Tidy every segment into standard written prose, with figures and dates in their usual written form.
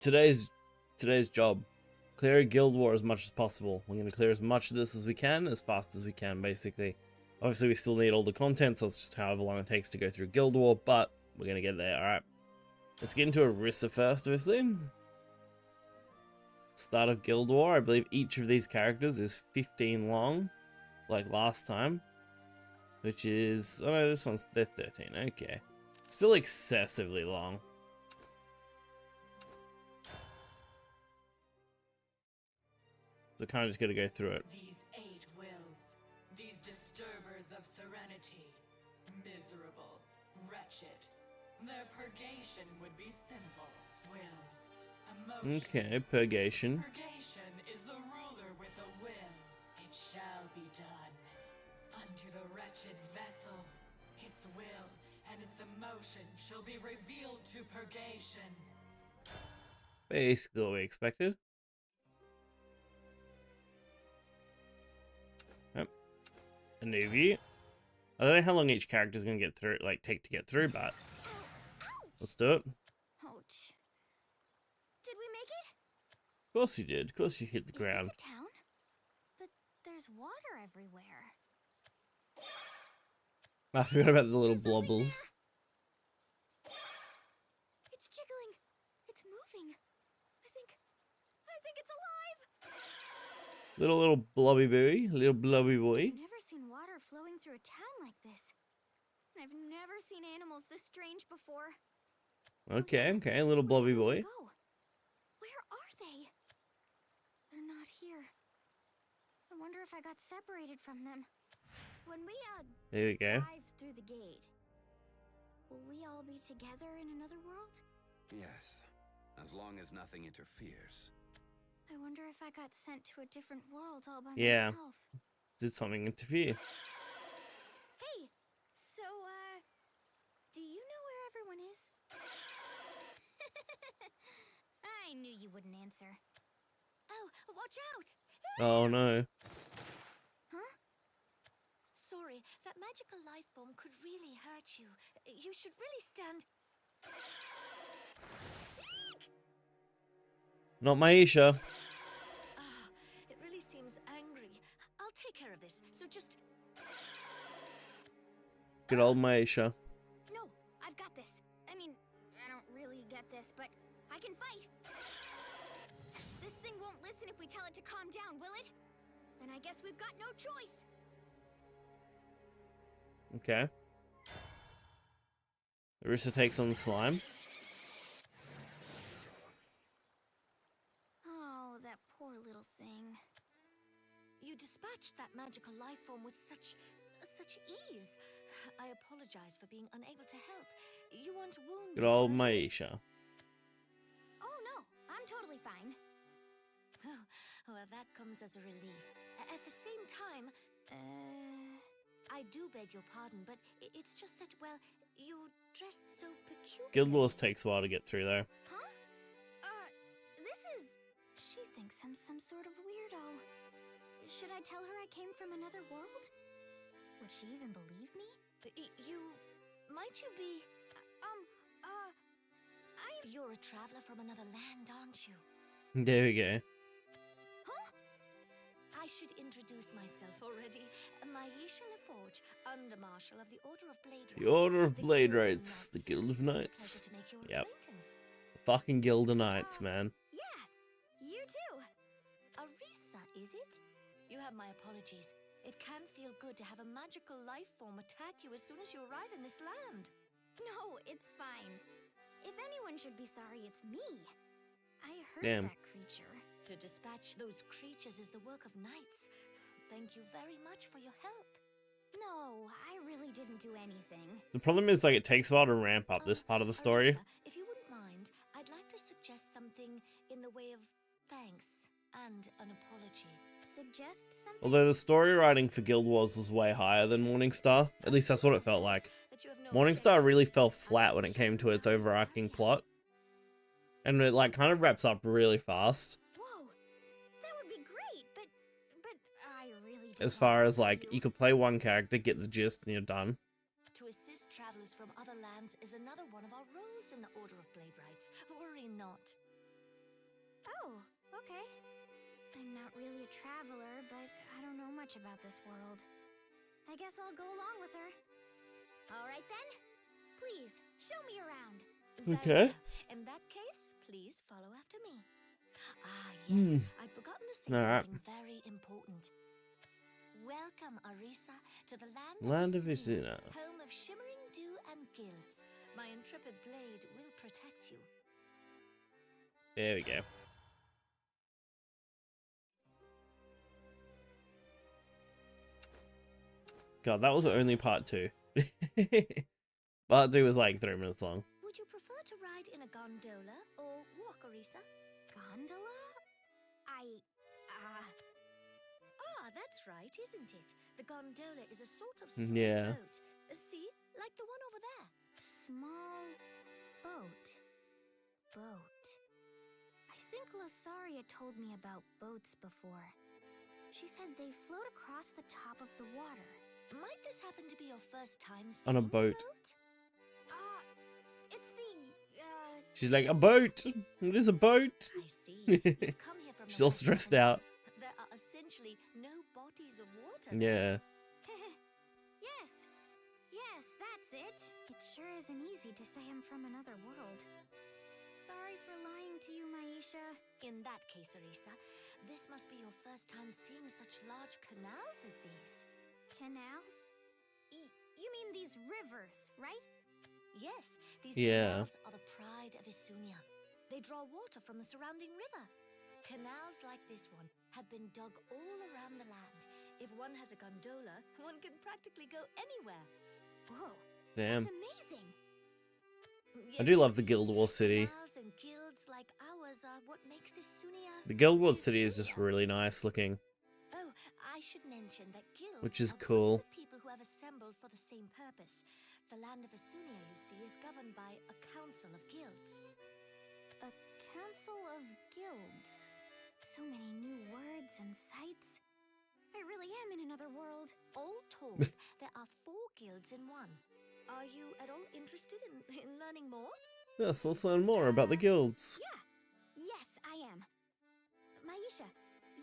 today's job. Clear a guild war as much as possible. We're gonna clear as much of this as we can, as fast as we can, basically. Obviously, we still need all the content, so it's just however long it takes to go through guild war, but we're gonna get there. Alright. Let's get into Orisa first, obviously. Start of guild war. I believe each of these characters is 15 long, like last time. Which is... oh no, this one's... they're 13. Okay. Still excessively long. So kind of just gotta go through it. These 8 wills, these disturbers of serenity, miserable, wretched. Their purgation would be simple. Wills, emotion. Okay, purgation. Purgation is the ruler with a will. It shall be done. Unto the wretched vessel, its will and its emotion shall be revealed to purgation. Basically what we expected. Yep. A new view. I don't know how long each character is gonna get through, like take to get through, but let's do it. Ouch. Did we make it? Of course you did. Of course you hit the ground. Is this a town? But there's water everywhere. I forgot about the little blobbles. It's jiggling. It's moving. I think it's alive. Little blobby boy, little blobby boy. I've never seen water flowing through a town like this. And I've never seen animals this strange before. Okay, little blobby boy. Go. Where are they? They're not here. I wonder if I got separated from them. When we There we go. dive through the gate, will we all be together in another world? Yes, as long as nothing interferes. I wonder if I got sent to a different world all by Yeah. myself. Did something interfere? Hey, so do you know where everyone is? I knew you wouldn't answer. Oh, watch out! Oh no. Huh? Sorry, that magical life form could really hurt you. You should really stand... Not Maisha. Ah, it really seems angry. I'll take care of this, so just... Good old Maisha. No, I've got this. I mean, I don't really get this, but I can fight. This thing won't listen if we tell it to calm down, will it? Then I guess we've got no choice. Okay. Orisa takes on the slime. Oh, that poor little thing. You dispatched that magical life form with such ease. I apologize for being unable to help. You weren't wounded. Good old Maisha. Oh no, I'm totally fine. Oh, well, that comes as a relief. At the same time, I do beg your pardon, but it's just that, well, you dressed so peculiarly. Guild Wars takes a while to get through though. Huh? This is... She thinks I'm some sort of weirdo. Should I tell her I came from another world? Would she even believe me? Might you be... You're a traveler from another land, aren't you? There we go. Huh? I should introduce myself already. Maisha LaForge, Under Marshal of the Order of Blade Rights. The Order of Blade Rights, the Guild of Knights. Yep. The fucking Guild of Knights, man. Yeah, you too. Orisa, is it? You have my apologies. It can feel good to have a magical life form attack you as soon as you arrive in this land. No, it's fine. If anyone should be sorry, it's me. I heard Damn. that creature. To dispatch those creatures is the work of knights. Thank you very much for your help. No, I really didn't do anything. The problem is, like, it takes a while to ramp up this part of the story. Orisa, if you wouldn't mind, I'd like to suggest something in the way of thanks and an apology. Suggest something? Although the story writing for Guild Wars was way higher than Morningstar. At least that's what it felt like. Morningstar really fell flat when it came to its overarching plot. And it, like, kind of wraps up really fast. Whoa, that would be great, but I really don't As know far what as, to like, do. you could play one character, get the gist, and you're done. To assist travelers from other lands is another one of our roles in the Order of Blade Rights. Worry not. not really a traveler, but I don't know much about this world. I guess I'll go along with her. All right then. Please, show me around. Okay. In that case, please follow after me. Ah, yes. I'd forgotten to say Alright. something very important. Welcome, Arisa, to the Land of Isuna, Isuna. home of shimmering dew and guilds. My intrepid blade will protect you. There we go. God, that was only part 2. Part 2 was like 3 minutes long. Would you prefer to ride in a gondola or walk, Arisa? Gondola? Ah, that's right, isn't it? The gondola is a sort of small Yeah. boat. See, like the one over there. Small boat. Boat. I think Losaria told me about boats before. She said they float across the top of the water. Might this happen to be your first time On a seeing boat. It's the, She's like, a boat! It is a boat! I see. You've come here from She's the all west stressed coast. out. There are essentially no bodies of water. Yeah. Yes, that's it. It sure isn't easy to say I'm from another world. Sorry for lying to you, Maisha. In that case, Arisa, this must be your first time seeing such large canals as these. Canals? You mean these rivers, right? Yes, these Yeah. canals are the pride of Isunia. They draw water from the surrounding river. Canals like this one have been dug all around the land. If one has a gondola, one can practically go anywhere. Whoa, Damn. that's amazing. I do love the Guild War City. Canals and guilds like ours are what makes Isunia. The Guild War City is just really nice looking. Oh, I should mention that guilds Which is are cool. groups of people who have assembled for the same purpose. The land of Isunia, you see, is governed by a council of guilds. A council of guilds. So many new words and sights. I really am in another world. All told, there are 4 guilds in one. Are you at all interested in learning more? Yes, let's learn more about the guilds. Yeah. Yes, I am. Maisha,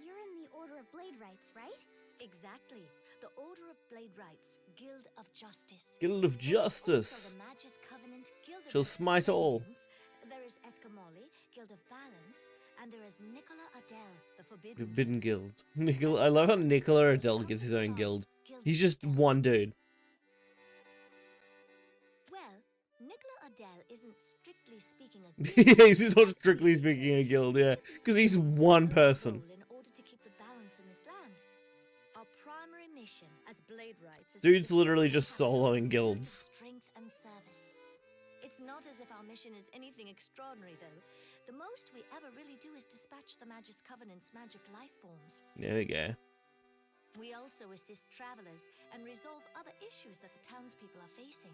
you're in the Order of Blade Rights, right? Exactly. The Order of Blade Rights, Guild of Justice. Guild of There is also Justice. the Magus Covenant, Guild of Shall smite all. Extremes. There is Escamoli, Guild of Balance, and there is Nicola Adele, the Forbidden Forbidden Guild. I love how Nicola Adele gets his own guild. He's just one dude. Well, Nicola Adele isn't strictly speaking a guild. He's not strictly speaking a guild, yeah. Because he's one person. In order to keep the balance in this land. Our primary mission as Blade Rights is Dude's to literally defend just the capital soloing of guilds. strength and service. It's not as if our mission is anything extraordinary, though. The most we ever really do is dispatch the Magus Covenant's magic life forms. There we go. We also assist travelers and resolve other issues that the townspeople are facing.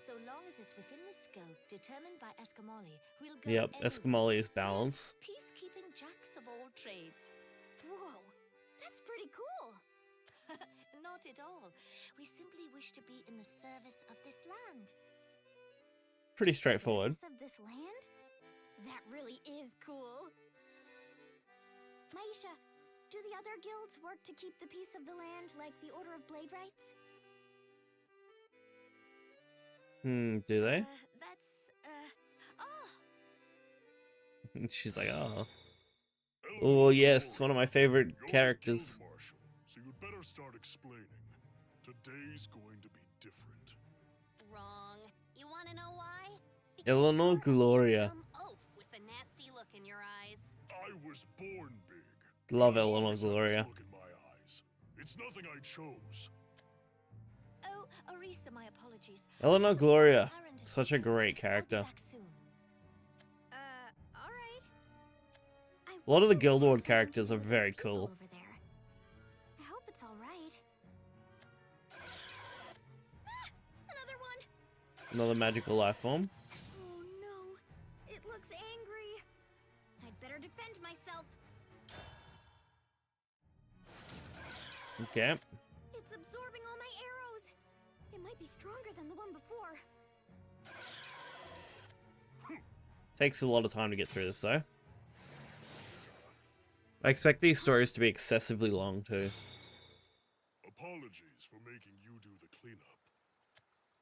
So long as it's within the scope determined by Escamoli, we'll go Yep, anywhere. Escamoli is balance. Peacekeeping jacks of all trades. Whoa, that's pretty cool. Not at all. We simply wish to be in the service of this land. Pretty straightforward. Service of this land? That really is cool. Maisha, do the other guilds work to keep the peace of the land like the Order of Blade Rights? Do they? Oh! She's like, oh. Oh, yes, one of my favorite characters. Guild Marshal, so you'd better start explaining. Today's going to be different. Wrong. You want to know why? Eleanor you're a Gloria. dumb oaf with a nasty look in your eyes. I was born big. Love I Eleanor always had this Gloria. look in my eyes. It's nothing I chose. Oh, Arisa, my apologies. Eleanor Just Gloria. errand to Such a fulfill. great I'll be character. back soon. All right. A lot of the wonder Guild what Wars has happened characters to are all those very people cool. over there. I hope it's all right. Ah, another one. Another magical life form. Oh no, it looks angry. I'd better defend myself. Okay. It's absorbing all my arrows. It might be stronger than the one before. Takes a lot of time to get through this, though. I expect these stories to be excessively long too. Apologies for making you do the cleanup.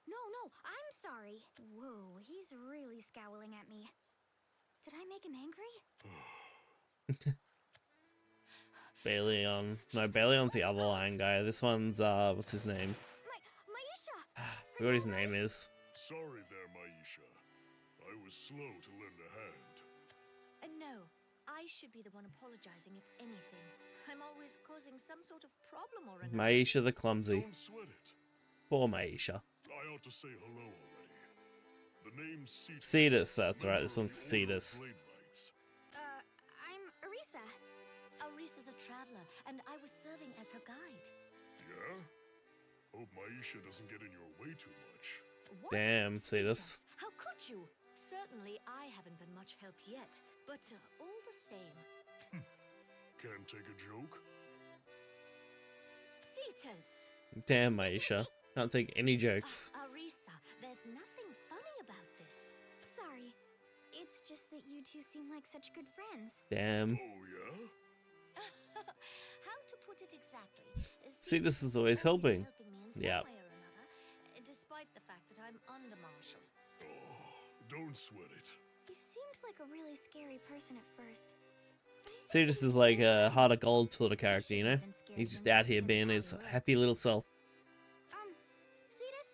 No, I'm sorry. Whoa, he's really scowling at me. Did I make him angry? Baleon. No, Baleon's the other lion guy. This one's, what's his name? Maisha! I forgot his name is. Sorry there, Maisha. I was slow to lend a hand. No, I should be the one apologizing if anything. I'm always causing some sort of problem or another. Maisha the Clumsy. Don't sweat it. Poor Maisha. I ought to say hello already. The name's Cetus. Cetus, that's right. This member of one's the Order of Cetus. Blade Knights. I'm Arisa. Arisa's a traveler, and I was serving as her guide. Yeah? Hope Maisha doesn't get in your way too much. What? Damn, Cetus. How could you? Certainly, I haven't been much help yet, but all the same. Can't take a joke? Cetus! Damn, Maisha. Can't take any jokes. Arisa, there's nothing funny about this. Sorry. It's just that you two seem like such good friends. Damn. Oh, yeah? How to put it exactly? Cetus is always helping. me in some Yeah. way or another, despite the fact that I'm under Marshal. Oh, don't sweat it. He seemed like a really scary person at first. But I think Cetus he's is like really a nice. heart of gold sort of I character, you know? shouldn't have been scared He's of just him out here because being of his how he happy looks. little self. Cetus?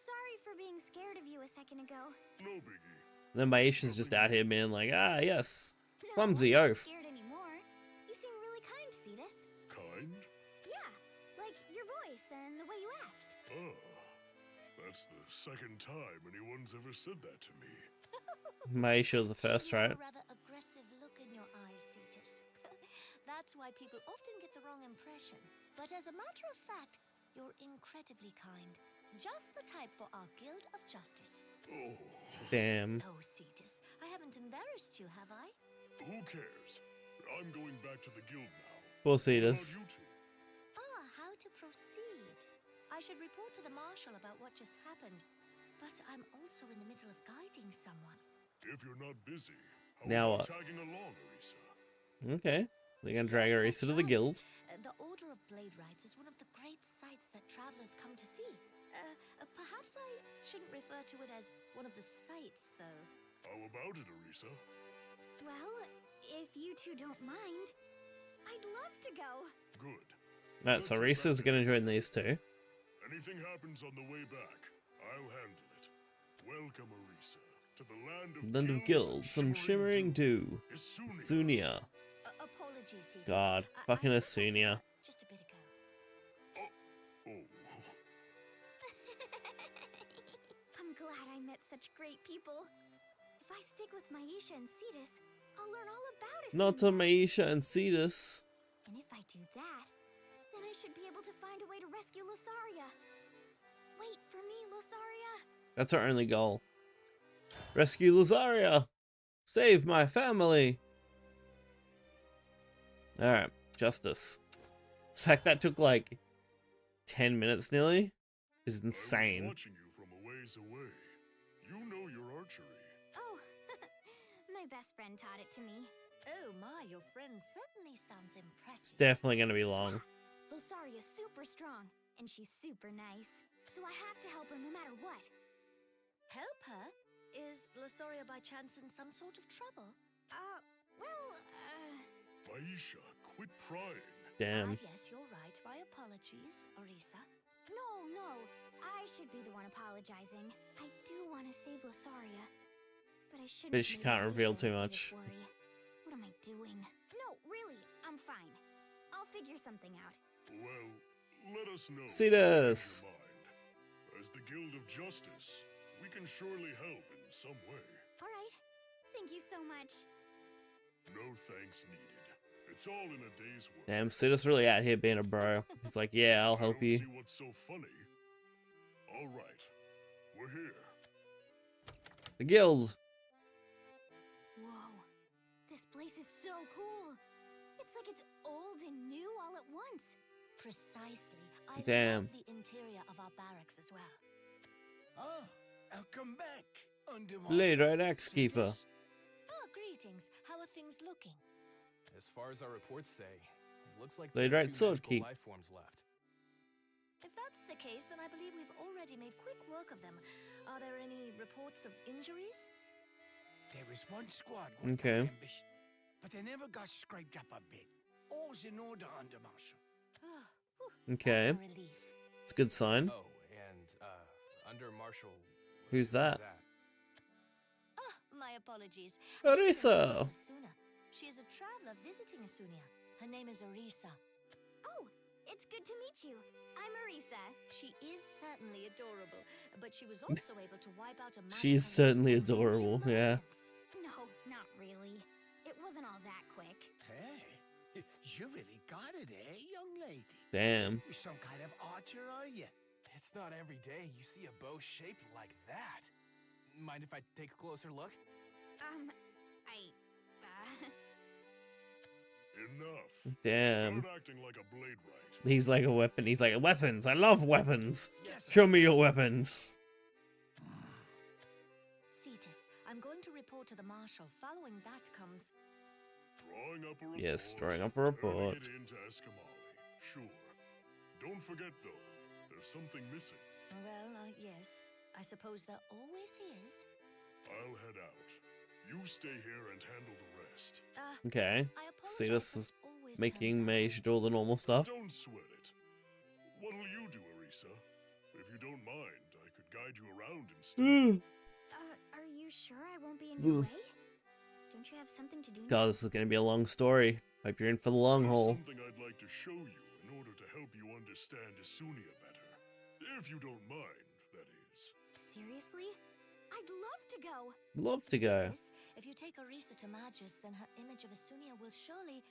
Sorry for being scared of you a second ago. No biggie. And then Maisha's just out here being like, ah, yes. No, Clumsy I'm not oaf. scared anymore. You seem really kind, Cetus. Kind? Yeah, like your voice and the way you act. Oh, that's the second time anyone's ever said that to me. Maisha was the first, You have right? a rather aggressive look in your eyes, Cetus. That's why people often get the wrong impression. But as a matter of fact, you're incredibly kind. Just the type for our Guild of Justice. Oh, Damn. Oh, Cetus, I haven't embarrassed you, have I? who cares? I'm going back to the guild now. Poor What about Cetus. you two? How to proceed? I should report to the Marshal about what just happened. But I'm also in the middle of guiding someone. If you're not busy, how Now about what? tagging along, Arisa? Okay. They're gonna drag Yes, Arisa that's to the right. guild. The Order of Blade Knights is one of the great sights that travelers come to see. Perhaps I shouldn't refer to it as one of the sights, though. How about it, Arisa? Well, if you two don't mind, I'd love to go. Good. Right, so Arisa's gonna join these two. Anything happens on the way back, I'll handle it. Welcome, Arisa, to the land of Guilds and shimmering dew. Isunia. Sunia. Apologies, Cetus. God, I fucking spoke to Asunia. her just a bit ago. Oh, I'm glad I met such great people. If I stick with Maisha and Cetus, I'll learn all about it. Not to Maisha and Cetus. And if I do that, then I should be able to find a way to rescue Losaria. Wait for me, Losaria. That's our only goal. Rescue Lazaria! Save my family! Alright, justice. The fact that took like 10 minutes nearly is I was insane. watching you from a ways away. You know your archery. Oh, my best friend taught it to me. Oh my, your friend certainly sounds It's impressive. definitely gonna be long. Losaria's super strong, and she's super nice. So I have to help her no matter what. Help her? Is Losaria by chance in some sort of trouble? Maisha, quit prying. Damn. Yes, you're right. My apologies, Arisa. No. I should be the one apologizing. I do want to save Losaria. But I shouldn't. But she make can't Maisha reveal and too Cetus much. Worry. What am I doing? No, really, I'm fine. I'll figure something out. Well, let us know. if Cetus. you change your mind. As the Guild of Justice, we can surely help in some way. All right. Thank you so much. No thanks needed. It's all in a day's work. Damn, Cetus really out here being a bro. He's like, yeah, I'll help I don't you. see what's so funny. All right, we're here. The guild. Whoa. This place is so cool. It's like it's old and new all at once. Precisely. I Damn. love the interior of our barracks as well. Ah, I'll come back. Under Blade Right Axe Keeper. Oh, greetings. How are things looking? As far as our reports say, it looks like Blade there are Right 2 Sword magical Keep. life forms left. If that's the case, then I believe we've already made quick work of them. Are there any reports of injuries? There was one squad worth Okay. of ambush, but they never got scraped up a bit. All's in order under Marshal. Oh, whew, Okay. that's a relief. It's a good sign. Oh, and under Marshal. Who's that? Ah, my apologies. Arisa. She's an apprentice of Suna. She is a traveler visiting Asunia. Her name is Arisa. Oh, it's good to meet you. I'm Arisa. She is certainly adorable, but she was also able to wipe out a magic She's on the certainly enemy in mere adorable, yeah. moments. No, not really. It wasn't all that quick. Hey, you really got it, eh, young lady? Damn. You're some kind of archer, are you? It's not every day you see a bow shaped like that. Mind if I take a closer look? Enough. Damn. Start acting like a blade right. He's like a weapon. He's like, weapons. I love weapons. Yes, Show me your weapons. Cetus, I'm going to report to the Marshal. Following that comes... Drawing up a report. Yes, drawing up a report. Turning it into Escamali. Sure. Don't forget, though, there's something missing. Well, yes. I suppose there always is. I'll head out. You stay here and handle the rest. Okay. I Cetus apologize, is but it always making turns out Mage do all the normal stuff. Don't sweat it. What'll you do, Arisa? If you don't mind, I could guide you around instead. Are you sure I won't be in your way? Don't you have something to do now? God, this is going to be a long story. Hope you're in for the long There's haul. something I'd like to show you in order to help you understand Asunia better. If you don't mind, that is. Seriously? I'd love to go. Love to go. Cetus, if you take Arisa to Magus, then her image of Asunia will surely...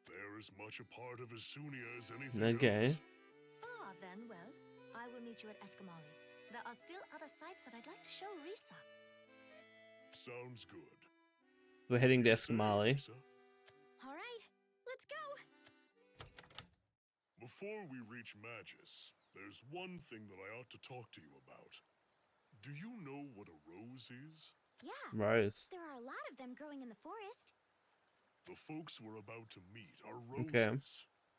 They're as much a part of Asunia as anything Okay. else. Ah, then, well, I will meet you at Escamali. There are still other sites that I'd like to show Arisa. Sounds good. We're heading to Say, Escamali. Arisa, All right, let's go. before we reach Magus, there's one thing that I ought to talk to you about. Do you know what a rose is? Yeah, Rose. there are a lot of them growing in the forest. The folks we're about to meet are roses, Okay.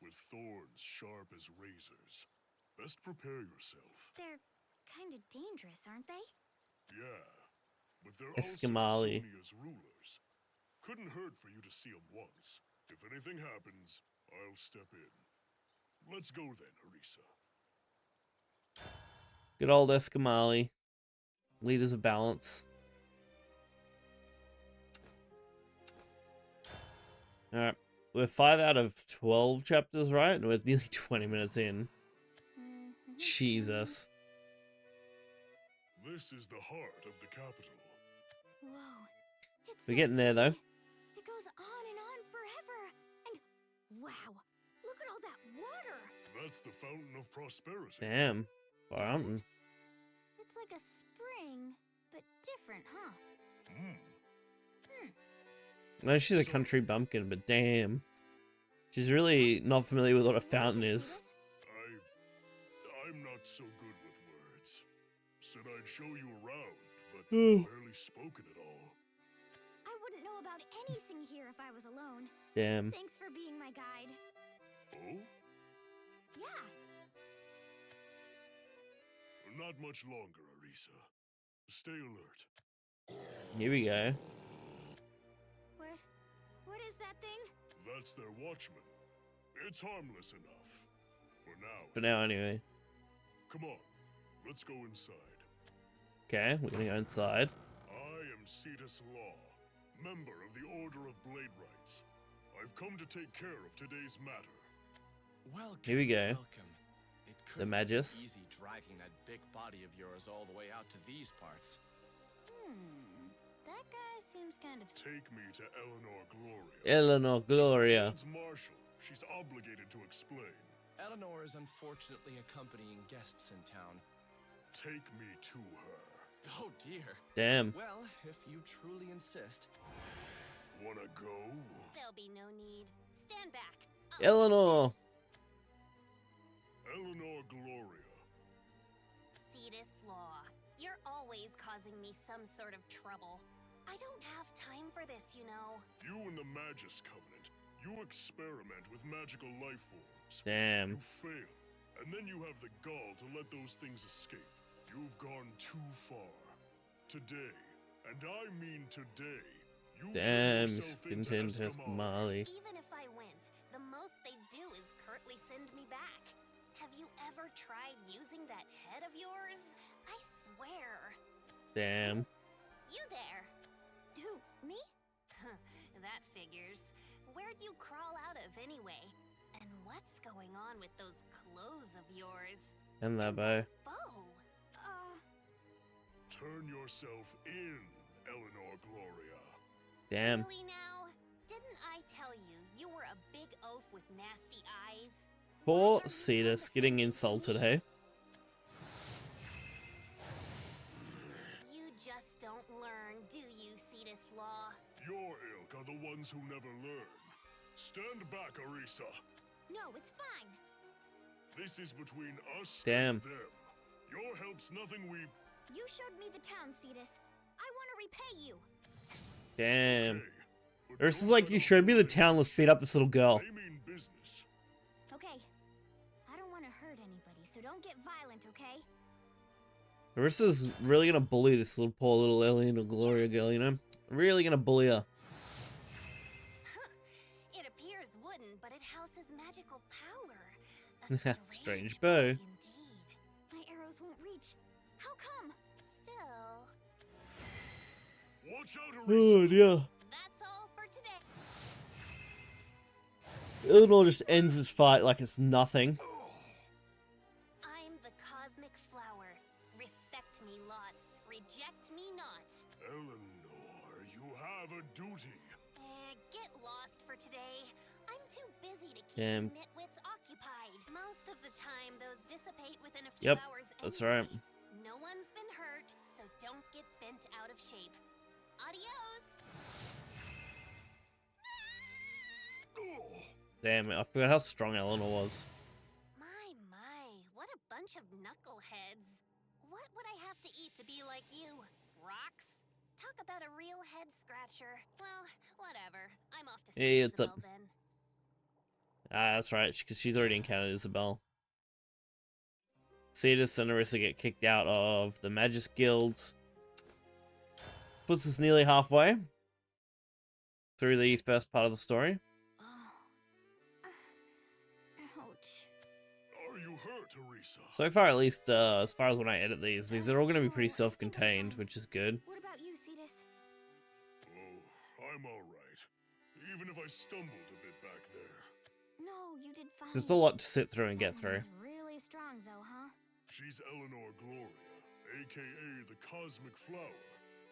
with thorns sharp as razors. Best prepare yourself. They're kind of dangerous, aren't they? Yeah, but they're Escamali. also Asunia's rulers. Couldn't hurt for you to see them once. If anything happens, I'll step in. Let's go then, Arisa. Good old Escamali. Leaders of balance. Alright. We're 5 out of 12 chapters, right? And we're nearly 20 minutes in. Jesus. This is the heart of the capital. Whoa. It's We're so getting there, though. It goes on and on forever. And wow, look at all that water. That's the fountain of prosperity. Damn. Fountain. It's like a spring, but different, huh? No, she's a country bumpkin, but damn. She's really not familiar with what a fountain is. I'm not so good with words. Said I'd show you around, but Oh. barely spoken at all. I wouldn't know about anything here if I was alone. Damn. Thanks for being my guide. Oh? Yeah. Not much longer, Arisa. Stay alert. Here we go. What is that thing? That's their watchman. It's harmless enough. For now. For now, anyway. Come on. Let's go inside. Okay, we're gonna go inside. I am Cetus Law, member of the Order of Blade Rights. I've come to take care of today's matter. Welcome. Here we go. Welcome. It The couldn't Magus. be easy dragging that big body of yours all the way out to these parts. That guy seems kind of... Take me to Eleanor Gloria. Eleanor Gloria. It's Marshal. She's obligated to explain. Eleanor is unfortunately accompanying guests in town. Take me to her. Oh dear. Damn. Well, if you truly insist. Wanna go? There'll be no need. Stand back. Eleanor. Eleanor Gloria. Cetus Law. You're always causing me some sort of trouble. I don't have time for this, you know. You and the Magus Covenant. You experiment with magical life forms. Damn. You fail, and then you have the gall to let those things escape. You've gone too far. Today, and I mean today, you Damn, turn Miss yourself into Escamali. Even if I went, the most they do is curtly send me back. Have you ever tried using that head of yours? I swear. Damn. You there. Who, me? That figures. Where'd you crawl out of anyway? And what's going on with those clothes of yours? And that bow. Bow? Turn yourself in, Eleanor Gloria. Damn. Really now? Didn't I tell you you were a big oaf with nasty eyes? Poor Why are you Cetus getting condescending to insulted, me? hey? You just don't learn, do you, Cetus Law? Your ilk are the ones who never learn. Stand back, Arisa. No, it's fine. This is between us Damn. and them. Your help's nothing we... You showed me the town, Cetus. I want to repay you. Damn. Hey, but This is don't like, let you our showed me the relations- town, let's beat up this little girl. They mean business. Okay. I don't want to hurt anybody, so don't get violent, okay? Marissa's really gonna bully this little poor little Eleanor Gloria girl, you know? Really gonna bully her. It appears wooden, but it houses magical power. A Strange bow. Indeed. My arrows won't reach. How come? Still, Watch out, Oh Arisa. dear. that's all for today. Eleanor just ends this fight like it's nothing. I'm the cosmic flower. Respect me lots. Reject me not. Eleanor, you have a duty. Get lost for today. I'm too busy to keep Damn. nitwits occupied. Most of the time, those dissipate within a few Yep, hours that's anyway. right. No one's been hurt, so don't get bent out of shape. Adios! Oh, Damn it, I forgot how strong Eleanor was. My, what a bunch of knuckleheads. What would I have to eat to be like you? Rocks? Talk about a real head scratcher. Well, whatever. I'm off to see Hey, what's Isabel up? then. Ah, that's right, because she's already encountered Isabel. Cetus and Arissa get kicked out of the Magus Guild. Puts us nearly halfway through the first part of the story. Ouch. are you hurt, Arisa? So far, at least, as far as when I edit these are all going to be pretty self-contained, which is good. What about you, Cetus? Oh, I'm all right. Even if I stumbled a bit back there. No, you did fine. It's just a lot to sit through and get That through. woman's really strong, though, huh? She's Eleanor Gloria, aka the Cosmic Flower,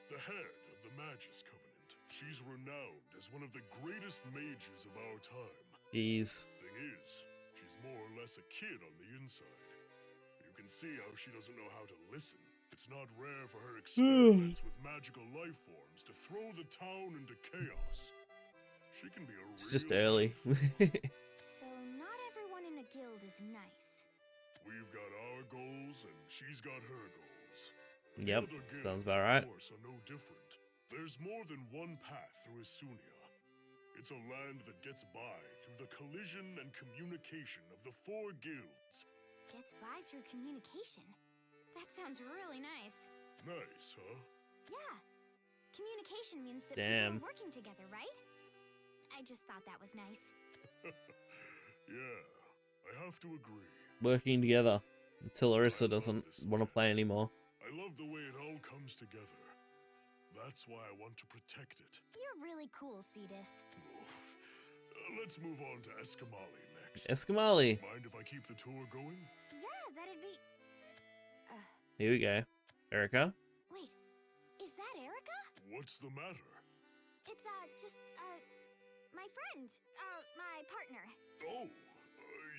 the head of the Magus Covenant. She's renowned as one of the greatest mages of our time. Jeez. Thing is, she's more or less a kid on the inside. You can see how she doesn't know how to listen. It's not rare for her experiments with magical life forms to throw the town into chaos. She can be a It's just real early. So not everyone in a guild is nice. We've got our goals, and she's got her goals. The Yep, other guilds, sounds about right. Of course, are no different. There's more than one path through Isunia. It's a land that gets by through the collision and communication of the four guilds. Gets by through communication. That sounds really nice. Nice, huh? Yeah. Communication means that Damn. people are working together, right? I just thought that was nice. Yeah, I have to agree. Working together until Arissa I love doesn't this want to land. play anymore. I love the way it all comes together. That's why I want to protect it. You're really cool, Cetus. Let's move on to Escamali next. Escamali. Mind if I keep the tour going? Yeah, that'd be... Here we go. Erica. Wait, is that Erica? What's the matter? It's, my friend. My partner. Oh,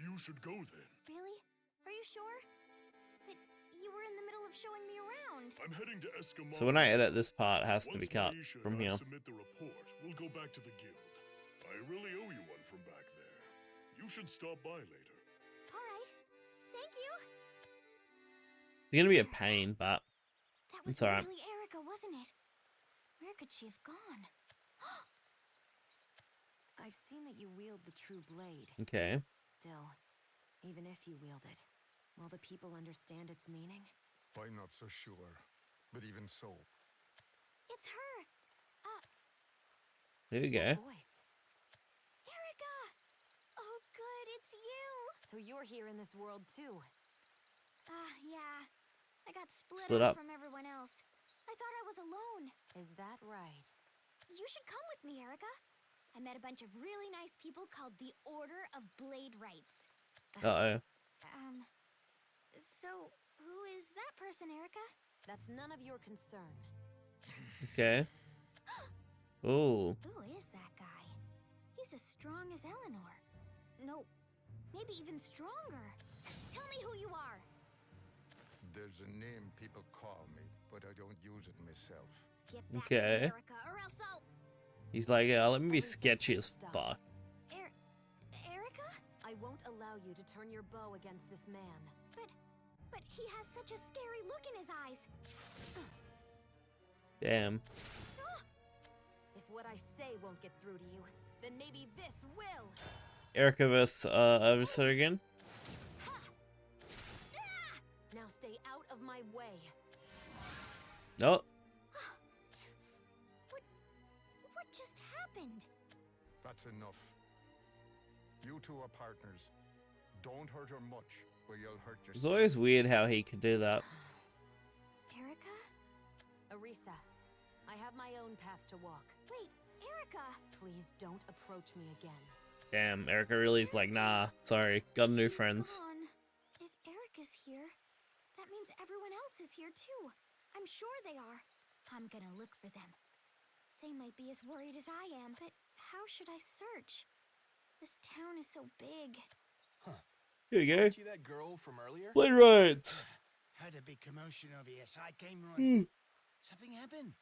you should go then. Really? Are you sure? But you were in the middle of showing me around. I'm heading to Escamali. So when I edit this part, it has to Once be cut Maisha from and I here. submit the report, we'll go back to the guild. I really owe you one from back there. You should stop by later. All right. Thank you. It's gonna be a pain, but That was it's alright. really Erica, wasn't it? Where could she have gone? I've seen that you wield the true blade. Okay. Still, even if you wield it, will the people understand its meaning? I'm not so sure. But even so, It's her! There we That go. voice. Erica! Oh, good, it's you! So you're here in this world too. Yeah. I got Split up up. from everyone else. I thought I was alone. Is that right? You should come with me, Erica. I met a bunch of really nice people called the Order of Blade Rights. Uh-oh. So, who is that person, Erica? That's none of your concern. Okay. Oh. Who is that guy? He's as strong as Eleanor. No, maybe even stronger. Tell me who you are. there's a name people call me, but I don't use it myself. Get back Okay. to America, or else I'll... He's like, yeah, let me be Everything sketchy as stop. fuck. Erica? I won't allow you to turn your bow against this man. But he has such a scary look in his eyes. Damn. If what I say won't get through to you, then maybe this will. Erica versus Overseer again. Now stay out of my way. No. What just happened? That's enough. You two are partners. Don't hurt her much, or you'll hurt It's yourself. always weird how he could do that. Erica? Arisa, I have my own path to walk. Wait, Erica! Please don't approach me again. Damn, Erica really's like, nah, sorry, got new She's friends. gone. If Erica's here, that means everyone else is here too. I'm sure they are. I'm gonna look for them. They might be as worried as I am, but how should I search? This town is so big. Here you go. Aren't you that girl from earlier? Blade rights. Heard a big commotion over here, so I came running. Something happened?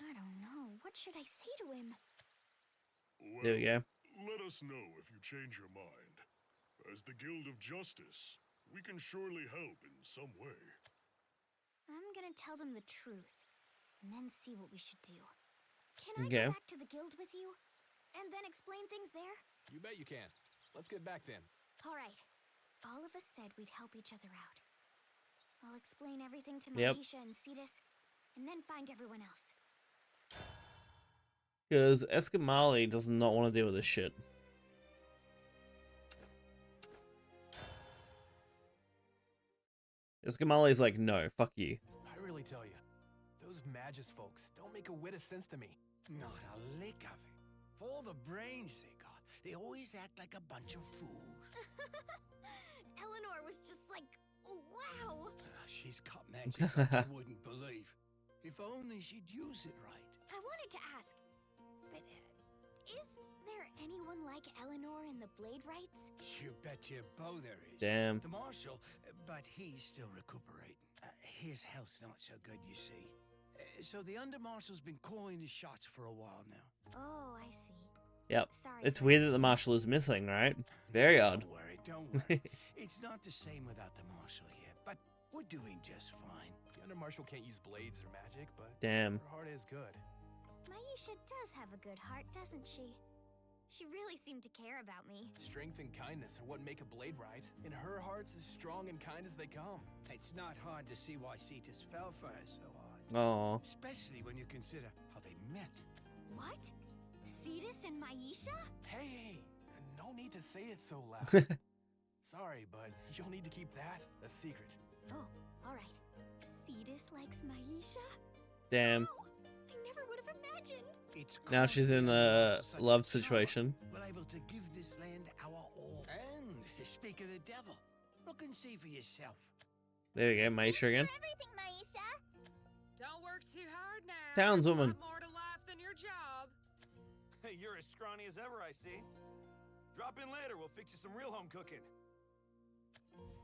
I don't know. What should I say to him? Well, There we go. let us know if you change your mind. As the Guild of Justice, we can surely help in some way. I'm gonna tell them the truth, and then see what we should do. Can I Okay. go back to the guild with you? And then explain things there? You bet you can. Let's get back then. Alright. All of us said we'd help each other out. I'll explain everything to Yep. Maisha and Cetus, and then find everyone else. Because Escamali does not want to deal with this shit. Escamali's like, no, fuck you. I really tell you, those Magus folks don't make a whit of sense to me. Not a lick of it. For all the brains they got, they always act like a bunch of fools. Eleanor was just like, oh, wow! She's got magic like you wouldn't believe. If only she'd use it right. I wanted to ask, but is there anyone like Eleanor in the Blade Rights? You bet your bow there is. Damn. The marshal, but he's still recuperating. His health's not so good, you see. So the under-marshal's been calling the shots for a while now. Oh, I see. Yep. Sorry. It's sir. weird that the marshal is missing, right? Very odd. Don't worry. It's not the same without the marshal here, but we're doing just fine. The Under Marshal can't use blades or magic, but Damn. her heart is good. Maisha does have a good heart, doesn't she? She really seemed to care about me. Strength and kindness are what make a blade right, and her heart's as strong and kind as they come. It's not hard to see why Cetus fell for her so hard. Oh. Especially when you consider how they met. What? Cetus and Maisha? Hey, no need to say it so loud. Sorry, but you'll need to keep that a secret. Oh, alright. Cetus likes Maisha? Damn. Oh, I never would have imagined. It's Now cause she's the in under a marshal's such love power, situation. We're able to give this land our all. And speak of the devil, look and see for yourself. There we go, Maisha again. Everything, Maisha. Don't work too hard now. Townswoman. There's a lot more to life than your job. Hey, you're as scrawny as ever, I see. Drop in later, we'll fix you some real home cooking.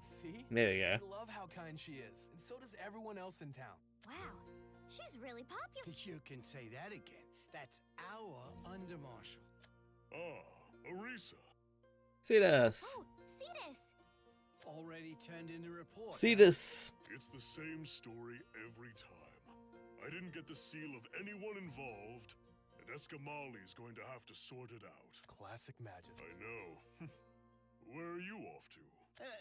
See? There we go. I love how kind she is, and so does everyone else in town. Wow, she's really popular. You can say that again. That's our under marshal. Ah, Arisa. Cetus. Oh, Cetus. Already turned in the report. huh? Cetus. It's the same story every time. I didn't get the seal of anyone involved, and Escamali's going to have to sort it out. Classic magic. I know. Where are you off to?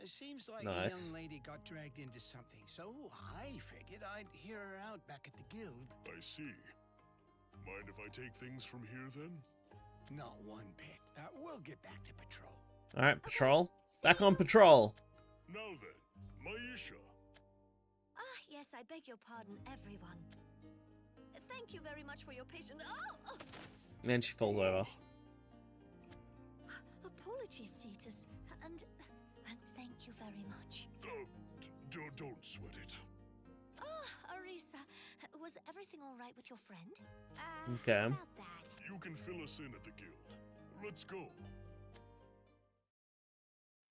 Seems like a Nice. young lady got dragged into something, so I figured I'd hear her out back at the guild. I see. Mind if I take things from here then? Not one bit. We'll get back to patrol. All right, patrol. Back on patrol. Now then, Maisha. Ah, yes, I beg your pardon, everyone. Thank you very much for your patience. Oh! And then she falls over. Apologies, Cetus, and thank you very much. Don't sweat it. Ah, Arisa, was everything all right with your friend? Okay. About that. You can fill us in at the guild. Let's go.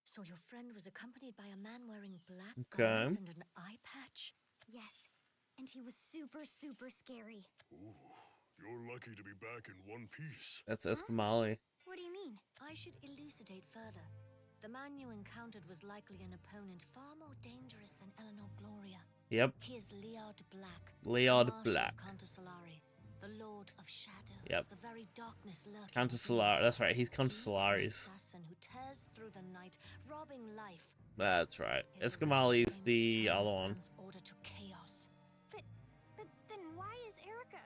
So your friend was accompanied by a man wearing black Okay. gloves and an eye patch? Yes. And he was super, super scary. Ooh, you're lucky to be back in one piece. That's Escamali. What do you mean? I should elucidate further. The man you encountered was likely an opponent far more dangerous than Eleanor Gloria. Yep. He is Leod Black. Leod Marshal of Black. Count Solari, the Lord of Shadows. Yep. The very darkness lurking Count within Solari. us. That's right. He's Count He is an Solari's. assassin who tears through the night, robbing life. That's right. His Escamali's aims to the turn other this one. man's order to chaos. But then why is Erica?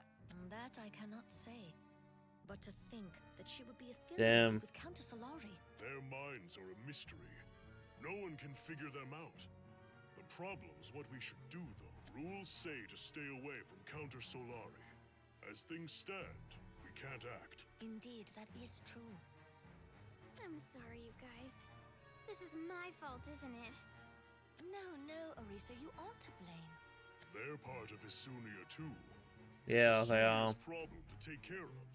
That I cannot say. But to think that she would be Damn. affiliated with Countess Solari. Their minds are a mystery. No one can figure them out. The problem's what we should do, though. Rules say to stay away from Counter Solari. As things stand, we can't act. Indeed, that is true. I'm sorry, you guys. This is my fault, isn't it? No, Arisa, you aren't to blame. They're part of Isunia, too. Yeah, It's a they are. serious problem to take care of.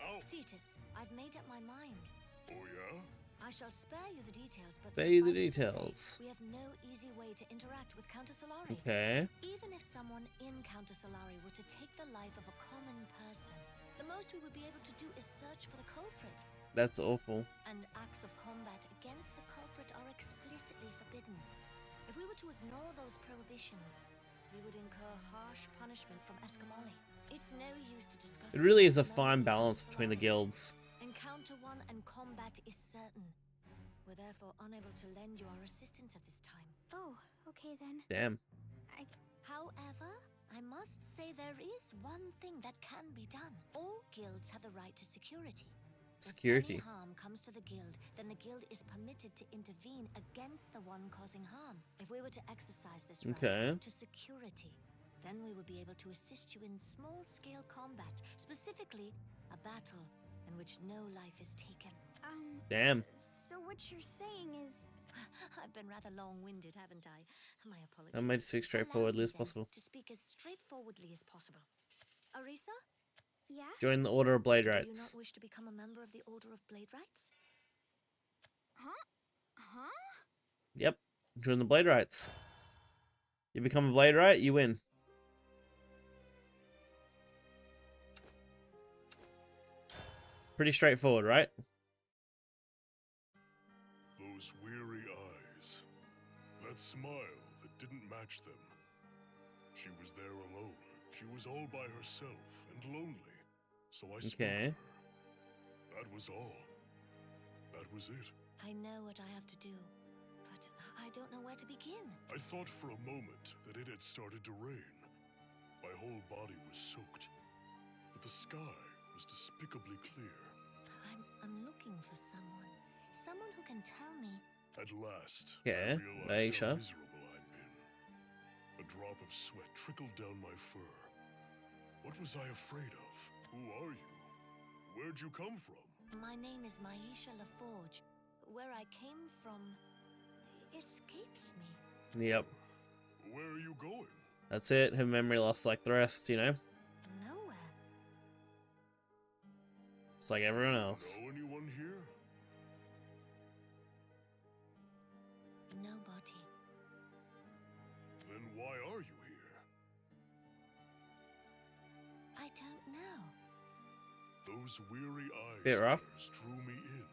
Ow! Cetus, I've made up my mind. Oh, yeah? I shall spare you the details, but Spare you the suffice it to say, details. we have no easy way to interact with Countess Solari. Okay. Even if someone in Countess Solari were to take the life of a common person, the most we would be able to do is search for the culprit. That's awful. And acts of combat against the culprit are explicitly forbidden. If we were to ignore those prohibitions, we would incur harsh punishment from Escamali. It's no use to discuss. It really is a these fine matters with balance Countess between the Solari. guilds. Encounter one and combat is certain. We're therefore unable to lend you our assistance at this time. Oh, okay then. Damn. However, I must say there is one thing that can be done. All guilds have the right to security. Security. If any harm comes to the guild, then the guild is permitted to intervene against the one causing harm. If we were to exercise this Okay. right to security, then we would be able to assist you in small-scale combat, specifically a battle in which no life is taken. Damn. So what you're saying is... I've been rather long-winded, haven't I? My apologies. I made it speak Allow straightforwardly me, as then, possible. to speak as straightforwardly as possible. Arisa, Yeah? Join the Order of Blade do you Rights. not wish to become a member of the Order of Blade Rights? Huh? Yep. Join the Blade Rights. You become a Blade Right, you win. Pretty straightforward, right? Those weary eyes. That smile that didn't match them. She was there alone. She was all by herself and lonely. So I spoke to Okay. her. That was all. That was it. I know what I have to do, but I don't know where to begin. I thought for a moment that it had started to rain. My whole body was soaked. But the sky was despicably clear. I'm looking for someone. Someone who can tell me. At last, Okay, I realized how Aisha. miserable I'd been. A drop of sweat trickled down my fur. What was I afraid of? Who are you? Where'd you come from? My name is Maisha LaForge. Where I came from escapes me. Yep. Where are you going? That's it. Her memory lost like the rest, you know? Nowhere. It's like everyone else. Know anyone here? Nobody. Then why are you here? I don't know. Those weary eyes Bit of rough. yours drew me in.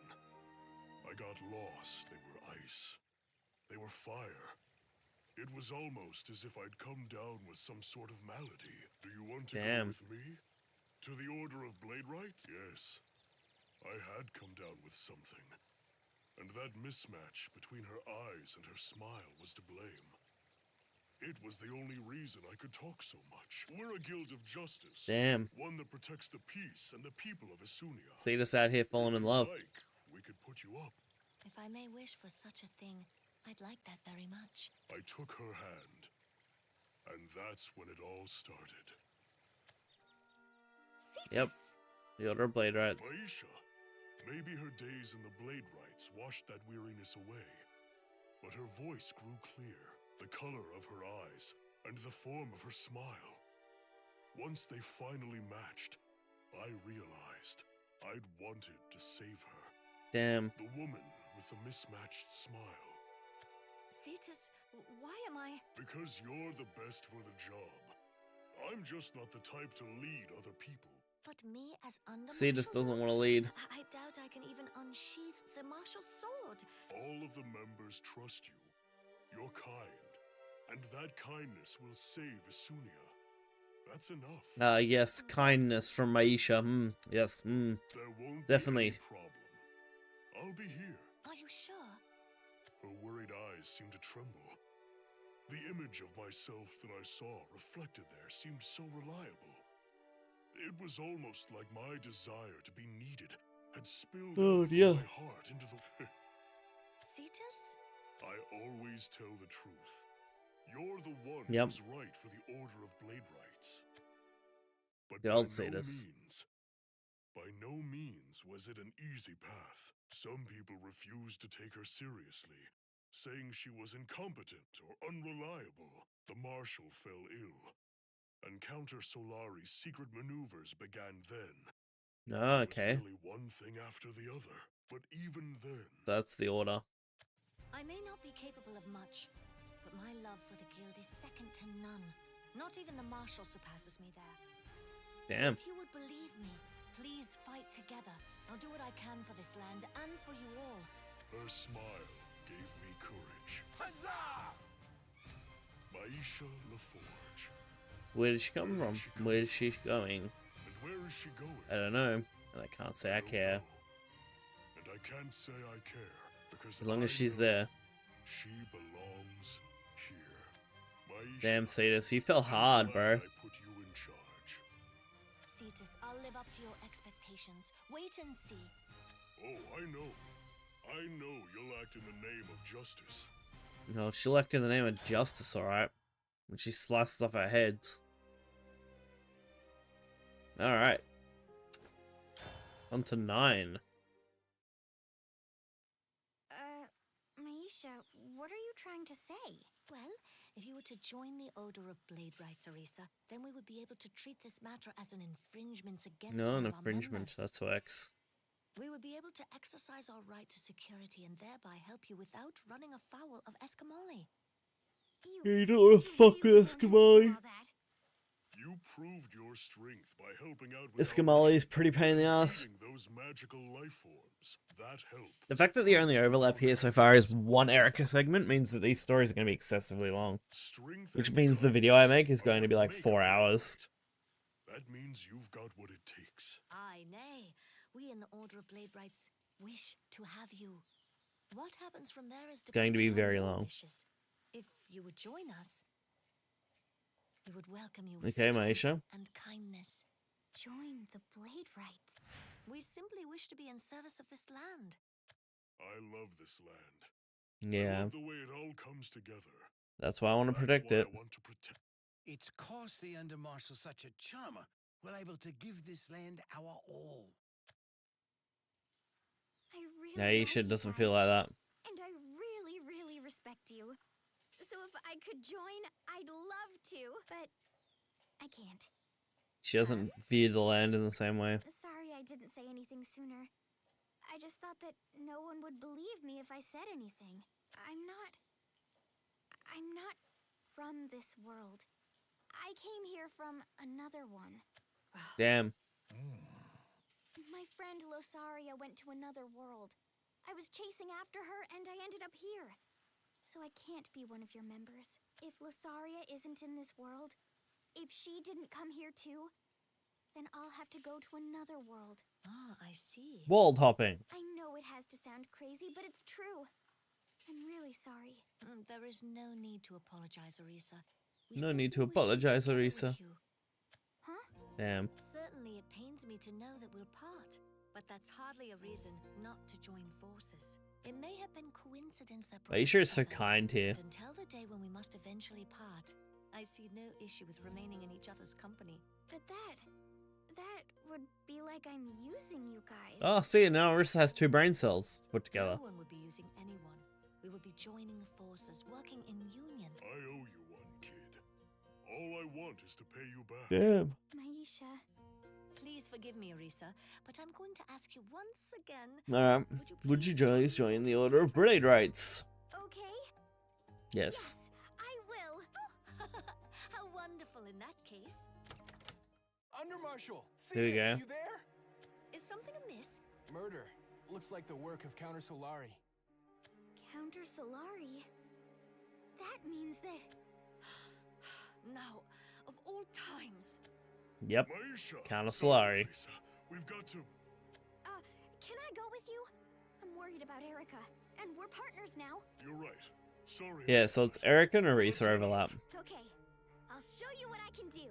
I got lost. They were ice. They were fire. It was almost as if I'd come down with some sort of malady. Do you want to Damn. go with me? To the Order of Blade Right? Yes. I had come down with something. And that mismatch between her eyes and her smile was to blame. It was the only reason I could talk so much. We're a guild of justice. Damn. One that protects the peace and the people of Isunia. See us out here falling in If love. you like, we could put you up. If I may wish for such a thing, I'd like that very much. I took her hand. And that's when it all started. Cetus! Yep. The Order of Blade Rights. Aisha. Maybe her days in the Blade Rights washed that weariness away. But her voice grew clear. The color of her eyes, and the form of her smile. Once they finally matched, I realized I'd wanted to save her. Damn. The woman with the mismatched smile. Cetus, why am I... Because you're the best for the job. I'm just not the type to lead other people. But me as under Cetus marshal, doesn't want to lead. I doubt I can even unsheath the marshal's sword. All of the members trust you. You're kind. And that kindness will save Isunia. That's enough. Yes, kindness from Aisha. Yes, There won't definitely. be any problem. I'll be here. Are you sure? Her worried eyes seemed to tremble. The image of myself that I saw reflected there seemed so reliable. It was almost like my desire to be needed had spilled out dear. from my heart into the... Cetus? I always tell the truth. You're the one Yep. who's right for the Order of Blade Rights. But Yeah, I'll say this. By no means was it an easy path. Some people refused to take her seriously, saying she was incompetent or unreliable. The Marshal fell ill, and Counter Solari's secret maneuvers began then. Oh, okay. It was really one thing after the other, but even then... That's the order. I may not be capable of much, but my love for the guild is second to none. Not even the marshal surpasses me there. Damn. So if you would believe me, please fight together. I'll do what I can for this land and for you all. Her smile gave me courage. Huzzah! Maisha LaForge. Where did she come from? Where is she going? And where is she going? I don't know. And I can't say I don't care. know. And I can't say I care, because As long as I she's know there. she belongs here. Maisha, Damn, Cetus, you fell I'm hard, glad bro. I put you in charge. Cetus, I'll live up to your expectations. Wait and see. Oh, I know. I know you'll act in the name of justice. No, she'll act in the name of justice, alright? When she slices off our heads. Alright. On to 9. Maisha, what are you trying to say? Well, if you were to join the Order of Blade Rights, Arisa, then we would be able to treat this matter as an infringement against No, one an of our infringement. members. That's X. We would be able to exercise our right to security and thereby help you without running afoul of Escamoli. You don't want to fuck with Escamoli. You proved your strength by helping out with Escamoli is pretty pain in the ass. those magical life forms. That helped. The fact that the only overlap here so far is one Erica segment means that these stories are going to be excessively long. Strength Which and means the video I make is kindness going to be are like what 4 make a hours. fight. That means you've got what it takes. Aye, nay. We in the Order of Blade Rights wish to have you. What happens from there is going to be dependent on very your long. wishes. If you would join us, we would welcome you with Okay, strength Maisha. and kindness. Join the Blade Rights. We simply wish to be in service of this land. I love this land. I Yeah, love the way it all comes together. that's why I want to That's protect why it. I want to protect. It's cause the Under Marshal's such a charmer, we're able to give this land our all. I really Aisha like you doesn't guys, feel like that. and I really, really respect you. So if I could join, I'd love to, but I can't. She doesn't view the land in the same way. Sorry I didn't say anything sooner. I just thought that no one would believe me if I said anything. I'm not from this world. I came here from another one. Damn. My friend Losaria went to another world. I was chasing after her and I ended up here. So I can't be one of your members. If Losaria isn't in this world, if she didn't come here too, then I'll have to go to another world. Ah, I see. World hopping. I know it has to sound crazy, but it's true. I'm really sorry. There is no need to apologize, Orisa. We No need to simply wish be apologize, together with Orisa. you. Huh? Damn. Certainly, it pains me to know that we'll part, but that's hardly a reason not to join forces. It may have been coincidence that brought Aisha us is so together, kind here. but until the day when we must eventually part, I see no issue with remaining in each other's company. But that would be like I'm using you guys. Oh, see, now Orisa has 2 brain cells put together. No one would be using anyone. We would be joining forces, working in union. I owe you one, kid. All I want is to pay you back. Damn. Maisha. Please forgive me, Orisa, but I'm going to ask you once again. Alright. Would you guys join the Order of Blade Rights? Okay? Yes. I will. How wonderful in that case. Under Marshal. Here we go. You there? Is something amiss? Murder. Looks like the work of Counter Solari. Counter Solari? That means that... Now, of all times. Yep. Maisha, Counter sorry, Solari. Lisa. We've got to... Can I go with you? I'm worried about Erica, and we're partners now. You're right. Sorry. Yeah, so it's Erica and Orisa overlap. Okay, I'll show you what I can do.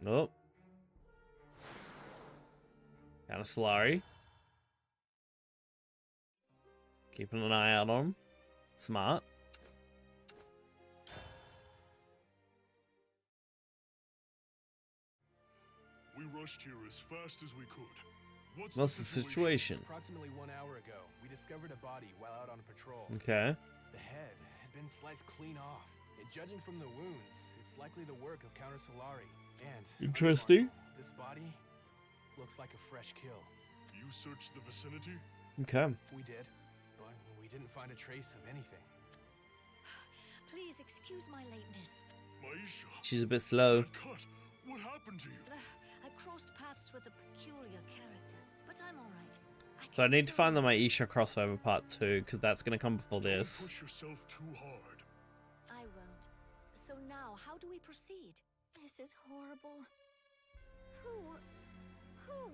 Oh. Counter Solari. Keeping an eye out on him. Smart. We rushed here as fast as we could. What's the situation? Approximately 1 hour ago, we discovered a body while out on patrol. Okay. The head had been sliced clean off, and judging from the wounds, it's likely the work of Counter Solari. And Interesting. Marshal, this body looks like a fresh kill. You searched the vicinity? Okay. We did, but we didn't find a trace of anything. Please excuse my lateness. Maisha. She's a bit slow. That cut. What happened to you? I crossed paths with a peculiar character, but I'm all right. So I can need to still find the remember- Maisha crossover part 2, because that's going to come before Don't this. push yourself too hard. I won't. So now, how do we proceed? This is horrible. Who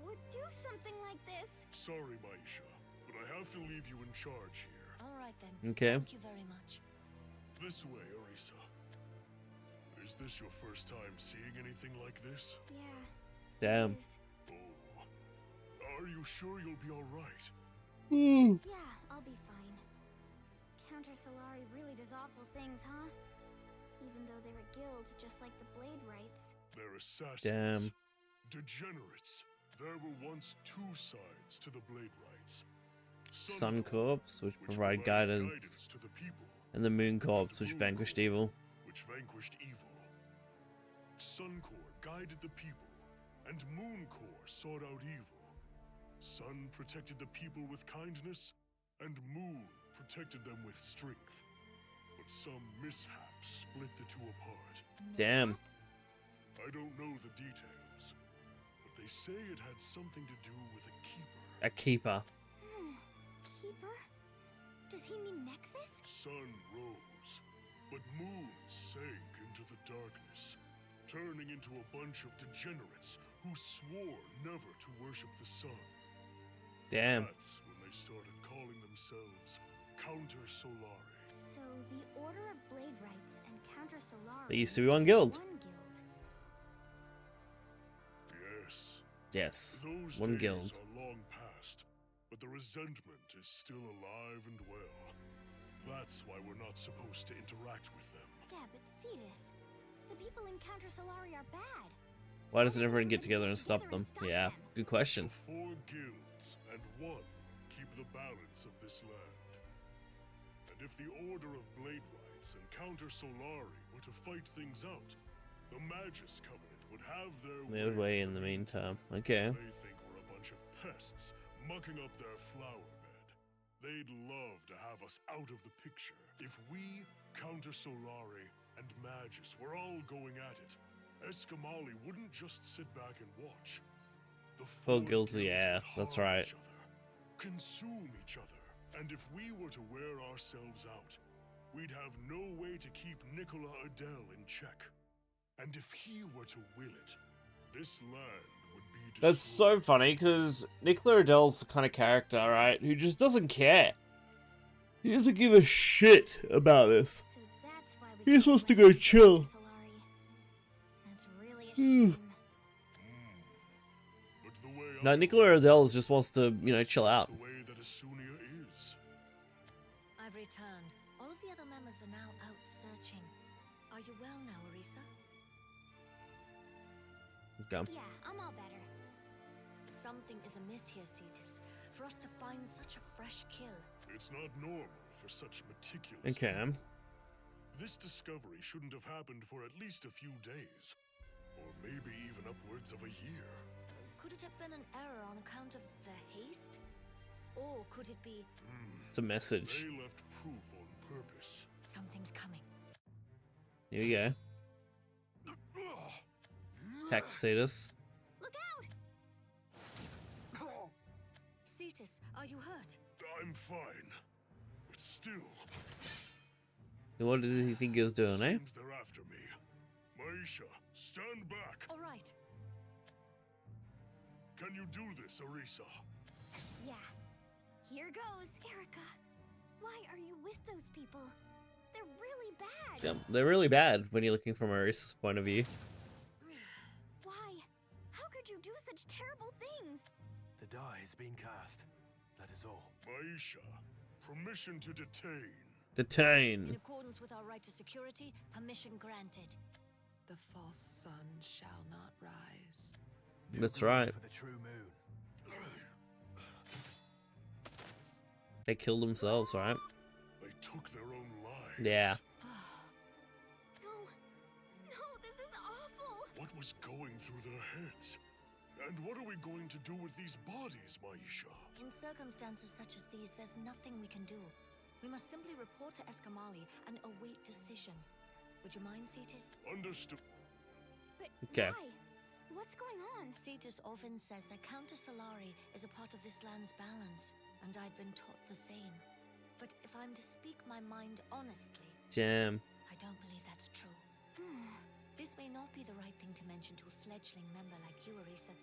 would do something like this? Sorry, Maisha, but I have to leave you in charge here. All right then. Okay. Thank you very much. This way, Orisa. Is this your first time seeing anything like this? Yeah. Damn. it is. Oh. Are you sure you'll be alright? Yeah, I'll be fine. Counter Solari really does awful things, huh? Even though they're a guild, just like the Blade Rights. They're assassins. Damn. Degenerates. There were once 2 sides to the Blade Rights. Sun Corps, which provide provided guidance, to the people, and the Moon Corps, which vanquished evil. which vanquished evil. Sun Corps guided the people, and Moon Corps sought out evil. Sun protected the people with kindness, and Moon protected them with strength. But some mishaps split the 2 apart. Damn. I don't know the details, but they say it had something to do with a keeper. A keeper. Keeper? Does he mean Nexus? Sun rose, but Moon sank into the darkness, turning into a bunch of degenerates who swore never to worship the sun. Damn. That's when they started calling themselves Counter Solari. So the Order of Blade Rights and Counter Solari. They used to is be one guild. One guild. Yes, Yes. those One days guild. are long past, but the resentment is still alive and well. That's why we're not supposed to interact with them. Yeah, but Cetus, the people in Counter Solari are bad. Why doesn't everyone get together and stop them? Yeah, good question. The 4 guilds and 1 keep the balance of this land. And if the Order of Blade Rights and Counter Solari were to fight things out, the Magus Covenant would have their Way in the meantime. Okay. They think we're a bunch of pests mucking up their flower bed. They'd love to have us out of the picture. If we, Counter Solari, and Magus were all going at it, Escamali wouldn't just sit back and watch. The 4 4 guilds, yeah, would that's harm right. each other, consume each other, and if we were to wear ourselves out, we'd have no way to keep Nicola Adele in check. And if he were to will it, this land would be destroyed. That's so funny because Nicola Adele's the kind of character, right, who just doesn't care. He doesn't give a shit about this. So that's why we He just can't wants to let go him chill. Solari. That's really a Hmm. shame. But the way No, I Nicola Adele just wants to, you know, chill out. The way that Asunia is. I've returned. All of the other members are now out searching. Are you well now, Arisa? Okay. Yeah, I'm all better. Something is amiss here, Cetus. For us to find such a fresh kill. It's not normal for such meticulous. Okay. This discovery shouldn't have happened for at least a few days. Or maybe even upwards of a year. Could it have been an error on account of the haste? Or could it be... It's a message. They left proof on purpose. Something's coming. Here you go. Taxitus. Look out! Cetus, are you hurt? I'm fine. But still. What did he think he was doing, eh? Seems they're after me. Maisha, stand back. All right. Can you do this, Arisa? Yeah. Here goes, Erica. Why are you with those people? They're really bad. Yeah, they're really bad when you're looking from Arisa's point of view. Why? How could you do such terrible things? The die has been cast. That is all. Maisha, permission to detain. In Detain. accordance with our right to security, permission granted. The false sun shall not rise. That's New moon right. For the true moon. They killed themselves, right? They took their own lives. Yeah. No. No, this is awful. What was going through their heads? And what are we going to do with these bodies, Maisha? In circumstances such as these, there's nothing we can do. We must simply report to Eskamali and await decision. Would you mind, Cetus? Understood. But Okay. why? What's going on? Cetus often says that Countess Solari is a part of this land's balance, and I've been taught the same. But if I'm to speak my mind honestly, Jam. I don't believe that's true. Hmm. This may not be the right thing to mention to a fledgling member like you, Arisa,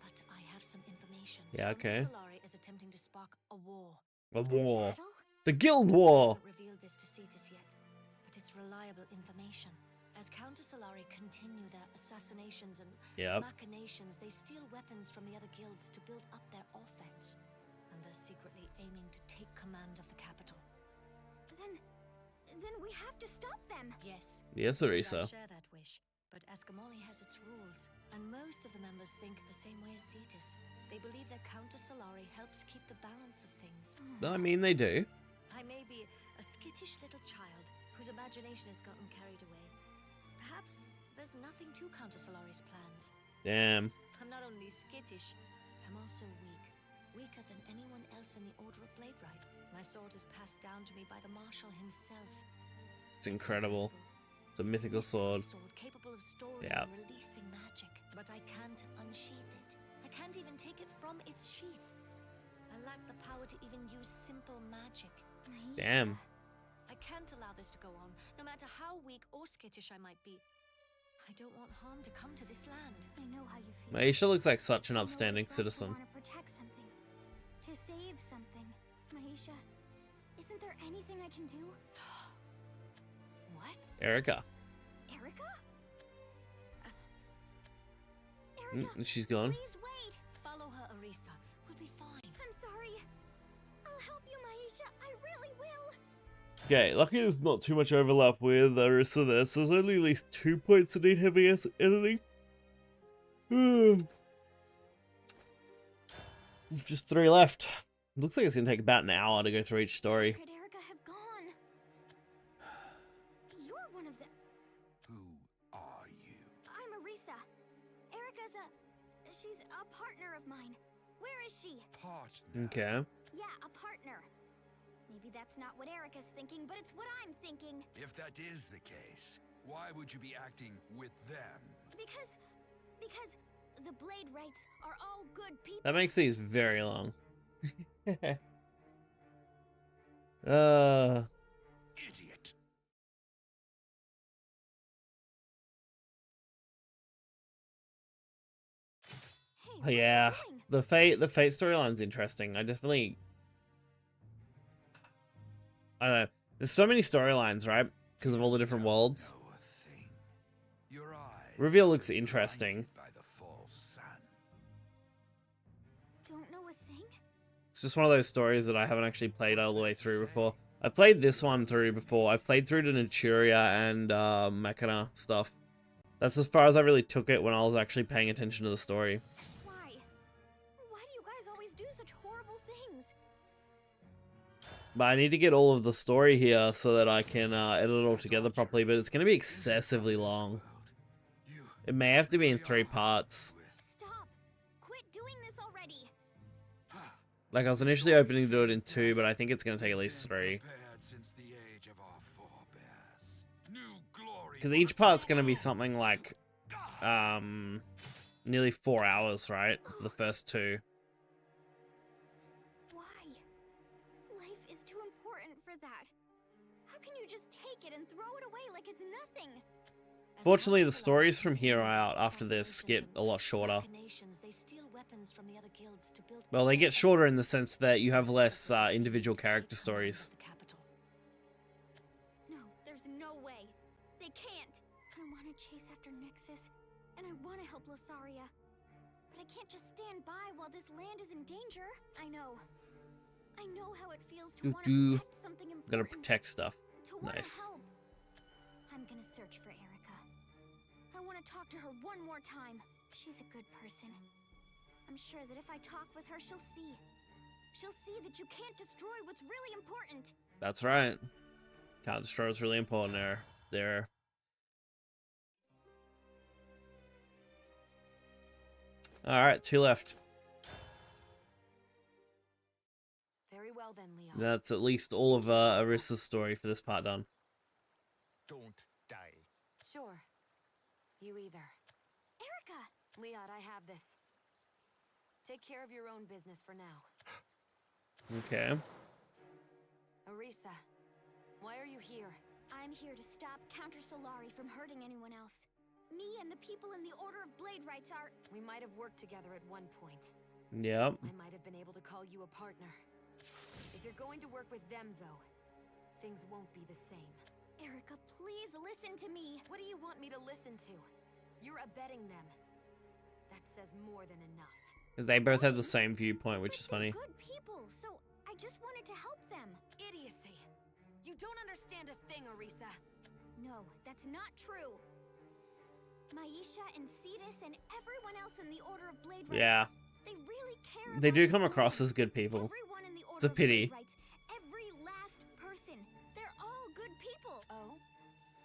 but I have some information. Yeah, okay. Countess Solari is attempting to spark a war. A war. Battle? The Guild I War. haven't revealed this to Cetus yet, but it's reliable information. As Countess Solari continue their assassinations and Yep. machinations, they steal weapons from the other guilds to build up their offense. And they're secretly aiming to take command of the capital. Then we have to stop them. Yes. Yes, and I Arisa. share that wish, but Eskamali has its rules, and most of the members think the same way as Cetus. They believe that Countess Solari helps keep the balance of things. I mean, they do. I may be a skittish little child whose imagination has gotten carried away. Perhaps there's nothing to Countess Solari's plans. Damn. I'm not only skittish, I'm also weak. Weaker than anyone else in the Order of Bladebright. My sword is passed down to me by the Marshal himself. It's incredible. It's a mythical sword. Capable of storing Yeah. and releasing magic. But I can't unsheath it. I can't even take it from its sheath. I lack the power to even use simple magic. Maisha. Damn. I can't allow this to go on, no matter how weak or skittish I might be. I don't want harm to come to this land. I know how you feel. Maisha looks like such an I know what upstanding it's like to citizen. wanna protect something, to save something. Maisha, isn't there anything I can do? What? Erica. Erica? Erica, She's gone. please wait. Follow her, Arisa. We'll be fine. I'm sorry. I'll help you, Maisha. I really will. Okay, lucky there's not too much overlap with Arisa there, so there's only at least 2 points that need heavy editing. Just 3 left. Looks like it's gonna take about an hour to go through each story. Could Erica have gone? You're one of them. Who are you? I'm Arisa. Erica's she's a partner of mine. Where is she? Partner. Okay. Yeah, a partner. Maybe that's not what Erica's thinking, but it's what I'm thinking. If that is the case, why would you be acting with them? Because the Blade Rights are all good people. That makes these very long. Oh, yeah, the Fate storyline's interesting. I don't know. There's so many storylines, right? Because of all the different worlds. Reveal looks interesting. Don't know a thing? It's just one of those stories that I haven't actually played all the way through before. I've played this one through before. I've played through the Naturia and Mechana stuff. That's as far as I really took it when I was actually paying attention to the story. Why? Why do you guys always do such horrible things? But I need to get all of the story here so that I can edit it all together properly, but it's going to be excessively long. It may have to be in 3 parts. Stop! Quit doing this already! Like, I was initially hoping to do it in 2, but I think it's going to take at least 3. Because each part's going to be something like, nearly 4 hours, right? For the first 2. Why? Life is too important for that. How can you just take it and throw it away like it's nothing? Fortunately, the stories from here out after this get a lot shorter. Well, they get shorter in the sense that you have less individual character stories. No, there's no way. They can't. I want to chase after Nexus, and I want to help Losaria. But I can't just stand by while this land is in danger. I know how it feels to want to protect something important. Gotta protect stuff. To want to Nice. help. I'm gonna search for Erica. I want to talk to her one more time. She's a good person. I'm sure that if I talk with her, she'll see. She'll see that you can't destroy what's really important. That's right. Can't destroy what's really important there. Alright, 2 left. Very well then, Leon. That's at least all of Arissa's story for this part done. Don't die. Sure. You either. Erica! Leon, I have this. Take care of your own business for now. Okay. Arissa, why are you here? I'm here to stop Counter Solari from hurting anyone else. Me and the people in the Order of Blade Rights are... We might have worked together at one point. Yep. I might have been able to call you a partner. If you're going to work with them, though, things won't be the same. Erica, please listen to me. What do you want me to listen to? You're abetting them. That says more than enough. They both have the same viewpoint, which is funny. They're good people, so I just wanted to help them. Idiocy. You don't understand a thing, Arissa. No, that's not true. Maisha and Cetus and everyone else in the Order of Blade Rights, Yeah. they really care They about do this come land. across as good people. Everyone in the It's a Order of pity. Blade Rights, every last person, they're all good people. Oh?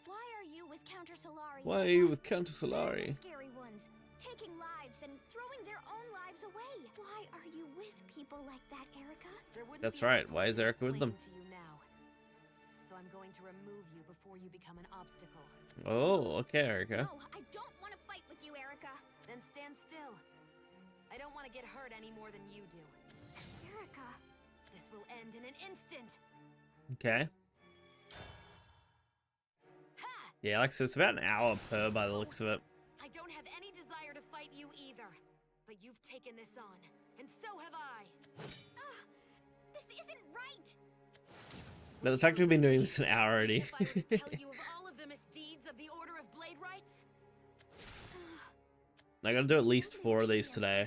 Why are you with Counter Solari? Why are you with Counter Solari? They're the scary ones, taking lives and throwing their own lives away. Why are you with people like that, Erica? There wouldn't That's be right. much Why is point in Erica with them? explaining to you now. So I'm going to remove you before you become an obstacle. Oh, okay, Erica. No, I don't want to fight with you, Erica. Then stand still. I don't want to get hurt any more than you do. Erica. This will end in an instant. Okay. Ha! Yeah, like I said, it's about an hour per by the looks of it. I don't have any desire to fight you either. But you've taken this on, and so have I. This isn't right. But the fact we've been doing this an hour already. If I were to tell you of all of the misdeeds of the Order of Blade Rights? I gotta do at least 4 of these today.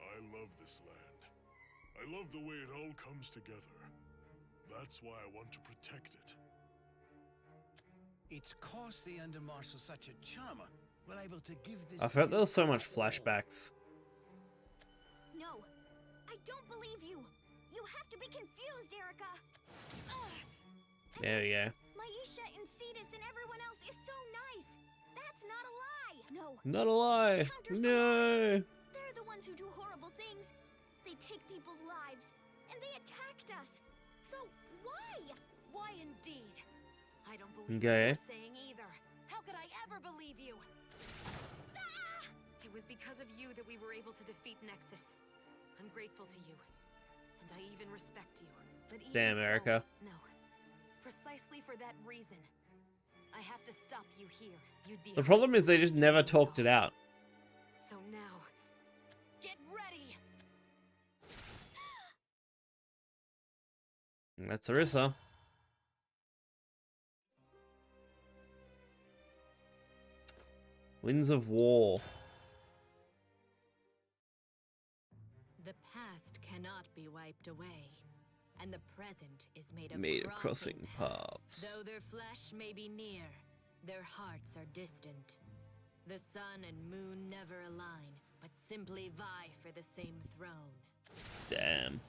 I love this land. I love the way it all comes together. That's why I want to protect it. It's cost the Undermarshal such a charmer. Well able to give this... I felt there was so much flashbacks. No, I don't believe you. You have to be confused, Erica. There we go. Maisha and Cetus and everyone else is so nice. That's not a lie. No. Not a lie. Counter No. They're the ones who do horrible things. They take people's lives, and they attacked us. So why? Why indeed? I don't believe Okay. what you're saying either. How could I ever believe you? Ah! It was because of you that we were able to defeat Nexus. I'm grateful to you, and I even respect you. But even Damn, so, Erica. no. Precisely for that reason, I have to stop you here. You'd be The problem is they just never talked it out. So now, get ready! And that's Orisa. Winds of War. The past cannot be wiped away, and the present is made of crossing paths. Though their flesh may be near, their hearts are distant. The sun and moon never align, but simply vie for the same throne. Damn.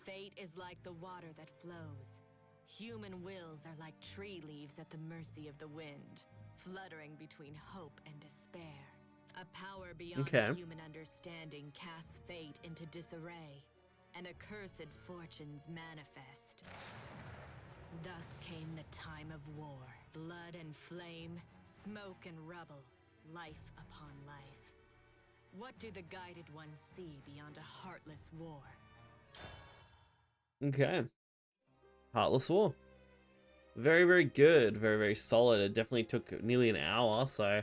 Fate is like the water that flows. Human wills are like tree leaves at the mercy of the wind, fluttering between hope and despair. A power beyond human understanding casts fate into disarray, and accursed fortunes manifest. Thus came the time of war. Blood and flame, smoke and rubble, life upon life. What do the guided ones see beyond a heartless war? Okay. Heartless War. Very, very good. Very, very solid. It definitely took nearly an hour, so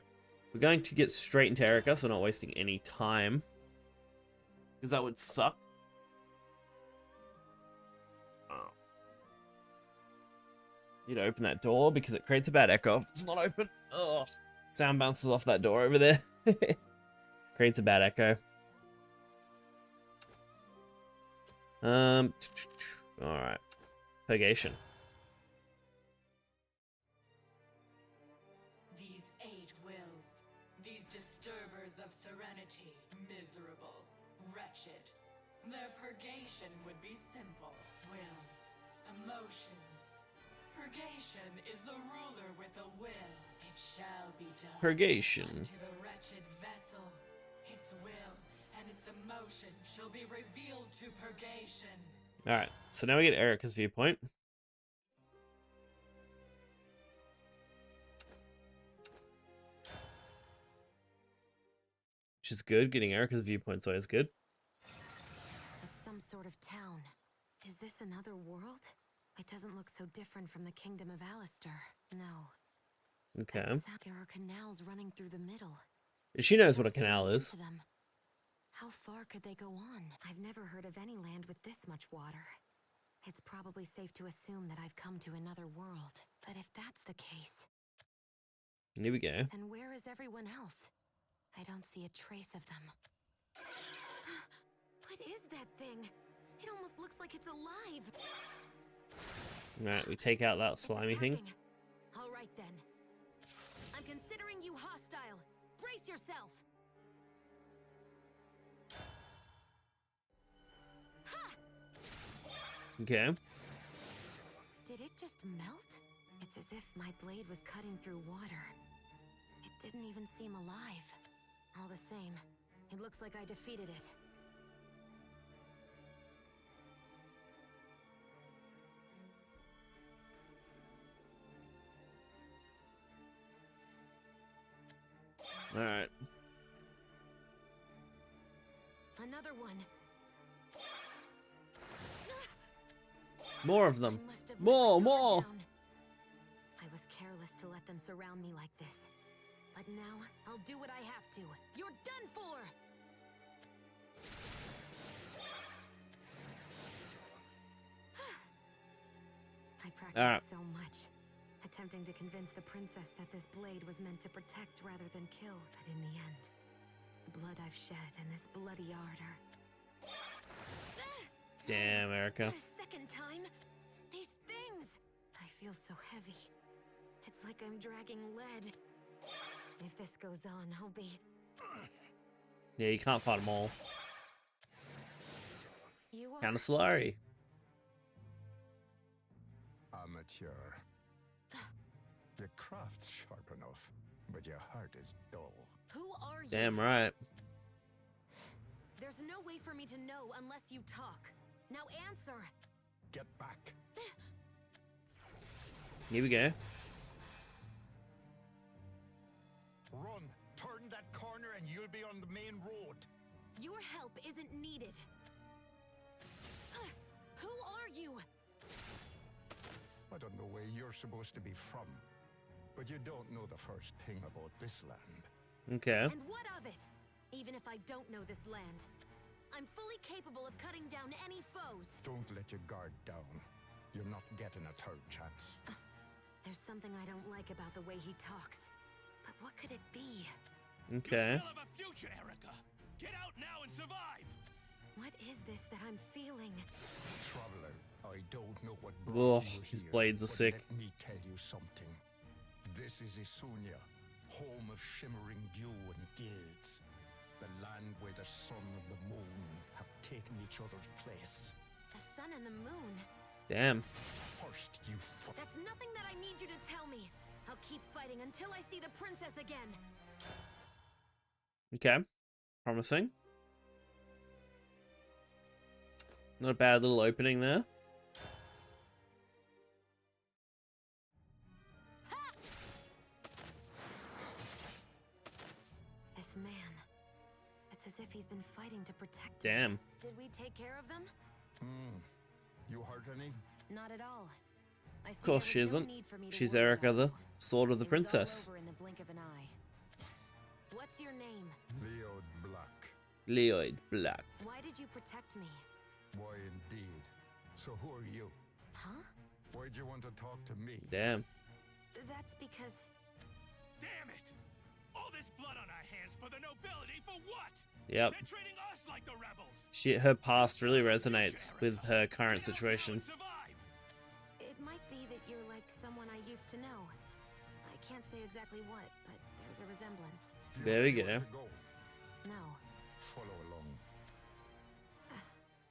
we're going to get straight into Erica, so not wasting any time. Because that would suck. Oh. Need to open that door because it creates a bad echo if it's not open. Oh. Sound bounces off that door over there. Creates a bad echo. Alright. Purgation. These 8 wills, these disturbers of serenity, miserable, wretched. Their purgation would be simple. Wills, emotions. Purgation is the ruler with a will. It shall be done. Purgation. Unto the wretched vessel, its will and its emotion shall be revealed to purgation. Alright, so now we get Erica's viewpoint. Which is good. Getting Erica's viewpoint's always good. It's some sort of town. Is this another world? It doesn't look so different from the kingdom of Alistair. No. Okay. There are canals running through the middle. She knows what a canal is. How far could they go on? I've never heard of any land with this much water. It's probably safe to assume that I've come to another world. But if that's the case... Here we go. Then where is everyone else? I don't see a trace of them. What is that thing? It almost looks like it's alive. Alright, we take out that slimy thing. All right then. I'm considering you hostile. Brace yourself. Okay. Did it just melt? It's as if my blade was cutting through water. It didn't even seem alive. All the same, it looks like I defeated it. Alright. Another one. More of them. More. I was careless to let them surround me like this. But now, I'll do what I have to. You're done for! I practiced so much, attempting to convince the princess that this blade was meant to protect rather than kill. But in the end, the blood I've shed and this bloody ardor... Damn, Erica. Not a second time. These things. I feel so heavy. It's like I'm dragging lead. If this goes on, I'll be... Yeah, you can't fight them all. You are... Count of Solari. Amateur. Your craft's sharp enough, but your heart is dull. Who are you? Damn right. There's no way for me to know unless you talk. Now answer. Get back. Here we go. Run. Turn that corner and you'll be on the main road. Your help isn't needed. Who are you? I don't know where you're supposed to be from, but you don't know the first thing about this land. Okay. And what of it? Even if I don't know this land, I'm fully capable of cutting down any foes. Don't let your guard down. You're not getting a third chance. There's something I don't like about the way he talks. But what could it be? Okay. You still have a future, Erica. Get out now and survive. What is this that I'm feeling? Traveler, I don't know what Ugh, brought you his here, blades are but sick. Let me tell you something. This is Isunia, home of shimmering dew and guilds. The land where the sun and the moon have taken each other's place. The sun and the moon? Damn. First, you That's nothing that I need you to tell me. I'll keep fighting until I see the princess again. Okay. Promising. Not a bad little opening there. This man. It's as if he's been fighting to protect Damn. me. Did we take care of them? You hurt any? Not at all. I Of course she isn't. She's Erica, the sword of the princess. Over in the blink of an eye. What's your name? Leod Black. Leod Black. Why did you protect me? Why indeed. So who are you? Huh? Why'd you want to talk to me? Damn. That's because... Damn it! All this blood on our hands for the nobility for what? Yep. They're treating us like the rebels. Her past really resonates with her current situation. It might be that you're like someone I used to know. I can't say exactly what, but there's a resemblance. There we You go. want to go? No. Follow along.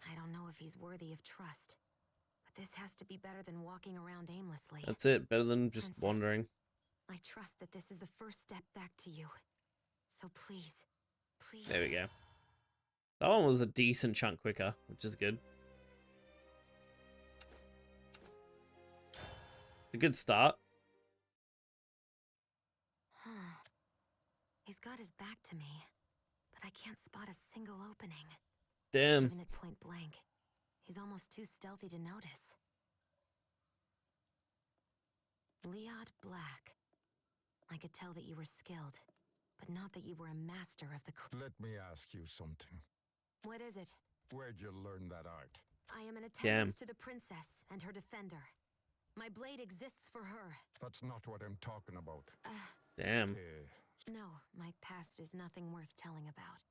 I don't know if he's worthy of trust. But this has to be better than walking around aimlessly. That's it. Better than just Princess, wandering. I trust that this is the first step back to you. So please, please. There we go. That one was a decent chunk quicker, which is good. A good start. He's got his back to me, but I can't spot a single opening. Damn. Even at point blank, he's almost too stealthy to notice. Leod Black. I could tell that you were skilled, but not that you were a master of the Let me ask you something. What is it? Where'd you learn that art? I am an attendant to the princess and her defender. My blade exists for her. That's not what I'm talking about. Damn. No, my past is nothing worth telling about.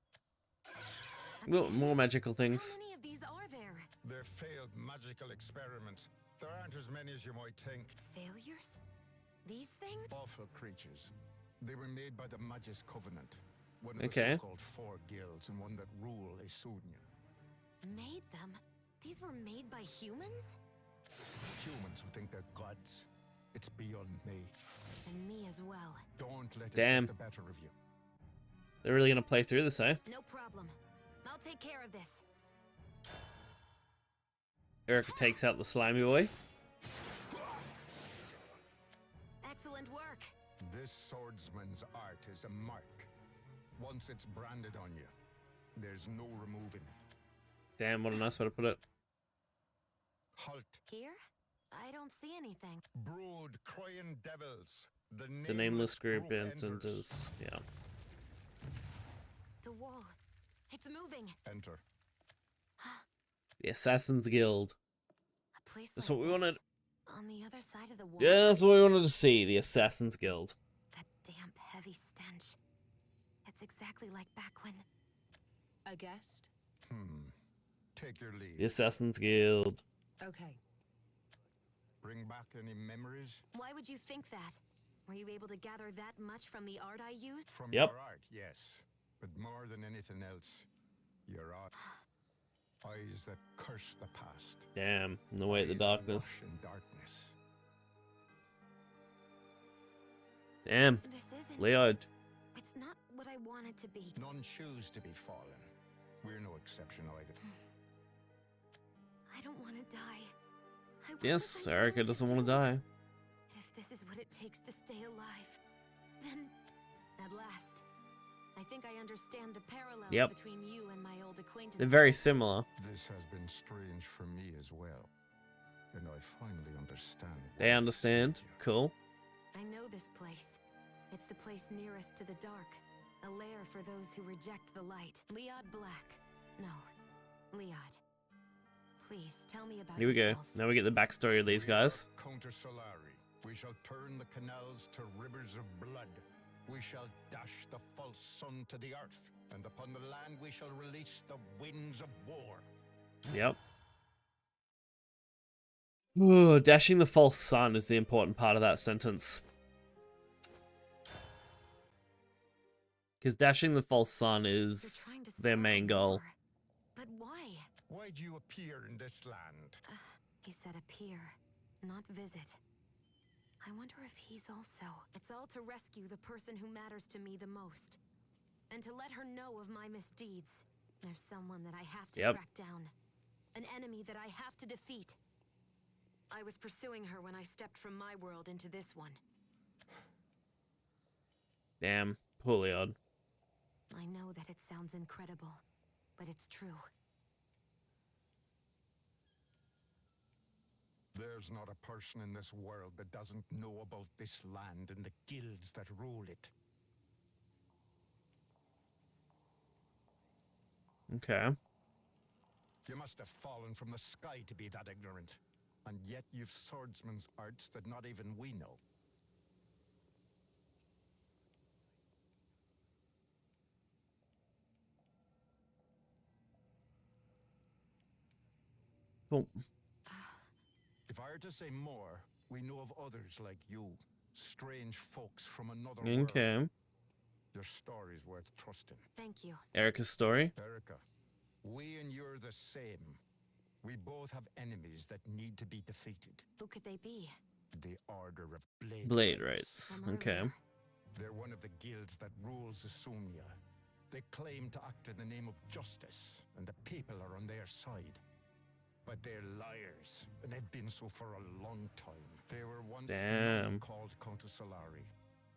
Well, more magical things. How many of these are there? They're failed magical experiments. There aren't as many as you might think. Failures? These things? Awful creatures. They were made by the Magus Covenant. One of Okay. the so-called four guilds and one that rule Isunia. Made them? These were made by humans? Humans who think they're gods. It's beyond me. And me as well. Don't let it Damn. get the better of you. They're really gonna play through this, eh? No problem. I'll take care of this. Erica takes out the slimy boy. Excellent work. This swordsman's art is a mark. Once it's branded on you, there's no removing it. Damn, what a nice way to put it. Halt. Here? I don't see anything. Brood crying devils. The nameless group enters. Yeah. The wall. It's moving. Enter. The Assassin's Guild. A place That's like what we this, wanted. On the other side of the wall. Yeah, that's what we wanted to see. The Assassin's Guild. That damp, heavy stench. It's exactly like back when... A guest? Take your leave. The Assassin's Guild. Okay. Bring back any memories? Why would you think that? Were you able to gather that much from the art I used? From Yep. your art, yes. But more than anything else, your art. Eyes that curse the past. Damn. No way at the Eyes darkness. awash in darkness. Damn. This isn't... Leod. It's not what I wanted to be. None choose to be fallen. We're no exception either. I don't want to die. Yes, Erica doesn't want to die. If this is what it takes to stay alive, then at last, I think I understand the parallels Yep. between you and my old acquaintance. They're very similar. This has been strange for me as well. And I finally understand. They why understand. saved you. Cool. I know this place. It's the place nearest to the dark. A lair for those who reject the light. Liad Black. No, Liad. Please, tell me about Here we go. yourselves. Now we get the backstory of these guys. Counter Solari. We shall turn the canals to rivers of blood. We shall dash the false sun to the earth, and upon the land we shall release the winds of war. Yep. Ooh, dashing the false sun is the important part of that sentence. Because dashing the false sun is their main goal. But why? Why do you appear in this land? He said appear, not visit. I wonder if he's also... It's all to rescue the person who matters to me the most. And to let her know of my misdeeds. There's someone that I have to track down. An enemy that I have to defeat. I was pursuing her when I stepped from my world into this one. Damn, poor Liad. I know that it sounds incredible, but it's true. There's not a person in this world that doesn't know about this land and the guilds that rule it. Okay. You must have fallen from the sky to be that ignorant. And yet you've swordsman's arts that not even we know. Cool. If I were to say more, we know of others like you. Strange folks from another world. Okay. Your story's worth trusting. Thank you. Erica's story. Erica, we and you're the same. We both have enemies that need to be defeated. Who could they be? The Order of Blade Rights. Okay. They're one of the guilds that rules Isunia. They claim to act in the name of justice, and the people are on their side. But they're liars, and they've been so for a long time. They were once called Counter Solari.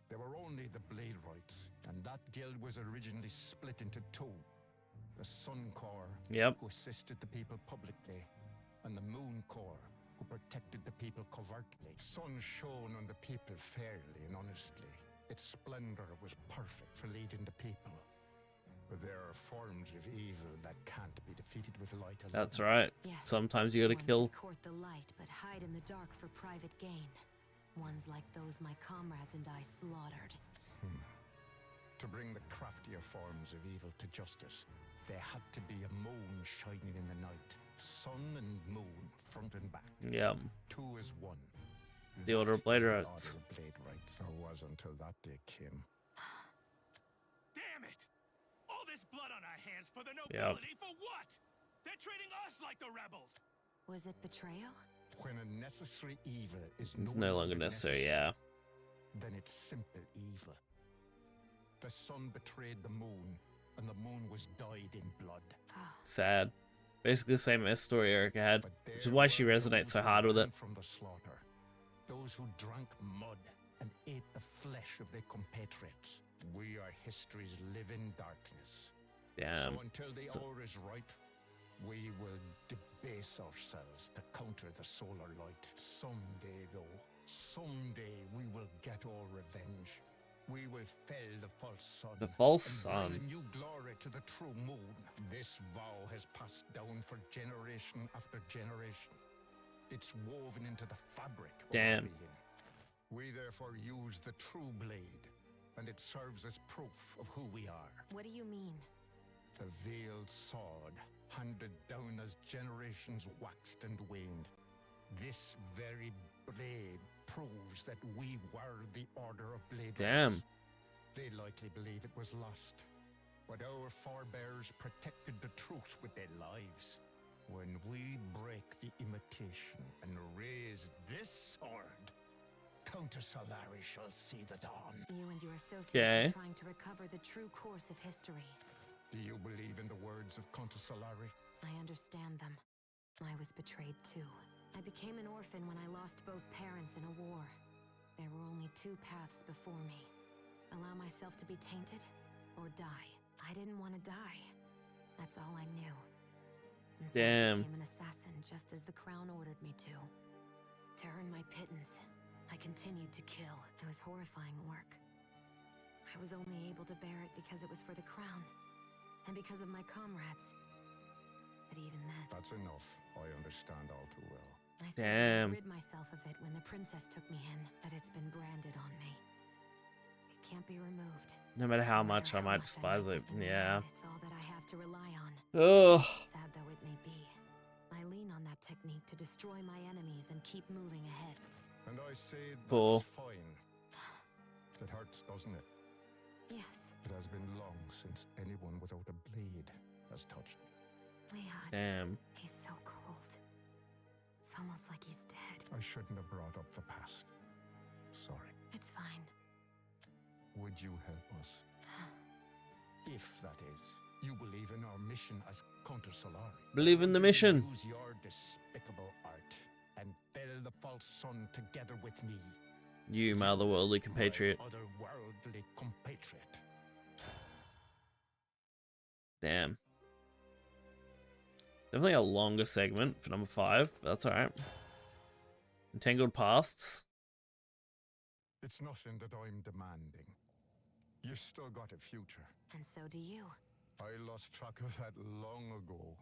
They were only the Blade Rights, and that guild was originally split into two. The Sun Corps, who assisted the people publicly, and the Moon Corps, who protected the people covertly. Sun shone on the people fairly and honestly. Its splendor was perfect for leading the people. But there are forms of evil that can't be defeated with light alone. That's right. Yes. Sometimes you gotta kill. Court the light, but hide in the dark for private gain. Ones like those my comrades and I slaughtered. To bring the craftier forms of evil to justice, there had to be a moon shining in the night. Sun and moon, front and back. Yeah. Two is one. The Order of Blade Rights. Order of Blade Rights. Or was until that day came. Damn it! All this blood on our hands for the nobility for what? They're treating us like the rebels. Was it betrayal? When a necessary evil is It's no longer necessary, yeah. Then it's simple evil. The sun betrayed the moon, and the moon was dyed in blood. Sad. Basically the same S story Erica had, which is why she resonates so hard with it. From the slaughter, those who drank mud and ate the flesh of their compatriots. We are history's living darkness. Damn. So until the hour is ripe, we will debase ourselves to counter the solar light. Someday, though, someday we will get our revenge. We will fell the false sun. The false and sun. bring new glory to the true moon. This vow has passed down for generation after generation. It's woven into the fabric of our being. We therefore use the true blade, and it serves as proof of who we are. What do you mean? The veiled sword, handed down as generations waxed and waned. This very blade proves that we were the Order of Blade Rights. They likely believe it was lost, but our forebears protected the truth with their lives. When we break the imitation and raise this sword, Counter Solari shall see the dawn. You and your associates are trying to recover the true course of history. Do you believe in the words of Counter Solari? I understand them. I was betrayed too. I became an orphan when I lost both parents in a war. There were only two paths before me. Allow myself to be tainted, or die. I didn't want to die. That's all I knew. And so I became an assassin just as the crown ordered me to. To earn my pittance, I continued to kill. It was horrifying work. I I was only able to bear it because it was for the crown. And because of my comrades. But even then... That's enough. I understand all too well. I said Damn. I'd rid myself of it when the princess took me in, but it's been branded on me. It can't be removed. No matter how No matter much I might despise it. like this in the Yeah. end, it's all that I have to rely on. Ugh. Sad though it may be, I lean on that technique to destroy my enemies and keep moving ahead. And I say that's Cool. fine. It hurts, doesn't it? Yes, It has been long since anyone without a blade has touched me. Leon. Damn. He's so cold. It's almost like he's dead. I shouldn't have brought up the past. Sorry. It's fine. Would you help us? If, that is, you believe in our mission as Counter Solari. Believe in the Would you mission. Use your despicable art and fell the false sun together with me. You, my otherworldly compatriot. My otherworldly compatriot. Damn. Definitely a longer segment for number 5, but that's alright. Entangled pasts. It's nothing that I'm demanding. You've still got a future. And so do you. I lost track of that long ago.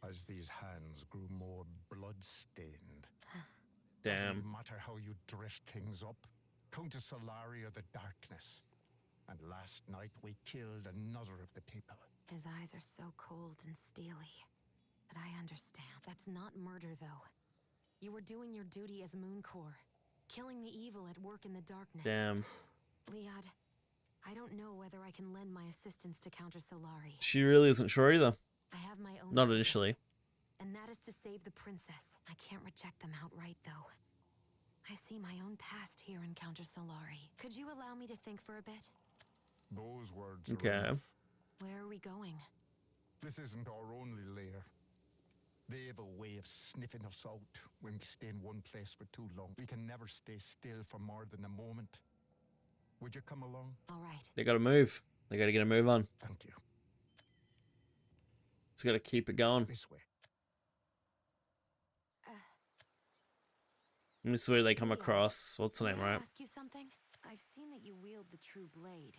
As these hands grew more blood-stained. Damn. Doesn't matter how you dress things up. Countess Solari or the darkness. And last night we killed another of the people. His eyes are so cold and steely. But I understand. That's not murder, though. You were doing your duty as Moon Corps. Killing the evil at work in the darkness. Damn. Liad, I don't know whether I can lend my assistance to Counter Solari. She really isn't sure either. I have my own Not purpose, initially. and that is to save the princess. I can't reject them outright, though. I see my own past here in Counter Solari. Could you allow me to think for a bit? Those words Okay. are enough. Where are we going? This isn't our only lair. They have a way of sniffing us out when we stay in one place for too long. We can never stay still for more than a moment. Would you come along? All right. They gotta move. They gotta get a move on. Thank you. Just gotta keep it going. This way. And this is where they come Leon, across. What's the name, may I right? ask you something? I've seen that you wield the true blade.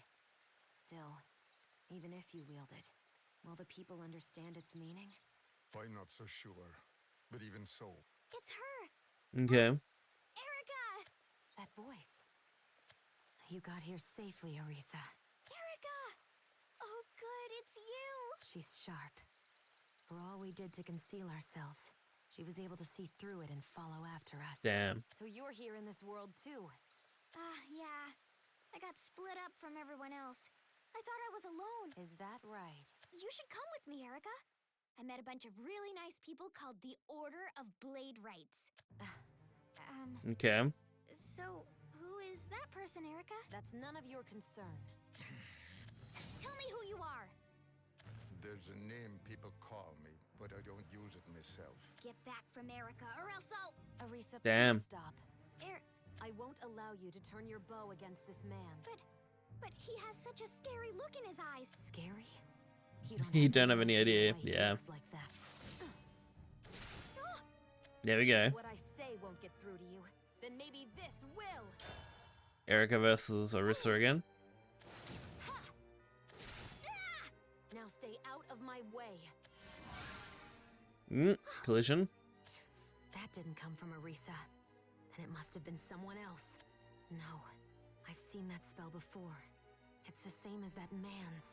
Still, even if you wield it, will the people understand its meaning? I'm not so sure. But even so, It's her! Okay. Erica! That voice. You got here safely, Orisa. Erica! Oh, good, it's you! She's sharp. For all we did to conceal ourselves, she was able to see through it and follow after us. Damn. So you're here in this world too. Yeah. I got split up from everyone else. I thought I was alone. Is that right? You should come with me, Erica. I met a bunch of really nice people called the Order of Blade Rights. Okay. So, who is that person, Erica? That's none of your concern. Tell me who you are! there's a name people call me, but I don't use it myself. Get back from Erica, or else I'll... Orisa, Damn. please stop. I won't allow you to turn your bow against this man. But he has such a scary look in his eyes. Scary? You don't have any idea. why he Yeah. looks like that. There we go. What I say won't get through to you. Then maybe this will. Erica versus Orisa again. Now stay out of my way. Collision. That didn't come from Orisa. Then it must have been someone else. No, I've seen that spell before. It's the same as that man's.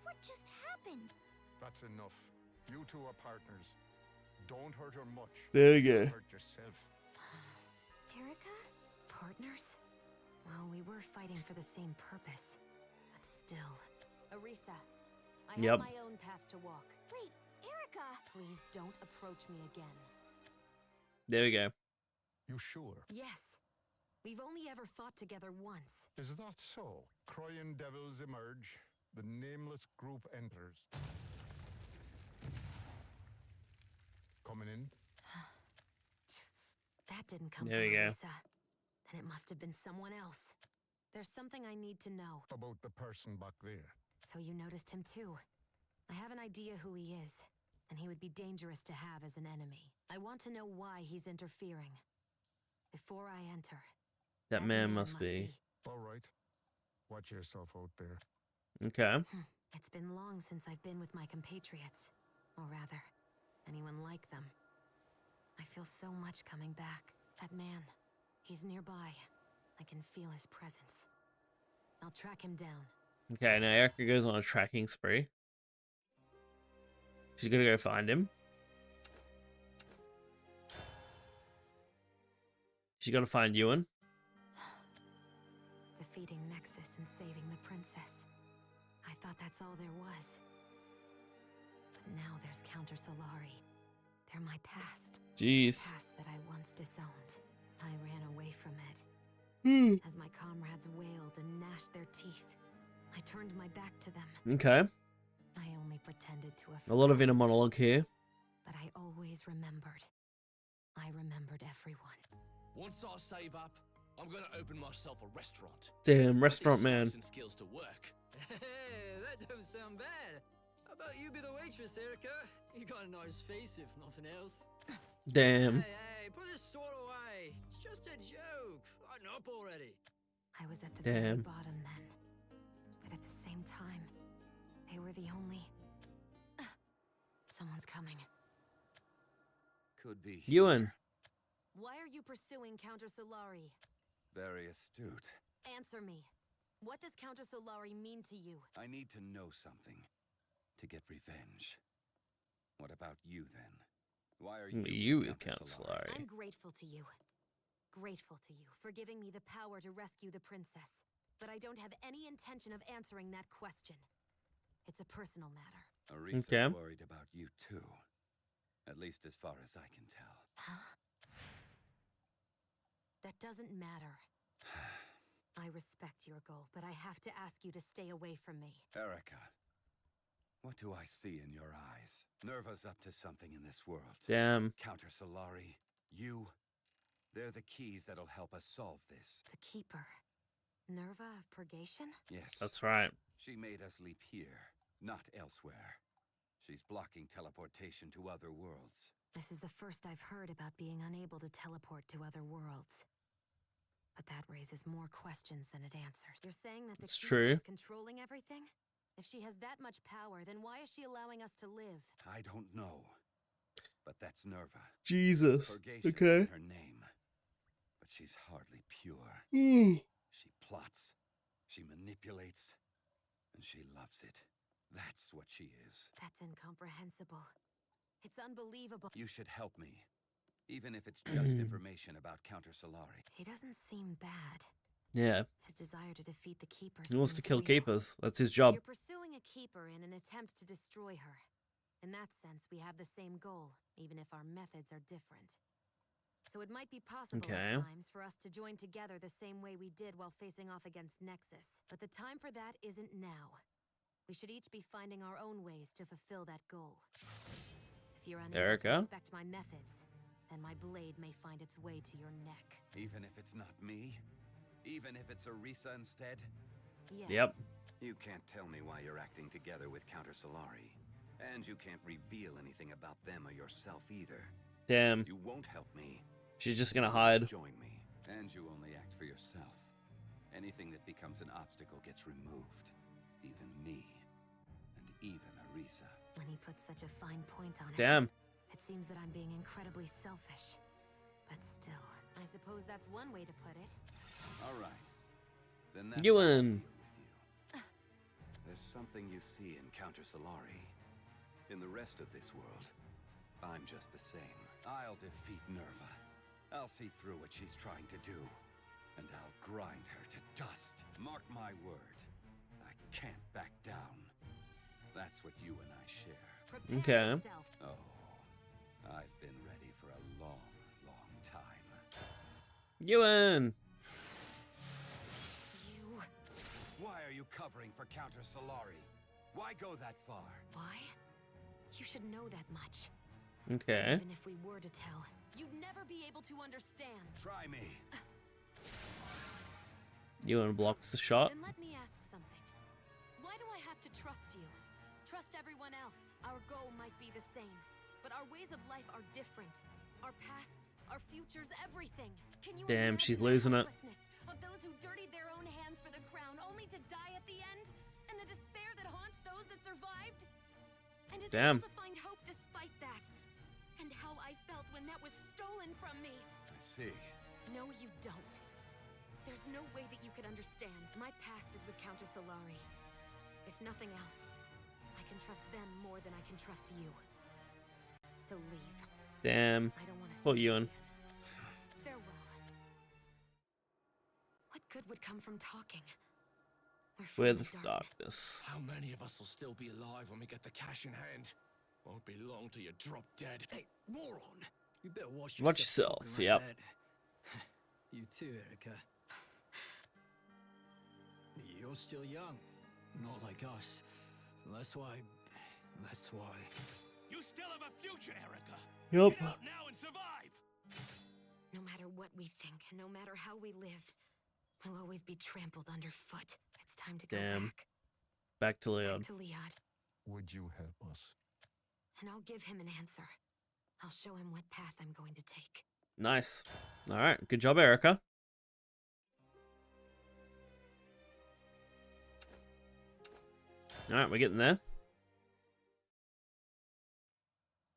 What just happened? That's enough. You two are partners. Don't hurt her much. There we go. Hurt yourself. Erica? Partners? Well, we were fighting for the same purpose. But still. Orisa, I Yep. have my own path to walk. Wait, Erica! Please don't approach me again. There we go. You sure? Yes. We've only ever fought together once. Is that so? Crying devils emerge. The nameless group enters. Coming in? That didn't come There from we go. Orisa. Then it must have been someone else. There's something I need to know. About the person back there. So you noticed him too. I have an idea who he is, and he would be dangerous to have as an enemy. I want to know why he's interfering. Before I enter. That man must be All right. Watch yourself out there. Okay. It's been long since I've been with my compatriots. Or rather, anyone like them. I feel so much coming back. That man, he's nearby. I can feel his presence. I'll track him down. Okay, now Erica goes on a tracking spree. She's gonna go find him. She's gotta find Ewan. Defeating Nexus and saving the princess. I thought that's all there was. But now there's Counter Solari. They're my past. Jeez. Past that I once disowned. I ran away from it. As my comrades wailed and gnashed their teeth, I turned my back to them. Okay. I only pretended to have A lot of inner monologue here. but I always remembered. I remembered everyone. Once I save up, I'm gonna open myself a restaurant. Damn, restaurant man. And skills to work. Hey, that don't sound bad. How about you be the waitress, Erica? You got a nice face, if nothing else. Damn. Hey, put this sword away. It's just a joke. Lighten up already. I was at the very Damn. bottom then. But at the same time, they were the only... Someone's coming. Could be Ewan. Why are you pursuing Counter Solari? very astute. Answer me. What does Counter Solari mean to you? I need to know something to get revenge. What about you then? Why are You with with Count Solari. I'm grateful to you. Grateful to you for giving me the power to rescue the princess. But I don't have any intention of answering that question. It's a personal matter. Arisa's Okay. worried about you too. At least as far as I can tell. Huh? That doesn't matter. I respect your goal, but I have to ask you to stay away from me. Erica, what do I see in your eyes? Nerva's up to something in this world. Damn. Counter Solari, you, they're the keys that'll help us solve this. The Keeper. Nerva of Purgation? Yes. That's right. She made us leap here, not elsewhere. She's blocking teleportation to other worlds. This is the first I've heard about being unable to teleport to other worlds. But that raises more questions than it answers. You're saying that the It's Keeper true. is controlling everything? If she has that much power, then why is she allowing us to live? I don't know. But that's Nerva. Jesus. Purgation Okay. is her name. But she's hardly pure. Mm. She plots, she manipulates, and she loves it. That's what she is. That's incomprehensible. It's unbelievable. You should help me. Even if it's just information about Counter Solari. He doesn't seem bad. Yeah. His desire to defeat the Keeper He wants to seems kill real. keepers. That's his job. You're pursuing a Keeper in an attempt to destroy her. In that sense, we have the same goal, even if our methods are different. So it might be possible Okay. at times for us to join together the same way we did while facing off against Nexus. But the time for that isn't now. We should each be finding our own ways to fulfill that goal. If you're unable Erica? to respect my methods, then my blade may find its way to your neck. Even if it's not me? Even if it's Arisa instead? Yes. Yep. You can't tell me why you're acting together with Counter Solari. And you can't reveal anything about them or yourself either. Damn. You won't help me. She's just gonna hide. Join me. And you only act for yourself. Anything that becomes an obstacle gets removed. Even me. And even Arisa. When he puts such a fine point on it. Damn. It seems that I'm being incredibly selfish. But still, I suppose that's one way to put it. Alright. Then that's Ewan. how I'll deal with you. There's something you see in Counter Solari. In the rest of this world, I'm just the same. I'll defeat Nerva. I'll see through what she's trying to do. And I'll grind her to dust. Mark my word. I can't back down. That's what you and I share. Prepare Okay. yourself. Oh, I've been ready for a long, long time. Ewan. You... Why are you covering for Counter Solari? Why go that far? Why? You should know that much. Okay. Even if we were to tell, you'd never be able to understand. Try me. Ewan blocks the shot. Then let me ask something. Why do I have to trust you? Trust everyone else. Our goal might be the same, but our ways of life are different. Our pasts, our futures, everything. Can you Damn, imagine she's the losing it. helplessness, of those who dirtied their own hands for the crown, only to die at the end? And the despair that haunts those that survived? And is Damn. able to find hope despite that? And how I felt when that was stolen from me? I see. No, you don't. There's no way that you could understand. My past is with Counter Solari. If nothing else, I can trust them more than I can trust you. So leave. Damn. I don't want to Poor see you Ewan. again. Farewell. What good would come from talking? We're from With the dark. darkness. How many of us will still be alive when we get the cash in hand? Won't be long till you drop dead. Hey, moron! You better watch Watch yourself. yourself, talking yep. like that. You too, Erica. You're still young, not like us. That's why. You still have a future, Erica. Yup. Get out now and survive. No matter what we think, no matter how we live, we'll always be trampled underfoot. It's time to go Damn. back. Back to Leon. Back to Liad. Would you help us? And I'll give him an answer. I'll show him what path I'm going to take. Nice. Alright, good job, Erica. Alright, we're getting there.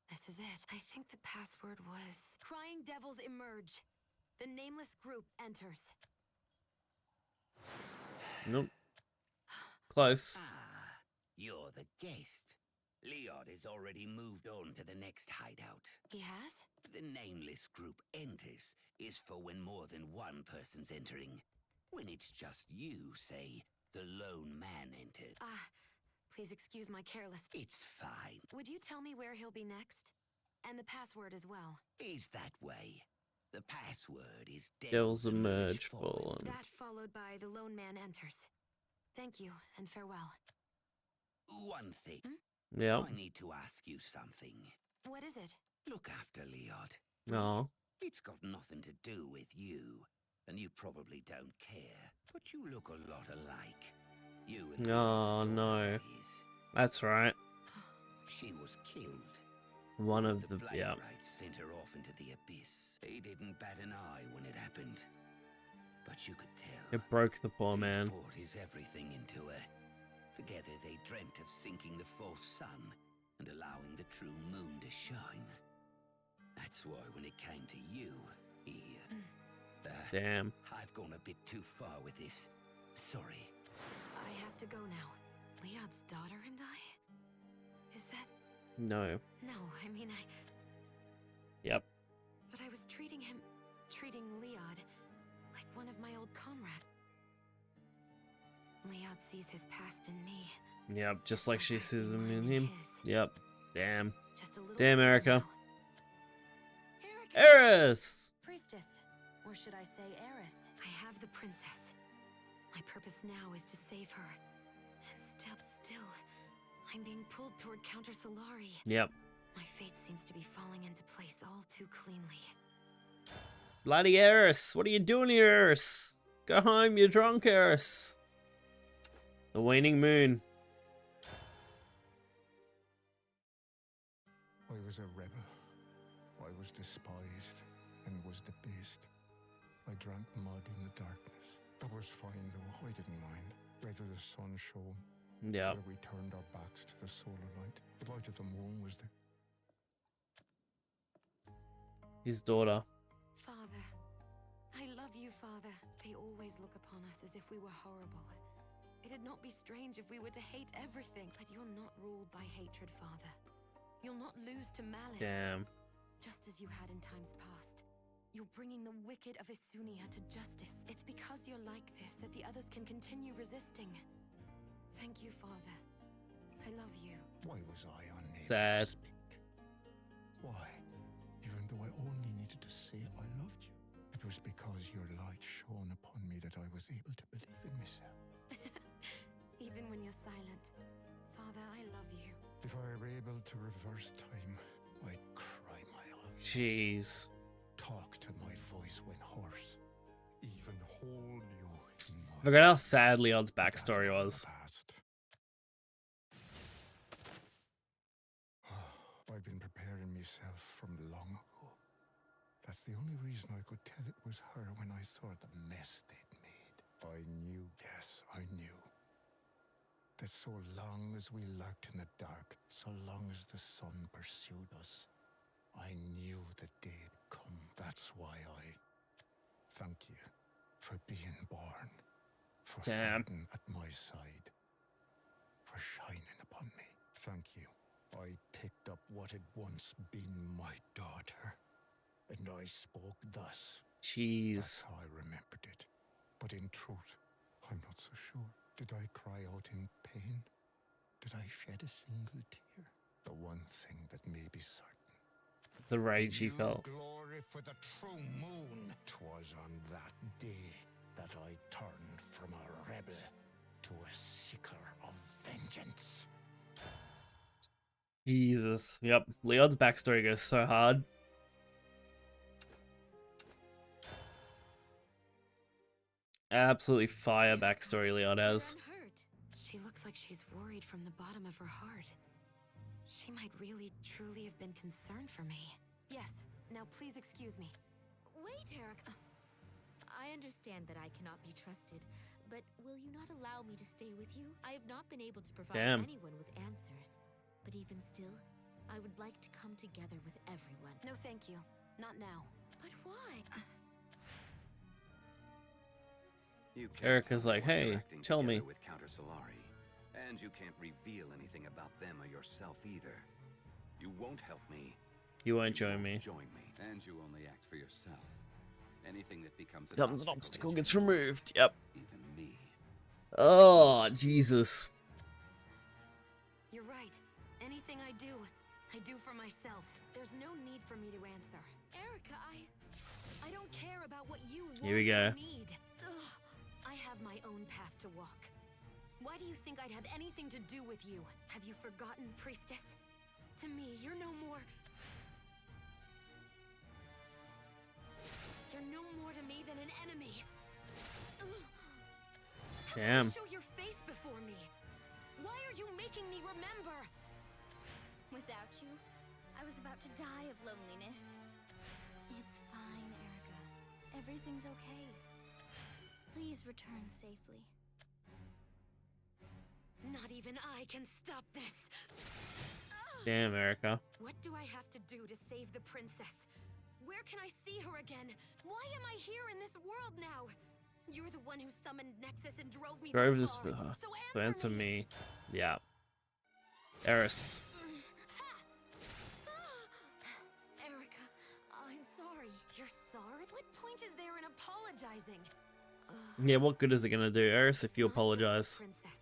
This is it. I think the password was... Crying devils emerge. The nameless group enters. Nope. Close. Ah, you're the guest. Leod has already moved on to the next hideout. He has? The nameless group enters is for when more than one person's entering. When it's just you, say, the lone man entered. Please excuse my careless... It's fine. Would you tell me where he'll be next? And the password as well. Is that way. The password is Devils emerge fallen. That followed by the lone man enters. Thank you, and farewell. One thing. Yeah. I need to ask you something. What is it? Look after Leod. No. It's got nothing to do with you, and you probably don't care, but you look a lot alike. You and Oh, no. That's right. She was killed. One of the... Black Yeah. Knight sent her off into the abyss. He didn't bat an eye when it happened. But you could tell. It broke the poor man. He poured his everything into her. Together they dreamt of sinking the false sun and allowing the true moon to shine. That's why when it came to you, he... Damn. I've gone a bit too far with this. Sorry. I have to go now. Leod's daughter and I? Is that... No. No, I mean, Yep. But I was treating Leod like one of my old comrades. Leod sees his past in me. Yep, just like she sees him in him. Yep. Damn. Just a little Damn, further Erica. now. Eris! Priestess, or should I say heiress? I have the princess. My purpose now is to save her. And still, I'm being pulled toward Counter Solari. Yep. My fate seems to be falling into place all too cleanly. Bloody Eris! What are you doing here, Eris? Go home, you're drunk, Eris. The waning moon. I was a rebel. I was despised and was debased. I drank mud in the darkness. That was fine though, I didn't mind. Whether the sun shone, Yeah. whether we turned our backs to the solar light. The light of the moon was the... His daughter. Father. I love you, Father. They always look upon us as if we were horrible. It'd not be strange if we were to hate everything, but you're not ruled by hatred, Father. You'll not lose to malice. Damn. Just as you had in times past. You're bringing the wicked of Isunia to justice. It's because you're like this that the others can continue resisting. Thank you, Father. I love you. Why was I unable Sad. to speak? Why? Even though I only needed to say I loved you. It was because your light shone upon me that I was able to believe in myself. Even when you're silent. Father, I love you. If I were able to reverse time, I'd cry my love. Jeez. Talk till my voice went hoarse. Even hold you in my... Forgot how sad Leon's backstory was. Past. I've been preparing myself from long ago. That's the only reason I could tell it was her when I saw the mess they'd I knew, yes, I knew, that so long as we lurked in the dark, so long as the sun pursued us, I knew the day'd come. That's why I thank you for being born, for fighting at my side, for shining upon me. Thank you. I picked up what had once been my daughter, and I spoke thus. Jeez. That's how I remembered it. But in truth, I'm not so sure. Did I cry out in pain? Did I shed a single tear? The one thing that may be certain. The rage he felt. Glory for the true moon. 'Twas on that day that I turned from a rebel to a seeker of vengeance. Jesus. Yep. Leon's backstory goes so hard. Absolutely fire backstory Leon has. She looks like she's worried from the bottom of her heart. She might really, truly have been concerned for me. Yes. Now please excuse me. Wait, Erica. I understand that I cannot be trusted, but will you not allow me to stay with you? I have not been able to provide anyone with answers. But even still, I would like to come together with everyone. No, thank you. Not now. But why? Erica's like, hey, tell me. With Counter Solari, and you can't reveal anything about them or yourself either. You won't help me. You won't join me. Join me, and you only act for yourself. Anything that becomes an obstacle gets removed. Yep. Even me. Oh, Jesus. You're right. Anything I do for myself. There's no need for me to answer. Erica, I don't care about what you want Here we go. or need. Ugh. I have my own path to walk. Why do you think I'd have anything to do with you? Have you forgotten, priestess? To me, you're no more... You're no more to me than an enemy. Ugh. Damn. Show your face before me. Why are you making me remember? Without you, I was about to die of loneliness. It's fine, Erica. Everything's okay. Please return safely. Not even I can stop this. Damn, Erica. What do I have to do to save the princess? Where can I see her again? Why am I here in this world now? You're the one who summoned Nexus and drove me Drove this this far. so answer me. Yeah. Eris. Erica, I'm sorry. You're sorry? What point is there in apologizing? Yeah, what good is it gonna do, Eris, if you apologize? Princess,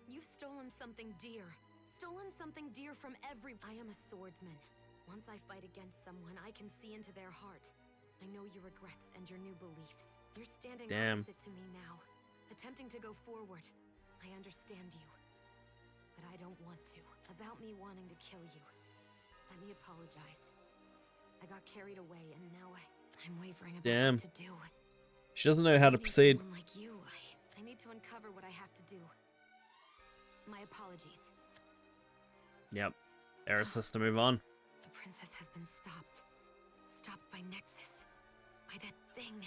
you've stolen something dear. Stolen something dear from every... I am a swordsman. Once I fight against someone, I can see into their heart. I know your regrets and your new beliefs. You're standing opposite to me now, attempting to go forward. I understand you, but I don't want to. About me wanting to kill you. Let me apologize. I got carried away, and now I'm wavering about what to do. She doesn't know how to proceed. Like you, I need to uncover what I have to do. My apologies. Yep. Eris has to move on. The princess has been stopped. Stopped by Nexus. By that thing.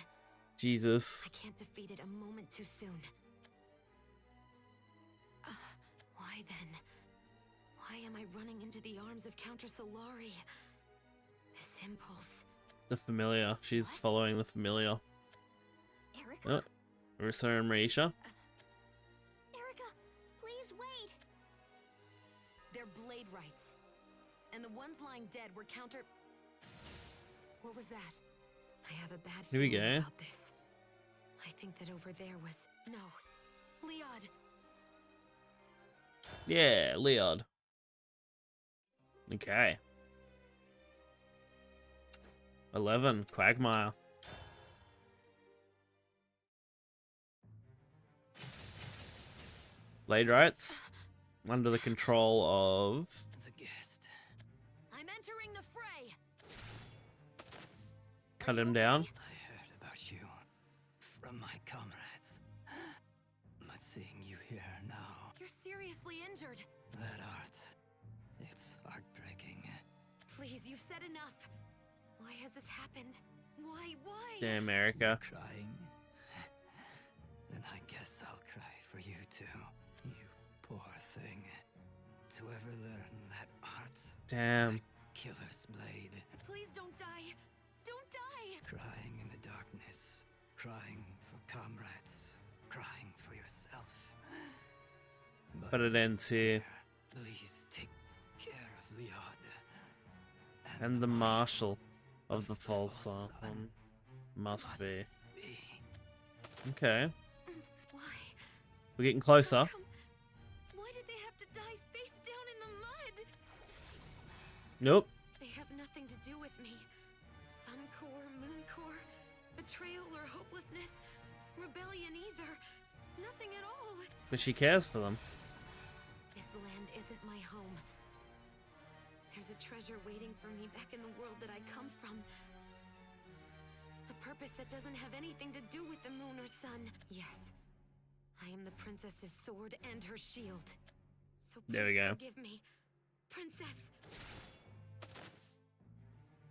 Jesus. I can't defeat it a moment too soon. Why then? Why am I running into the arms of Counter Solari? This impulse. The familiar. She's following the familiar. Erica? Oh, Rissa and Maisha. Erica, please wait. They're blade rights. And the ones lying dead were Counter... What was that? I have a bad feeling about this. I think that over there was... No. Leod. Yeah, Leod. Okay. 11, Quagmire. Blade rights. Under the control of... The guest. I'm entering the fray. Cut him down. I heard about you from my comrades. But seeing you here now... You're seriously injured. That art. It's heartbreaking. Please, you've said enough. Why has this happened? Why? Damn, Erica. Crying. Then I Yes, I'll cry for you too, you poor thing. To ever learn that art's Damn. killer's blade. Please don't die. Don't die. Crying in the darkness, crying for comrades, crying for yourself. But it ends here. Please take care of Leod. And the Marshal of the False Archon must be. Okay. Why? We're getting closer. Why did they have to die face down in the mud? Nope. They have nothing to do with me. Sun Core, Moon Core, betrayal or hopelessness, rebellion either. Nothing at all. But she cares for them. This land isn't my home. There's a treasure waiting for me back in the world that I come from. A purpose that doesn't have anything to do with the moon or sun. Yes, I am the princess's sword and her shield. So please there we go. Forgive me, princess.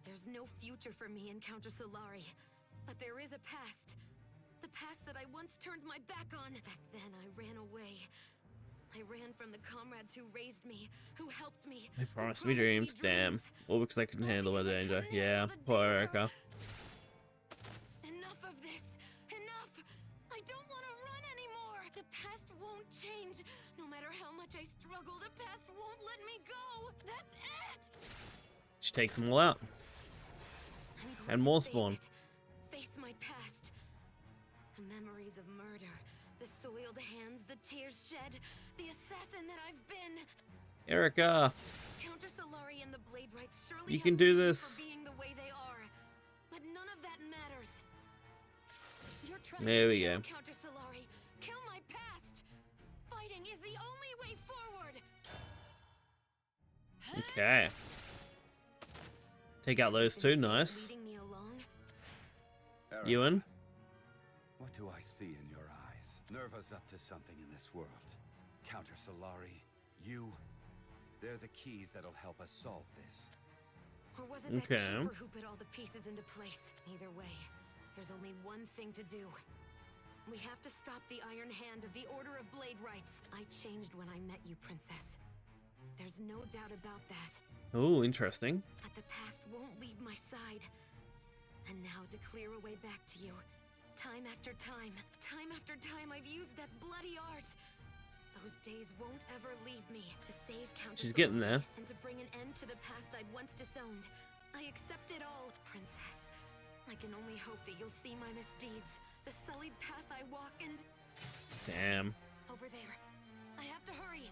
There's no future for me in Counter Solari, but there is a past. The past that I once turned my back on. Back then, I ran away. I ran from the comrades who raised me, who helped me. They promised me dreams. Damn. All because I couldn't handle the danger. Yeah, poor Erica. Enough of this. Enough. I don't want to run anymore. The past won't change. No matter how much I struggle, the past won't let me go. That's it. She takes them all out. And more spawn. Face my past. The memories of murder. The soiled hands, the tears shed. The assassin that I've been. Erica. Counter Solari and the Blade Rights surely You have can do reasons this. for being the way they are. But none of that matters. You're trying There to we kill go. Counter Solari. Kill my past. Fighting is the only way forward. Okay. Take out those two. Nice. Leading me along. Erica, Ewan. what do I see in your eyes? Nerva's up to something in this world. Counter Solari, you, they're the keys that'll help us solve this. Or was it that Okay. keeper who put all the pieces into place? Either way, there's only one thing to do. We have to stop the Iron Hand of the Order of Blade Rights. I changed when I met you, Princess. There's no doubt about that. Oh, interesting. But the past won't leave my side. And now to clear a way back to you. Time after time I've used that bloody art. Those days won't ever leave me. To save Countess She's getting there. and to bring an end to the past I'd once disowned. I accept it all, Princess. I can only hope that you'll see my misdeeds, the sullied path I walk, and... Damn. Over there. I have to hurry.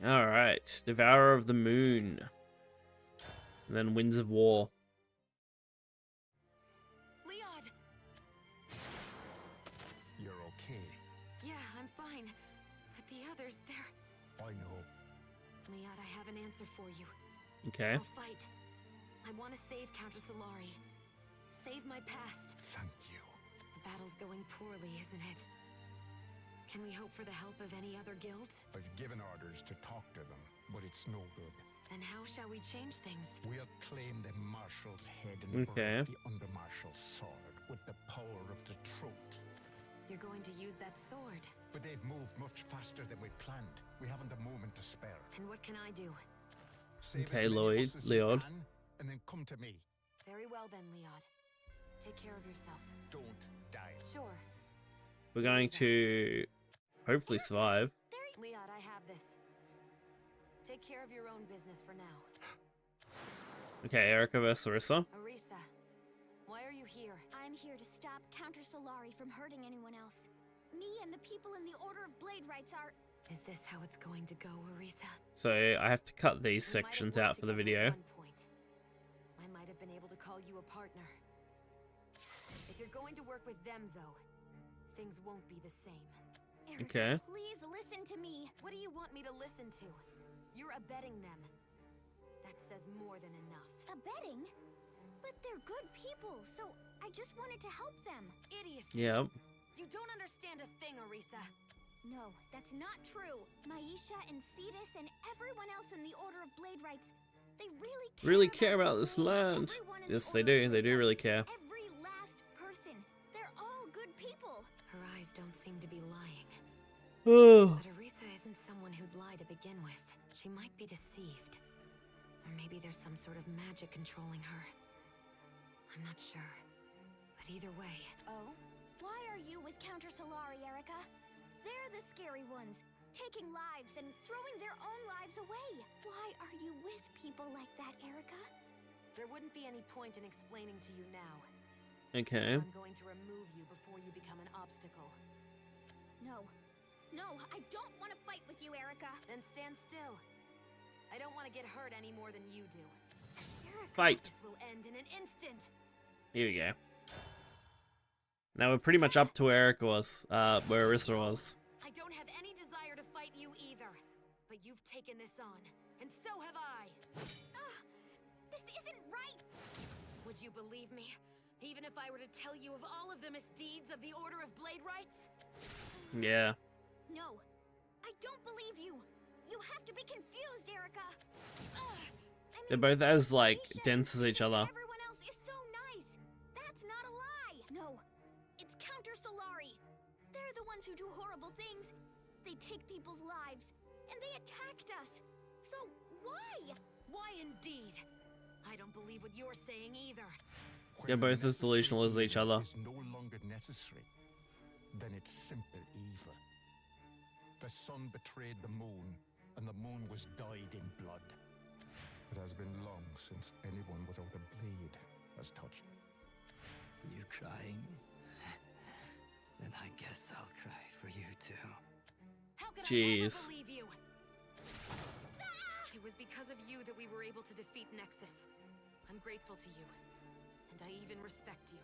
Alright. Devourer of the Moon. And then Winds of War. Leod! You're okay. Yeah, I'm fine. But the others, they're... I know. Leod, I have an answer for you. Okay. I'll fight. I want to save Counter Solari. Save my past. Thank you. The battle's going poorly, isn't it? Can we hope for the help of any other guilds? I've given orders to talk to them, but it's no good. Then how shall we change things? We'll claim the Marshal's head and Okay. break the Undermarshal's sword with the power of the Throat. You're going to use that sword. But they've moved much faster than we planned. We haven't a moment to spare. And what can I do? Save Okay, as many of us as you Leod. can, and then come to me. Very well then, Leod. Take care of yourself. Don't die. Sure. We're going to hopefully survive. Leod, I have this. Take care of your own business for now. Okay, Erica versus Orisa. Orisa, why are you here? I'm here to stop Counter Solari from hurting anyone else. Me and the people in the Order of Blade Rights are... Is this how it's going to go, Orisa? So I have to cut these We might have sections worked out for the together video. at one point. I might have been able to call you a partner. If you're going to work with them, though, things won't be the same. Erica, Okay. please listen to me. What do you want me to listen to? You're abetting them. That says more than enough. Abetting? But they're good people, so I just wanted to help them. Idiocy. Yep. You don't understand a thing, Orisa. No, that's not true. Maisha and Cetus and everyone else in the Order of Blade Rights, They really care about this land. Yes, they do. They do really care. Every last person. They're all good people. Her eyes don't seem to be lying. Oh. But Arisa isn't someone who'd lie to begin with. She might be deceived. Or maybe there's some sort of magic controlling her. I'm not sure. But either way... Oh? Why are you with Counter Solari, Erica? They're the scary ones, taking lives and throwing their own lives away. Why are you with people like that, Erica? There wouldn't be any point in explaining to you now. Okay. I'm going to remove you before you become an obstacle. No. No, I don't want to fight with you, Erica. Then stand still. I don't want to get hurt any more than you do. Erica. Fight. This will end in an instant. Here we go. Now we're pretty much up to where Erica was, where Arisa was. I don't have any desire to fight you either. But you've taken this on, and so have I. This isn't right. Would you believe me? Even if I were to tell you of all of the misdeeds of the Order of Blade Rights? Yeah. No, I don't believe you. You have to be confused, Erica. They're both as, like, dense as each other. Everyone else is so nice. That's not a lie. No, it's Counter Solari. They're the ones who do horrible things. They take people's lives, and they attacked us. So why? Why indeed? I don't believe what you're saying either. They're both as delusional as each other. Is no longer necessary. Then it's simple evil. The sun betrayed the moon, and the moon was dyed in blood. It has been long since anyone without a blade has touched me. You crying? Then I guess I'll cry for you too. How could Jeez. I ever believe you? It was because of you that we were able to defeat Nexus. I'm grateful to you, and I even respect you.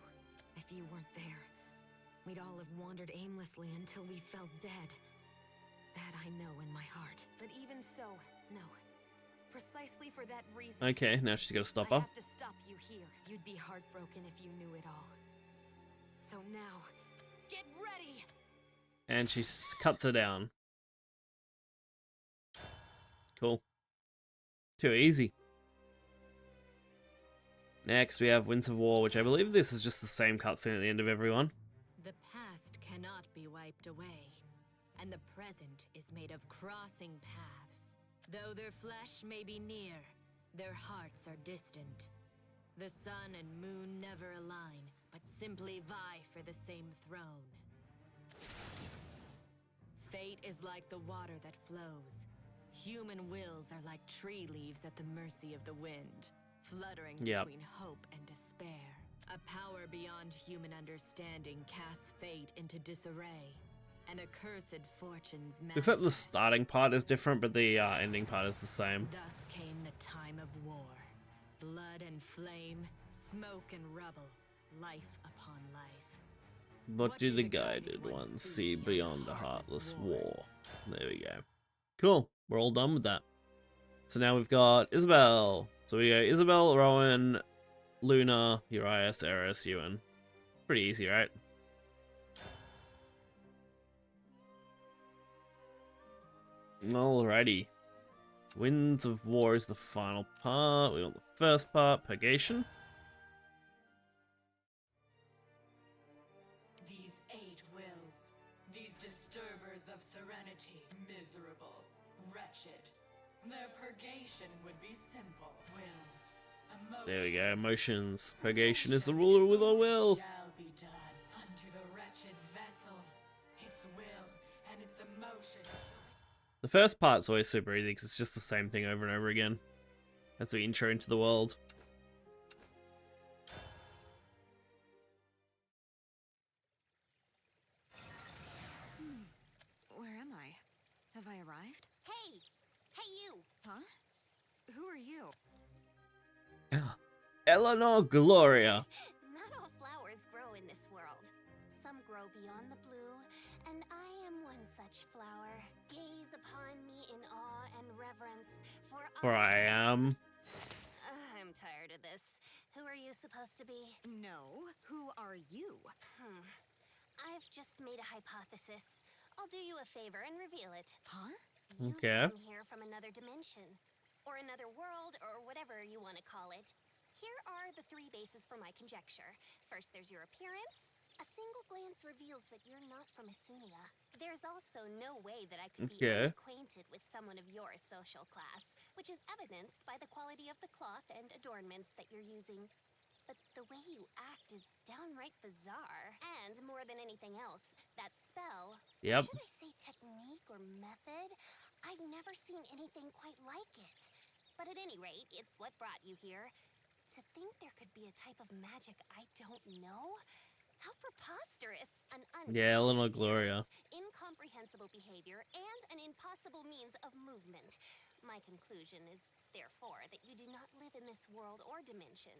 If you weren't there, we'd all have wandered aimlessly until we fell dead. That I know in my heart. But even so, no. Precisely for that reason. Okay, now she's gotta stop I her. have to stop you here. You'd be heartbroken if you knew it all. So now, get ready! And she cuts her down. Cool. Too easy. Next, we have Winds of War, which I believe this is just the same cutscene at the end of everyone. The past cannot be wiped away, and the present is made of crossing paths. Though their flesh may be near, their hearts are distant. The sun and moon never align, but simply vie for the same throne. Fate is like the water that flows. Human wills are like tree leaves at the mercy of the wind, fluttering between hope and despair. A power beyond human understanding casts fate into disarray. An accursed fortune's Except the starting part is different, but the ending part is the same. Thus came the time of war. Blood and flame, smoke and rubble, life upon life. What do the guided ones see beyond a heartless war? There we go. Cool. We're all done with that. So now we've got Isabel. So we go Isabel, Rowan, Luna, Urias, Eris, Ewan. Pretty easy, right? Alrighty. Winds of War is the final part. We want the first part, Purgation. These 8 wills, these disturbers of serenity, miserable, wretched. Their purgation would be simple. Wills, There we go, emotions. Purgation is the ruler with a will. shall be done unto the wretched vessel. Its will and its emotion. The first part's always super easy because it's just the same thing over and over again. That's the intro into the world. Where am I? Have I arrived? Hey! Hey, you! Huh? Who are you? Eleanor Gloria. Not all flowers grow in this world. Some grow beyond the blue, and I am one such flower. Gaze upon me in awe and reverence, For I am. I'm tired of this. Who are you supposed to be? No. Who are you? I've just made a hypothesis. I'll do you a favor and reveal it. Huh? You've Okay. come here from another dimension. or another world, or whatever you want to call it. Here are the 3 bases for my conjecture. First, there's your appearance. A single glance reveals that you're not from Isunia. There's also no way that I could be unacquainted with someone of your social class, which is evidenced by the quality of the cloth and adornments that you're using. But the way you act is downright bizarre. And more than anything else, that spell, Yep. should I say technique or method? I've never seen anything quite like it. But at any rate, it's what brought you here. To think there could be a type of magic I don't know? How preposterous! An Yeah, Eleanor Gloria. incomprehensible behavior, and an impossible means of movement. My conclusion is, therefore, that you do not live in this world or dimension.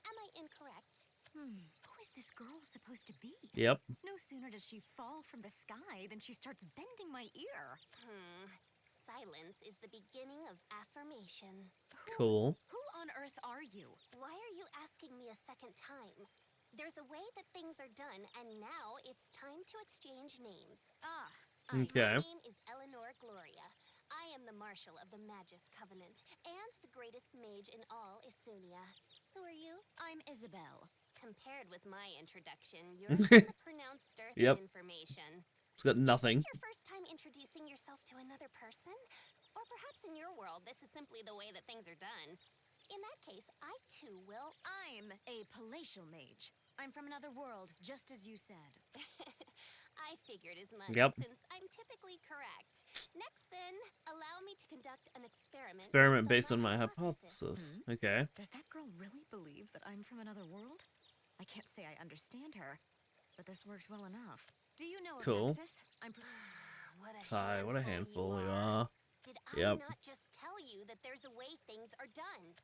Am I incorrect? Who is this girl supposed to be? Yep. No sooner does she fall from the sky than she starts bending my ear. Silence is the beginning of affirmation. Cool. Who on earth are you? Why are you asking me a second time? There's a way that things are done, and now it's time to exchange names. Okay. My name is Eleanor Gloria. I am the Marshal of the Magus Covenant, and the greatest mage in all Isunia. Who are you? I'm Isabel. Compared with my introduction, yours is a pronounced dearth of information. It's got nothing. Is this your first time introducing yourself to another person? Or perhaps in your world, this is simply the way that things are done. In that case, I too will... I'm a palatial mage. I'm from another world, just as you said. I figured as much, since I'm typically correct. Next then, allow me to conduct an experiment. Experiment based on my hypothesis. Okay. Does that girl really believe that I'm from another world? I can't say I understand her, but this works well enough. Do you know of Nexus? What a handful you are. Did I not just tell you that there's a way things are done?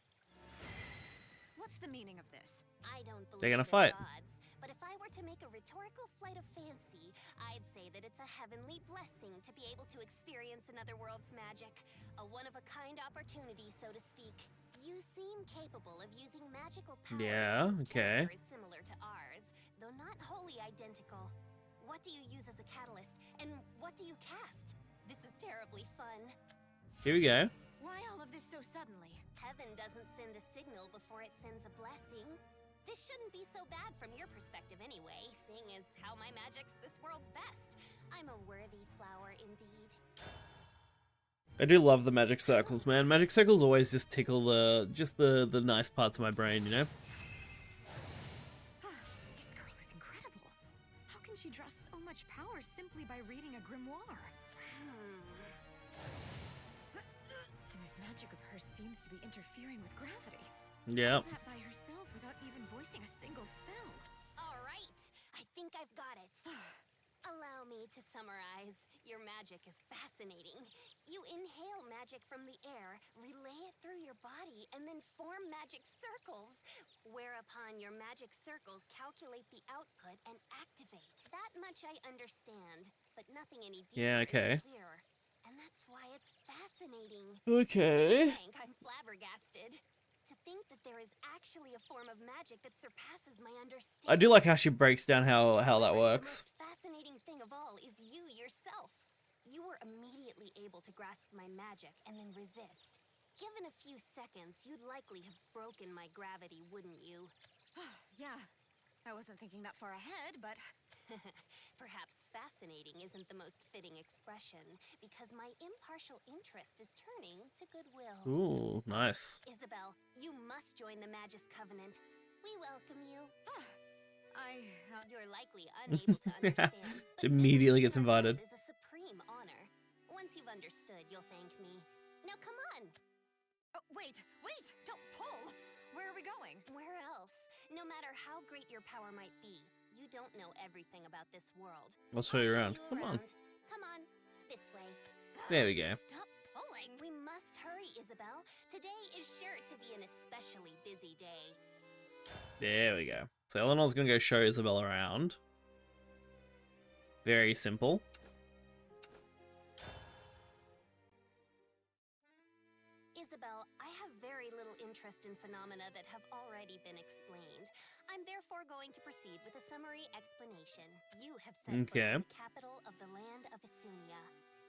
What's the meaning of this? I don't believe They're gonna in fight. gods, but if I were to make a rhetorical flight of fancy, I'd say that it's a heavenly blessing to be able to experience another world's magic. A one-of-a-kind opportunity, so to speak. You seem capable of using magical powers. Yeah, okay. Very similar to ours, though not wholly identical. What do you use as a catalyst, and what do you cast? This is terribly fun. Here we go. Why all of this so suddenly? Heaven doesn't send a signal before it sends a blessing. This shouldn't be so bad from your perspective anyway, seeing as how my magic's this world's best. I'm a worthy flower indeed. I do love the magic circles, man. Magic circles always just tickle the nice parts of my brain, you know? This girl is incredible. How can she draw so much power simply by reading a grimoire? And this magic of hers seems to be interfering with gravity. Yeah. That by herself without even voicing a single spell. All right, I think I've got it. Allow me to summarize. Your magic is fascinating. You inhale magic from the air, relay it through your body, and then form magic circles. Whereupon your magic circles calculate the output and activate. That much I understand, but nothing any deeper is clear. And that's why it's fascinating. Okay. I think I'm flabbergasted. To think that there is actually a form of magic that surpasses my understanding. I do like how she breaks down how that works. The most fascinating thing of all is you yourself. You were immediately able to grasp my magic and then resist. Given a few seconds, you'd likely have broken my gravity, wouldn't you? Yeah, I wasn't thinking that far ahead, but... Perhaps fascinating isn't the most fitting expression, because my impartial interest is turning to goodwill. Ooh, nice. Isabel, you must join the Magus Covenant. We welcome you. You're likely unable to understand. She immediately gets invited. It is a supreme honor. Once you've understood, you'll thank me. Now come on. Oh, wait! Don't pull! Where are we going? Where else? No matter how great your power might be, you don't know everything about this world. I'll show you around. Come on. Come on. This way. There we go. Stop pulling. We must hurry, Isabel. Today is sure to be an especially busy day. There we go. So Eleanor's gonna go show Isabel around. Very simple. Isabel, I have very little interest in phenomena that have already been explained. I'm therefore going to proceed with a summary explanation. You have set foot in the capital of the land of Isunia.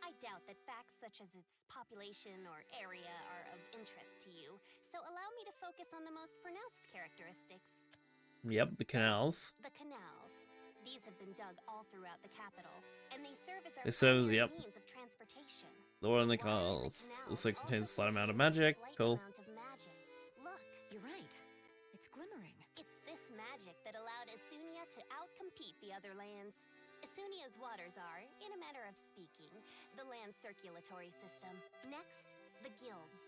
I doubt that facts such as its population or area are of interest to you, so allow me to focus on the most pronounced characteristics. Yep, the canals. The canals. These have been dug all throughout the capital, and they serve as our It serves, primary yep. means of transportation. The water in the canals also contains a slight amount of magic. Cool. Look, You're right. It's glimmering. it's this magic that allowed Isunia to outcompete the other lands. Isunia's waters are, in a manner of speaking, the land's circulatory system. Next, the guilds.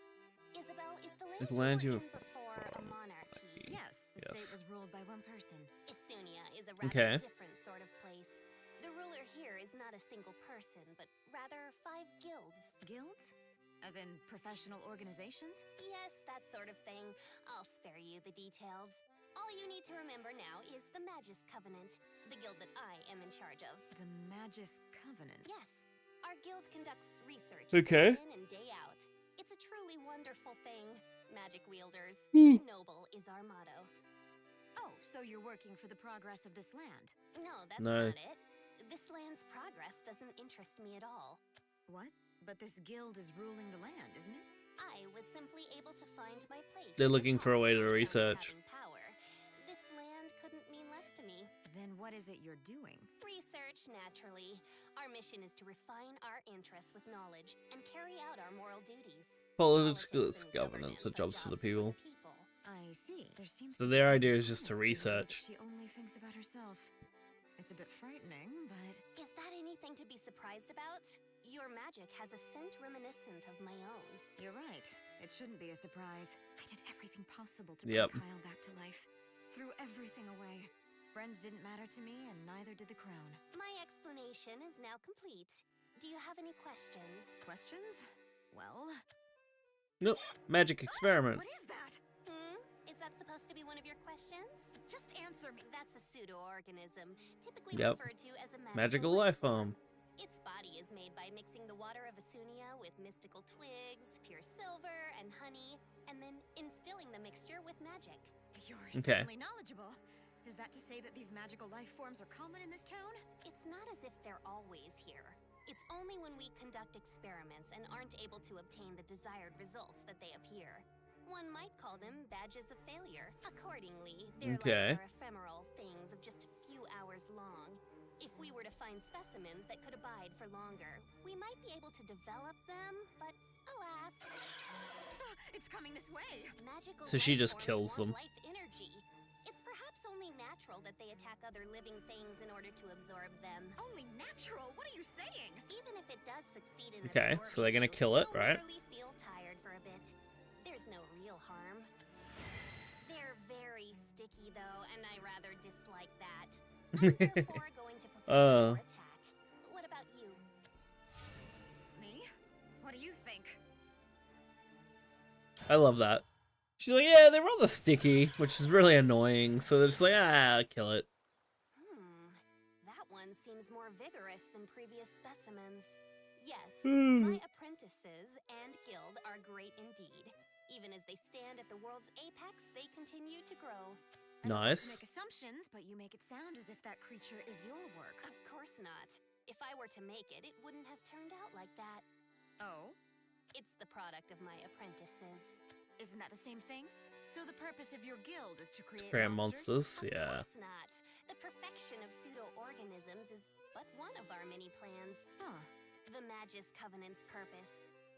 Isabel, is the land you were in before a monarchy? Yes, the state was ruled by one person. Isunia is a rather different sort of place. The ruler here is not a single person, but rather 5 guilds. Guilds? As in professional organizations? Yes, that sort of thing. I'll spare you the details. All you need to remember now is the Magus Covenant, the guild that I am in charge of. The Magus Covenant? Yes. Our guild conducts research Okay. day in and day out. It's a truly wonderful thing. Magic wielders. Noble is our motto. Oh, so you're working for the progress of this land? No, that's No. not it. This land's progress doesn't interest me at all. What? But this guild is ruling the land, isn't it? I was simply able to find my place. They're in the looking for a way to without research. having power. This land couldn't mean less to me. Then what is it you're doing? Research, naturally. Our mission is to refine our interests with knowledge and carry out our moral duties. Political governance, the jobs for the people. I see. There seems So to be their some idea is just to honesty here, but research. She only thinks about herself. It's a bit frightening, but Is that anything to be surprised about? Your magic has a scent reminiscent of my own. you're right. It shouldn't be a surprise. I did everything possible to Yep. bring Kyle back to life. Threw everything away. Friends didn't matter to me, and neither did the crown. My explanation is now complete. Do you have any questions? Questions? Well, Nope. Magic experiment. what is that? Is that supposed to be one of your questions? Just answer me. That's a pseudo-organism, typically Yep. referred to as a Magical life form. Its body is made by mixing the water of Isunia with mystical twigs, pure silver, and honey, and then instilling the mixture with magic. You're Okay. certainly knowledgeable. Is that to say that these magical life forms are common in this town? It's not as if they're always here. It's only when we conduct experiments and aren't able to obtain the desired results that they appear. One might call them badges of failure. Accordingly, their Okay. lives are ephemeral things of just a few hours long. If we were to find specimens that could abide for longer, we might be able to develop them, but alas... It's coming this way! Magical So she life just forms kills want them. life energy. It's perhaps only natural that they attack other living things in order to absorb them. Only natural? What are you saying? Even if it does succeed in Okay, absorbing so they're gonna you, kill it, you'll right? literally feel tired for a bit. There's no real harm. They're very sticky though, and I rather dislike that. I'm therefore going to prepare for attack. What about you? Me? What do you think? I love that. She's like, yeah, they're rather sticky, which is really annoying. So they're just like, kill it. That one seems more vigorous than previous specimens. Yes, Hmm. my apprentices and guild are great indeed. Even as they stand at the world's apex, they continue to grow. Nice. Make assumptions, but you make it sound as if that creature is your work. Of course not. If I were to make it, it wouldn't have turned out like that. Oh? It's the product of my apprentices. Isn't that the same thing? So the purpose of your guild is to create Monsters? Yeah. Of course not. The perfection of pseudo-organisms is but one of our many plans. Huh. The Magus Covenant's purpose.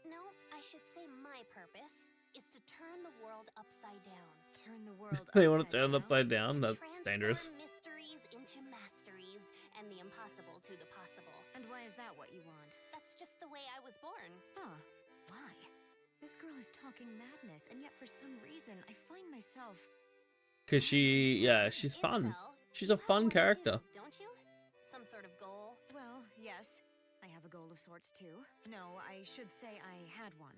No, I should say my purpose is to turn the world upside down. Turn the world They want to turn it upside down? That's dangerous. Transform mysteries into masteries, and the impossible to the possible. And why is that what you want? That's just the way I was born. Huh. Why? This girl is talking madness, and yet for some reason I find myself... Cause she's fun. She's a fun character. Don't you? Some sort of goal? Well, yes. I have a goal of sorts too. No, I should say I had one.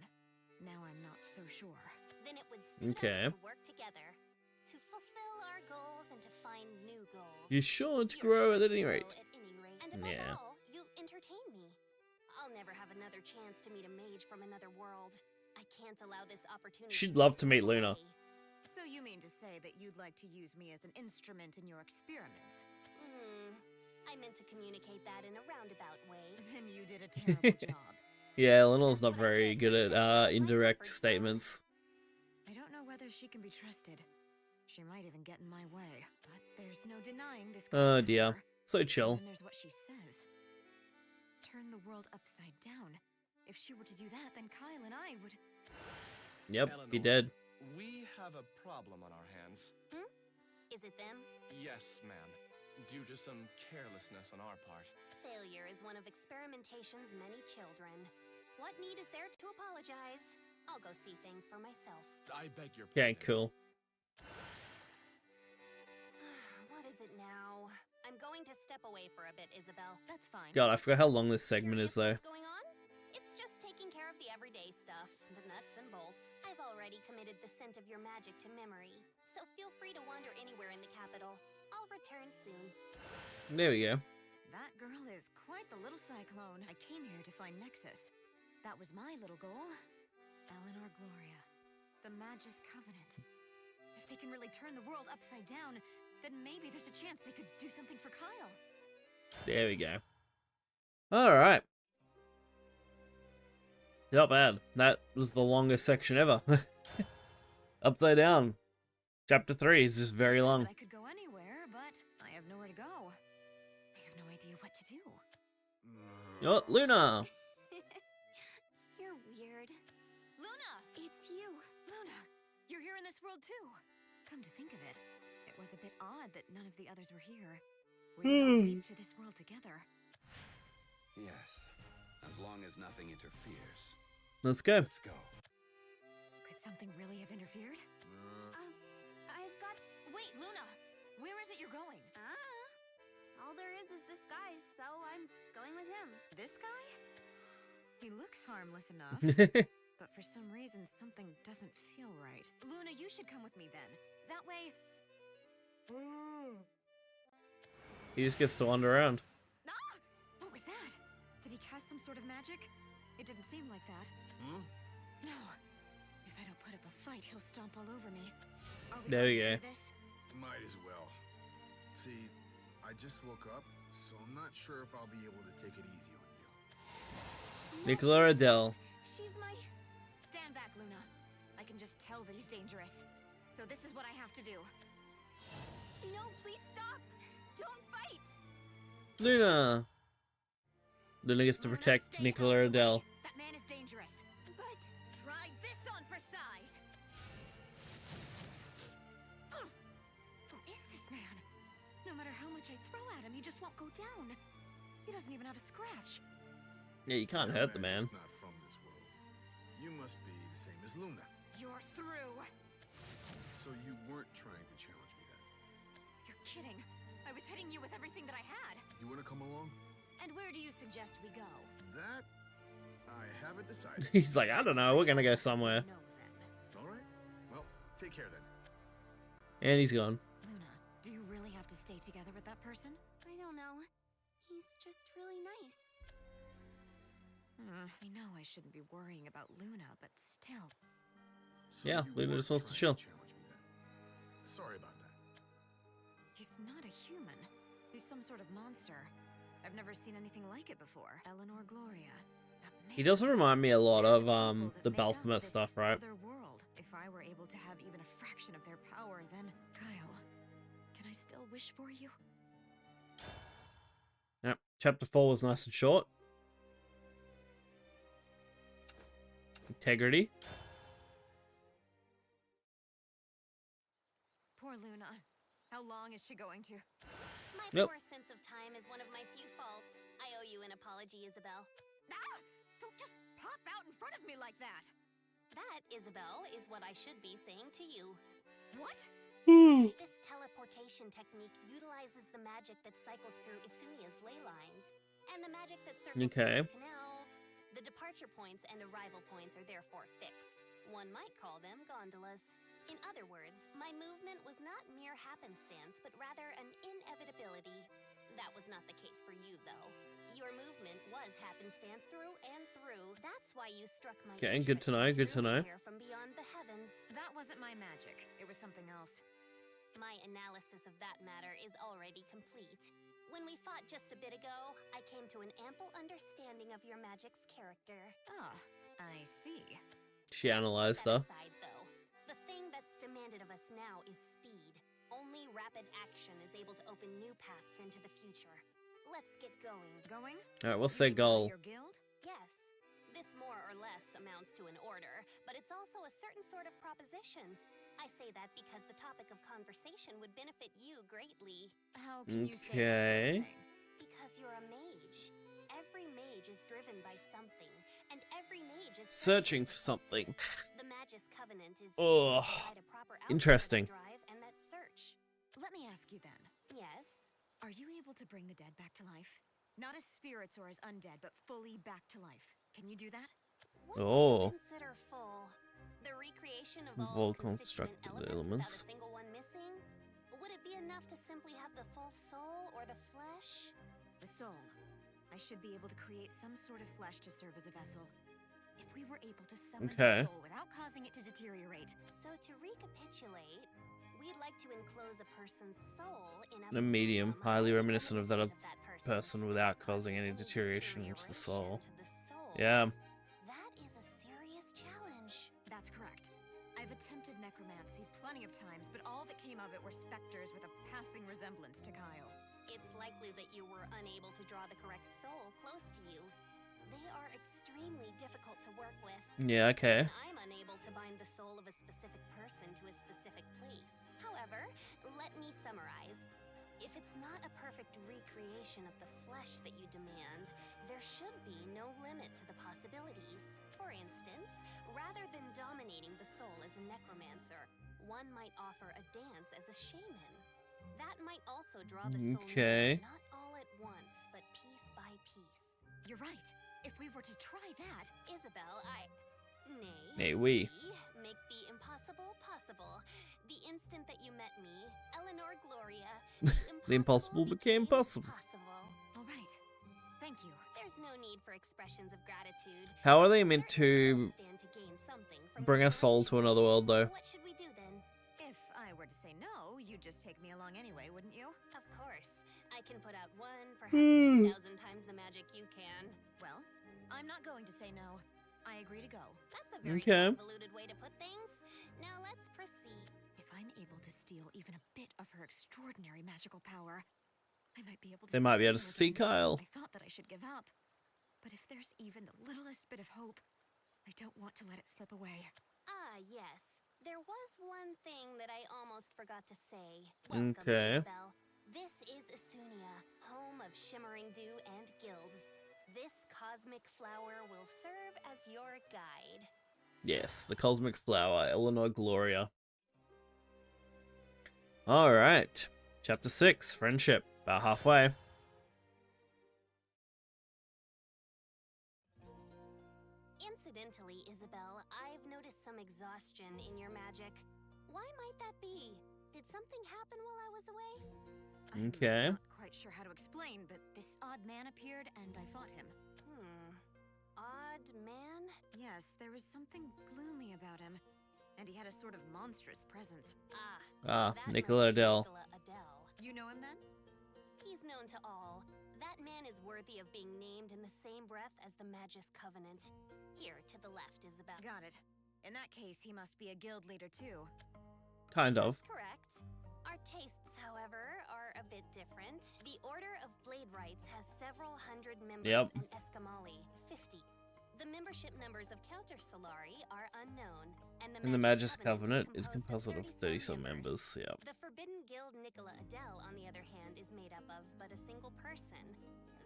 Now I'm not so sure. Then it would suit Okay. us to work together. To fulfill our goals and to find new goals. You're sure to grow at any rate. And above Yeah. all, you entertain me. I'll never have another chance to meet a mage from another world. I can't allow this opportunity. She'd love to meet slip Luna. away. So you mean to say that you'd like to use me as an instrument in your experiments? I meant to communicate that in a roundabout way. Then you did a terrible job. Yeah, Eleanor's not very good at indirect statements. I don't know whether she can be trusted. She might even get in my way, but there's no denying this Oh girl's dear. power. So chill. And there's what she says. Turn the world upside down. If she were to do that, then Kyle and I would... Yep, Eleanor, be dead. We have a problem on our hands. Is it them? Yes, ma'am. Due to some carelessness on our part. Failure is one of experimentation's many children. What need is there to apologize? I'll go see things for myself. I beg your Okay, pardon. cool. What is it now? I'm going to step away for a bit, Isabel. That's fine. God, I forgot how long this segment is though. What's going on? It's just taking care of the everyday stuff, the nuts and bolts. I've already committed the scent of your magic to memory, so feel free to wander anywhere in the capital. I'll return soon. There we go. That girl is quite the little cyclone. I came here to find Nexus. That was my little goal. Eleanor Gloria. The Magus Covenant. If they can really turn the world upside down, then maybe there's a chance they could do something for Kyle. There we go. Alright. Not bad. That was the longest section ever. Upside down. Chapter 3 is just very long. I could go anywhere, but I have nowhere to go. I have no idea what to do. Oh, Luna! You're weird. Luna! It's you. Luna, you're here in this world too. Come to think of it, it was a bit odd that none of the others were here. We all came to this world together. Yes, as long as nothing interferes. Let's go. Let's go. Could something really have interfered? I've got... Wait, Luna! Where is it you're going? All there is this guy, so I'm going with him. This guy? He looks harmless enough, but for some reason something doesn't feel right. Luna, you should come with me then. That way... He just gets to wander around. Ah! What was that? Did he cast some sort of magic? It didn't seem like that. No. If I don't put up a fight, he'll stomp all over me. Are we There we going to go. do this? Might as well. See, I just woke up, so I'm not sure if I'll be able to take it easy on you. Nicola Adele. She's my... Stand back, Luna. I can just tell that he's dangerous. So this is what I have to do. No, please stop! Don't fight! Luna! Luna gets to protect Nicola Adele. That man is dangerous. But... Try this on for size! Ugh. Who is this man? No matter how much I throw at him, he just won't go down. He doesn't even have a scratch. Yeah, you can't hurt the man. Magic's not from this world. You must be the same as Luna. You're through. So you weren't trying to challenge me then? You're kidding. I was hitting you with everything that I had. You want to come along? And where do you suggest we go? That I haven't decided. He's like, I don't know, we're gonna go somewhere. No, then. All right. Well, take care then. And he's gone. Luna, do you really have to stay together with that person? I don't know. He's just really nice. I know I shouldn't be worrying about Luna, but still. So Yeah, you Luna weren't just wants to trying chill. challenge me then. Sorry about that. He's not a human. He's some sort of monster. I've never seen anything like it before. Eleanor Gloria. He does remind me a lot of People that the make up Baphomet this stuff, right? other world. If I were able to have even a fraction of their power, then Kyle, can I still wish for you? Yep. Chapter 4 was nice and short. Integrity. Poor Luna. How long is she going to? My Yep. poor sense of time is one of my few faults. I owe you an apology, Isabel. Ah! Don't just pop out in front of me like that! That, Isabel, is what I should be saying to you. What? This teleportation technique utilizes the magic that cycles through Isunia's ley lines, and the magic that circles Okay. through its canals. The departure points and arrival points are therefore fixed. One might call them gondolas. In other words, my movement was not mere happenstance, but rather an inevitability. That was not the case for you, though. Your movement was happenstance through and through. That's why you struck my Okay, good to know, good to know. here from beyond the heavens. That wasn't my magic. It was something else. My analysis of that matter is already complete. When we fought just a bit ago, I came to an ample understanding understanding of your magic's character. Ah, I see. She analyzed That her. aside, though, the thing that's demanded of us now is speed. Only rapid action is able to open new paths into the future. Let's get going. Going? Alright, what's their goal? Your guild? Yes. This more or less amounts to an order, but it's also a certain sort of proposition. I say that because the topic of conversation would benefit you greatly. How can you say that sort of thing? Because you're a mage. Every mage is driven by something, and every mage is Searching for something. The Magus Covenant is Ugh. provide a proper outlet Interesting. for that drive and that search. Let me ask you then. Yes. Are you able to bring the dead back to life? Not as spirits or as undead, but fully back to life. Can you do that? What Oh. do you consider full? The recreation of Of all all constituent constructed elements elements. without a single one missing? Would it be enough to simply have the full soul or the flesh? The soul. I should be able to create some sort of flesh to serve as a vessel. If we were able to summon Okay. the soul without causing it to deteriorate. So to recapitulate, we'd like to enclose a person's soul in A medium, highly reminiscent of that of person without causing any deterioration to the soul. Yeah. That is a serious challenge. That's correct. I've attempted necromancy plenty of times, but all that came of it were specters with a passing resemblance to Kyle. It's likely that you were unable to draw the correct soul close to you. They are extremely difficult to work with. Yeah, okay. And I'm unable to bind the soul of a specific person to a specific place. However, let me summarize. If it's not a perfect recreation of the flesh that you demand, there should be no limit to the possibilities. For instance, rather than dominating the soul as a necromancer, one might offer a dance as a shaman. That might also draw the soul Okay. not all at once, but piece by piece. You're right. If we were to try that... Isabel, Nay. Hey, we. Make the impossible possible. The instant that you met me, Eleanor Gloria, The impossible became possible. possible. All right. Thank you. There's no need for expressions of gratitude. How are they meant to Stand to gain something from bring a soul to another world, though? What should we do then? If I were to say no, you'd just take me along anyway, wouldn't you? Of course. I can put out 1, perhaps 1,000 times the magic you can. Well, I'm not going to say no. I agree to go. That's a very Okay. convoluted way to put things. Now let's proceed. If I'm able to steal even a bit of her extraordinary magical power, I might be able to... They might be able to save see her again. Kyle. I thought that I should give up. But if there's even the littlest bit of hope, I don't want to let it slip away. Ah, yes. There was one thing that I almost forgot to say. Welcome, Okay. Isabel. This is Isunia, home of Shimmering Dew and Guilds. This cosmic flower will serve as your guide. Yes, the cosmic flower, Eleanor Gloria. Alright. Chapter 6, Friendship. About halfway. Incidentally, Isabel, I've noticed some exhaustion in your magic. Why might that be? Did something happen while I was away? Okay. I'm not quite sure how to explain, but this odd man appeared and I fought him. Odd man? Yes, there was something gloomy about him. And he had a sort of monstrous presence. Ah, that Nicola must be Adele. Nicola Adele. You know him then? He's known to all. That man is worthy of being named in the same breath as the Magus Covenant. Here, to the left, Isabel. Got it. In that case, he must be a guild leader too. Kind of. Correct. Our tastes, however, are a bit different. The Order of Blade Rights has several hundred members Yep. and Escamali, 50. The membership numbers of Counter Solari are unknown, and And the Magus Covenant is composed of 30-some members. Yep. The Forbidden Guild Nicola Adele, on the other hand, is made up of but a single person.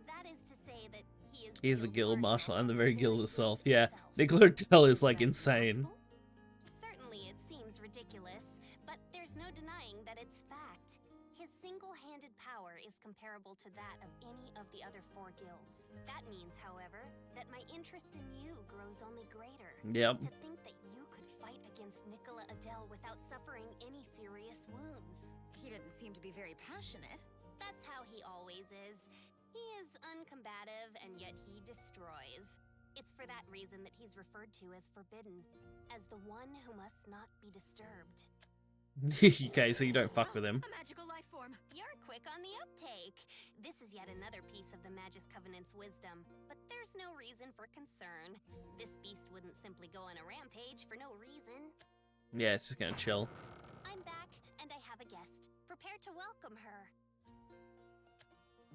That is to say that he is He's the guild marshal and the very guild itself. Yeah, Nicola Adele is like insane. Certainly it seems ridiculous, but there's no denying that it's fact. His single-handed power is comparable to that of any of the other 4 guilds. That means, however, that my interest in you grows only greater. Yep. To think that you could fight against Nicola Adele without suffering any serious wounds. He didn't seem to be very passionate. That's how he always is. He is uncombative, and yet he destroys. It's for that reason that he's referred to as forbidden, as the one who must not be disturbed. Okay, so you don't fuck with him. A magical life form. You're quick on the uptake. This is yet another piece of the Magus Covenant's wisdom, but there's no reason for concern. This beast wouldn't simply go on a rampage for no reason. Yeah, it's just gonna chill. I'm back, and I have a guest. Prepare to welcome her.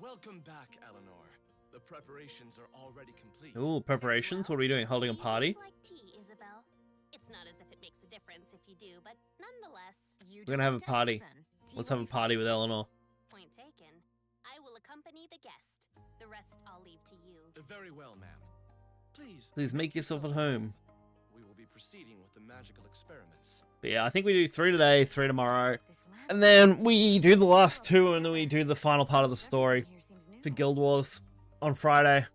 Welcome back, Eleanor. The preparations are already complete. Ooh, preparations? What are we doing? Holding a party? Like tea, Isabel. It's not as if it makes a difference if you do, but nonetheless, We're gonna have a party. Let's have a party with Eleanor. Point taken. I will accompany the guest. The rest I'll leave to you. Very well, ma'am. Please make yourself at home. We will be proceeding with the magical experiments. But yeah, I think we do 3 today, 3 tomorrow. And then we do the last 2, and then we do the final part of the story for Guild Wars on Friday.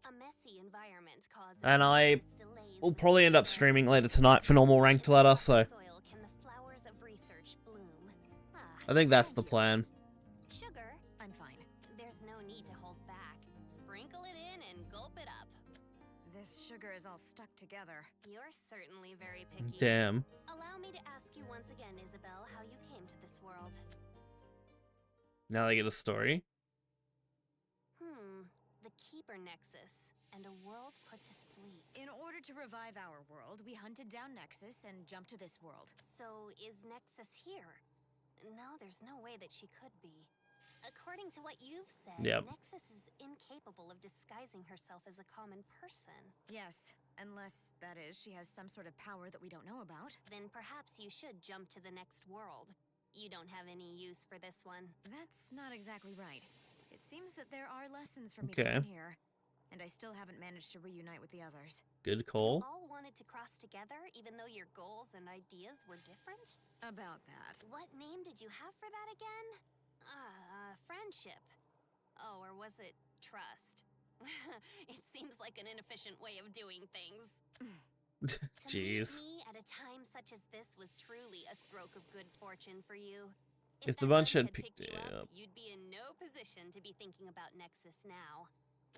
A messy environment causes And I delays will probably end up streaming later tonight for normal ranked ladder, so soil can the flowers of research bloom. I think that's the plan. Sugar, I'm fine. There's no need to hold back. Sprinkle it in and gulp it up. This sugar is all stuck together. You're certainly very picky. Damn. Allow me to ask you once again, Isabel, how you came to this world. Now they get a story. The Keeper Nexus and a world put to sleep. In order to revive our world, we hunted down Nexus and jumped to this world. So is Nexus here? No, there's no way that she could be. According to what you've said, Yep. Nexus is incapable of disguising herself as a common person. Yes, unless, that is, she has some sort of power that we don't know about. Then perhaps you should jump to the next world. You don't have any use for this one. That's not exactly right. It seems that there are lessons for me Okay. to learn here, and I still haven't managed to reunite with the others. Good call. All wanted to cross together, even though your goals and ideas were different? About that. What name did you have for that again? Friendship. Oh, or was it trust? It seems like an inefficient way of doing things. Jeez. To meet me at a time such as this was truly a stroke of good fortune for you. If the that bunch bunch had picked it up. you'd be in no position to be thinking about Nexus now.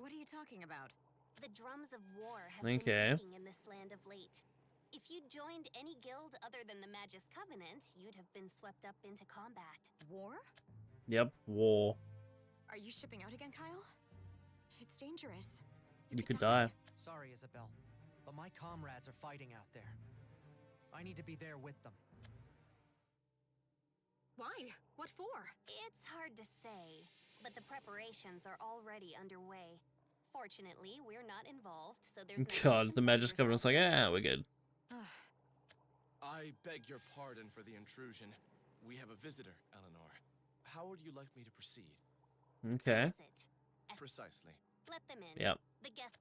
What are you talking about? The drums of war have Okay. been beating in this land of late. If you'd joined any guild other than the Magus Covenant, you'd have been swept up into combat. War? Yep, war. Are you shipping out again, Kyle? It's dangerous. You could die. Sorry, Isabel, but my comrades are fighting out there. I need to be there with them. Why? What for? It's hard to say, but the preparations are already underway. Fortunately, we're not involved, so there's no God, the Magus Covenant's like, we're good. I beg your pardon for the intrusion. We have a visitor, Eleanor. How would you like me to proceed? Okay. Precisely. Let them in. Yep. The guest.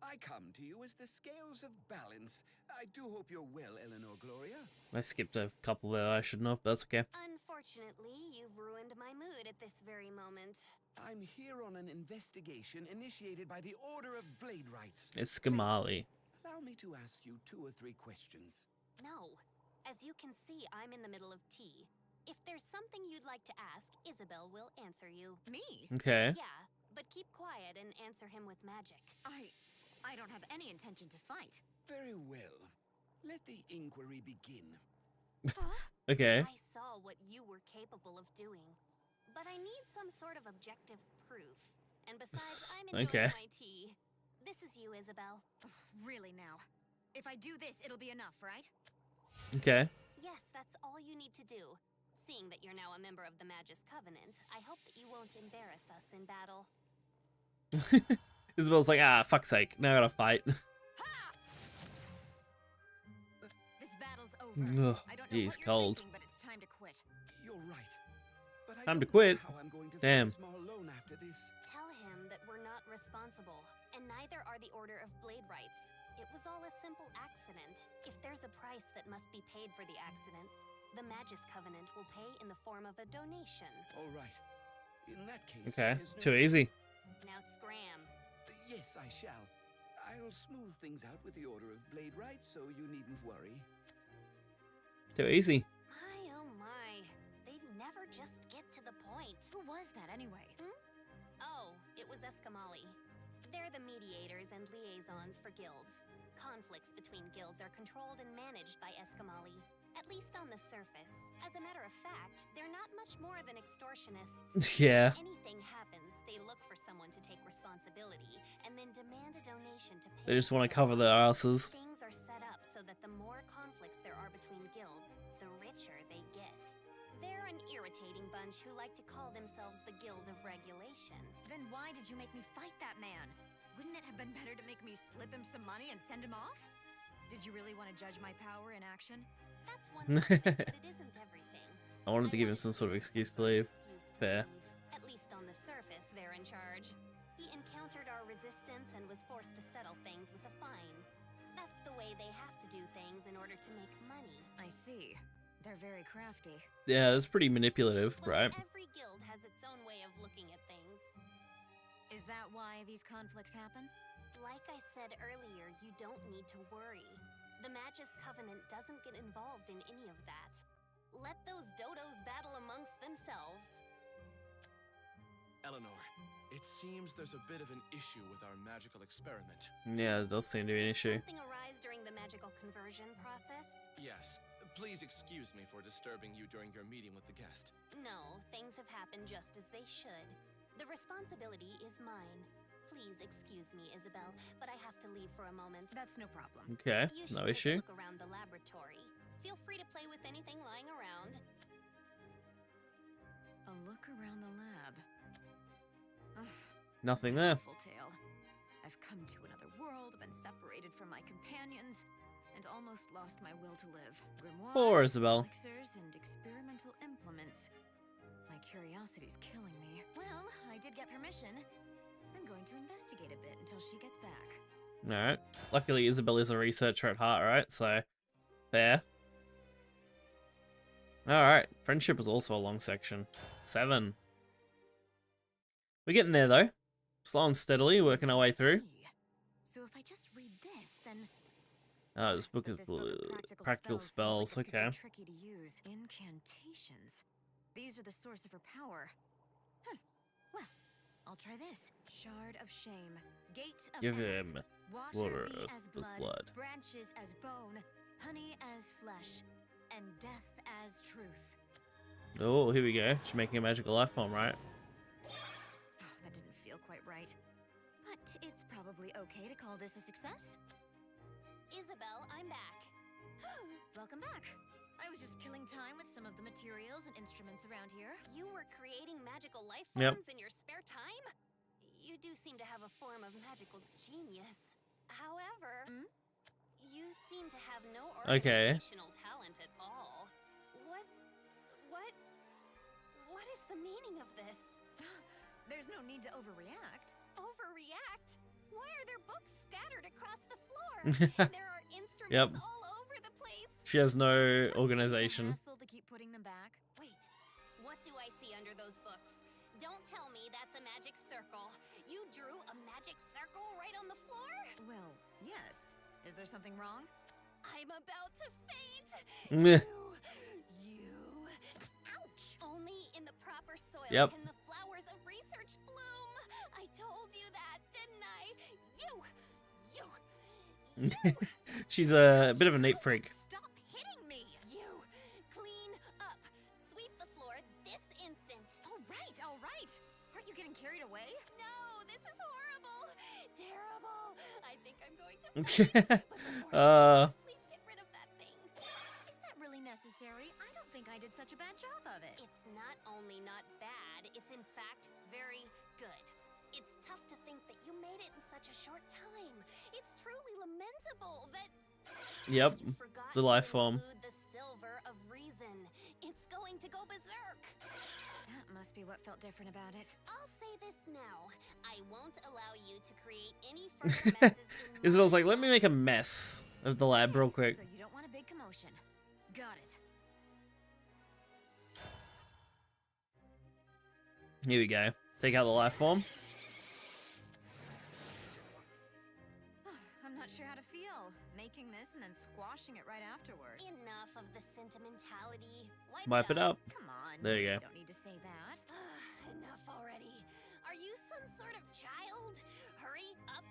I come to you as the scales of balance. I do hope you're well, Eleanor Gloria. I skipped a couple there I shouldn't have, but that's okay. Unfortunately, you've ruined my mood at this very moment. I'm here on an investigation initiated by the Order of Blade Rights. It's Skamali. Allow me to ask you 2 or 3 questions. No. As you can see, I'm in the middle of tea. If there's something you'd like to ask, Isabel will answer you. Me? Okay. Yeah, but keep quiet and answer him with magic. I don't have any intention to fight. Very well. Let the inquiry begin. Okay. I saw what you were capable of doing, but I need some sort of objective proof. And besides, I'm enjoying Okay. my tea. This is you, Isabel. Really now? If I do this, it'll be enough, right? Okay. Yes, that's all you need to do. Seeing that you're now a member of the Magus Covenant, I hope that you won't embarrass us in battle. Isabel's like, fuck's sake, now I gotta fight. This battle's over. Ugh, I don't know geez, what you're cold. thinking, but it's time to quit. You're right. But I Time to don't quit. know how I'm going to Damn. face Small alone after this. Tell him that we're not responsible, and neither are the Order of Blade Rights. It was all a simple accident. If there's a price that must be paid for the accident, the Magus Covenant will pay in the form of a donation. All right. In that case, Okay, there's no- too easy. Now scram. Yes, I shall. I'll smooth things out with the Order of Blade Rights, so you needn't worry. Too easy. My oh my, they'd never just get to the point. Who was that anyway? Oh, it was Eskamali. They're are the mediators and liaisons for guilds. Conflicts between guilds are controlled and managed by Escamali, at least on the surface. As a matter of fact, they're not much more than extortionists. Yeah. If anything happens, they look for someone to take responsibility and then demand a donation to pay. They just want to cover their asses. Things are set up so that the more conflicts there are between guilds, the richer they get. They're an irritating bunch who like to call themselves the Guild of Regulation. Then why did you make me fight that man? Wouldn't it have been better to make me slip him some money and send him off? Did you really want to judge my power in action? That's one part of it, but it isn't everything. I wanted to give him some sort of excuse to leave. Fair. At least on the surface, they're in charge. He encountered our resistance and was forced to settle things with a fine. That's the way they have to do things in order to make money. I see. They're very crafty. Yeah, that's pretty manipulative, Well, right? every guild has its own way of looking at things. Is that why these conflicts happen? Like I said earlier, you don't need to worry. The Magus Covenant doesn't get involved in any of that. Let those dodos battle amongst themselves. Eleanor, it seems there's a bit of an issue with our magical experiment. Yeah, it does seem to be an issue. Something arise during the magical conversion process? Yes. Please excuse me for disturbing you during your meeting with the guest. No, things have happened just as they should. The responsibility is mine. Please excuse me, Isabel, but I have to leave for a moment. That's no problem. Okay, You no should issue. take a look around the laboratory. Feel free to play with anything lying around. A look around the lab. Ugh, Nothing there. awful tale. I've come to another world, been separated from my companions, and almost lost my will to live. Grimoires, Poor Isabel. elixirs, and experimental implements. My curiosity's killing me. Well, I did get permission. I'm going to investigate a bit until she gets back. Alright. Luckily, Isabel is a researcher at heart, right? So, fair. Alright. Friendship was also a long section. 7. We're getting there, though. Slow and steadily, working our way through. So if I just read this, then Oh, this book is practical spells. Seems like it could Okay. be tricky to use. Incantations. These are the source of her power. Huh. Well, I'll try this. Shard of Shame. Gate of Give Epic. him Water water be as with blood, blood. branches as bone, honey as flesh, and death as truth. Oh, here we go. She's making a magical life form, right? Oh, that didn't feel quite right. But it's probably okay to call this a success. Isabel, I'm back. Welcome back. I was just killing time with some of the materials and instruments around here. You were creating magical life Yep. forms in your spare time? You do seem to have a form of magical genius. However, you seem to have no Okay. organizational talent at all. What is the meaning of this? There's no need to overreact. Overreact? Why are there books scattered across the floor? There are instruments Yep. all over the place. She has no organization. Hassle to keep putting them back. Wait, what do I see under those books? Don't tell me that's a magic circle. You drew a magic circle right on the floor? Well, yes. Is there something wrong? I'm about to faint. Meh. You. Ouch. Only in the proper soil Yep. can the flowers of research bloom. I told you that, didn't I? You. She's a bit of a neat freak. Stop hitting me. You. Clean up. Sweep the floor this instant. All right, all right. Aren't you getting carried away? No, this is horrible. Terrible. I think I'm going to please get rid of that thing. Is that really necessary? I don't think I did such a bad job of it. It's not only not bad, it's in fact very good. It's tough to think that you made it in such a short time. It's truly lamentable that Yep. you forgot The to life form. include the silver of reason. It's going to go berserk. That must be what felt different about it. I'll say this now. I won't allow you to create any further messes in Isabel's like, let me make a mess of the lab real quick. So you don't want a big commotion. Got it. Here we go. Take out the life form. I'm not sure how to feel. Making this and then squashing it right afterward. Enough of the sentimentality. Wipe it up. Come on. There you go. Don't need to say that. Enough already. Are you some sort of child? Hurry up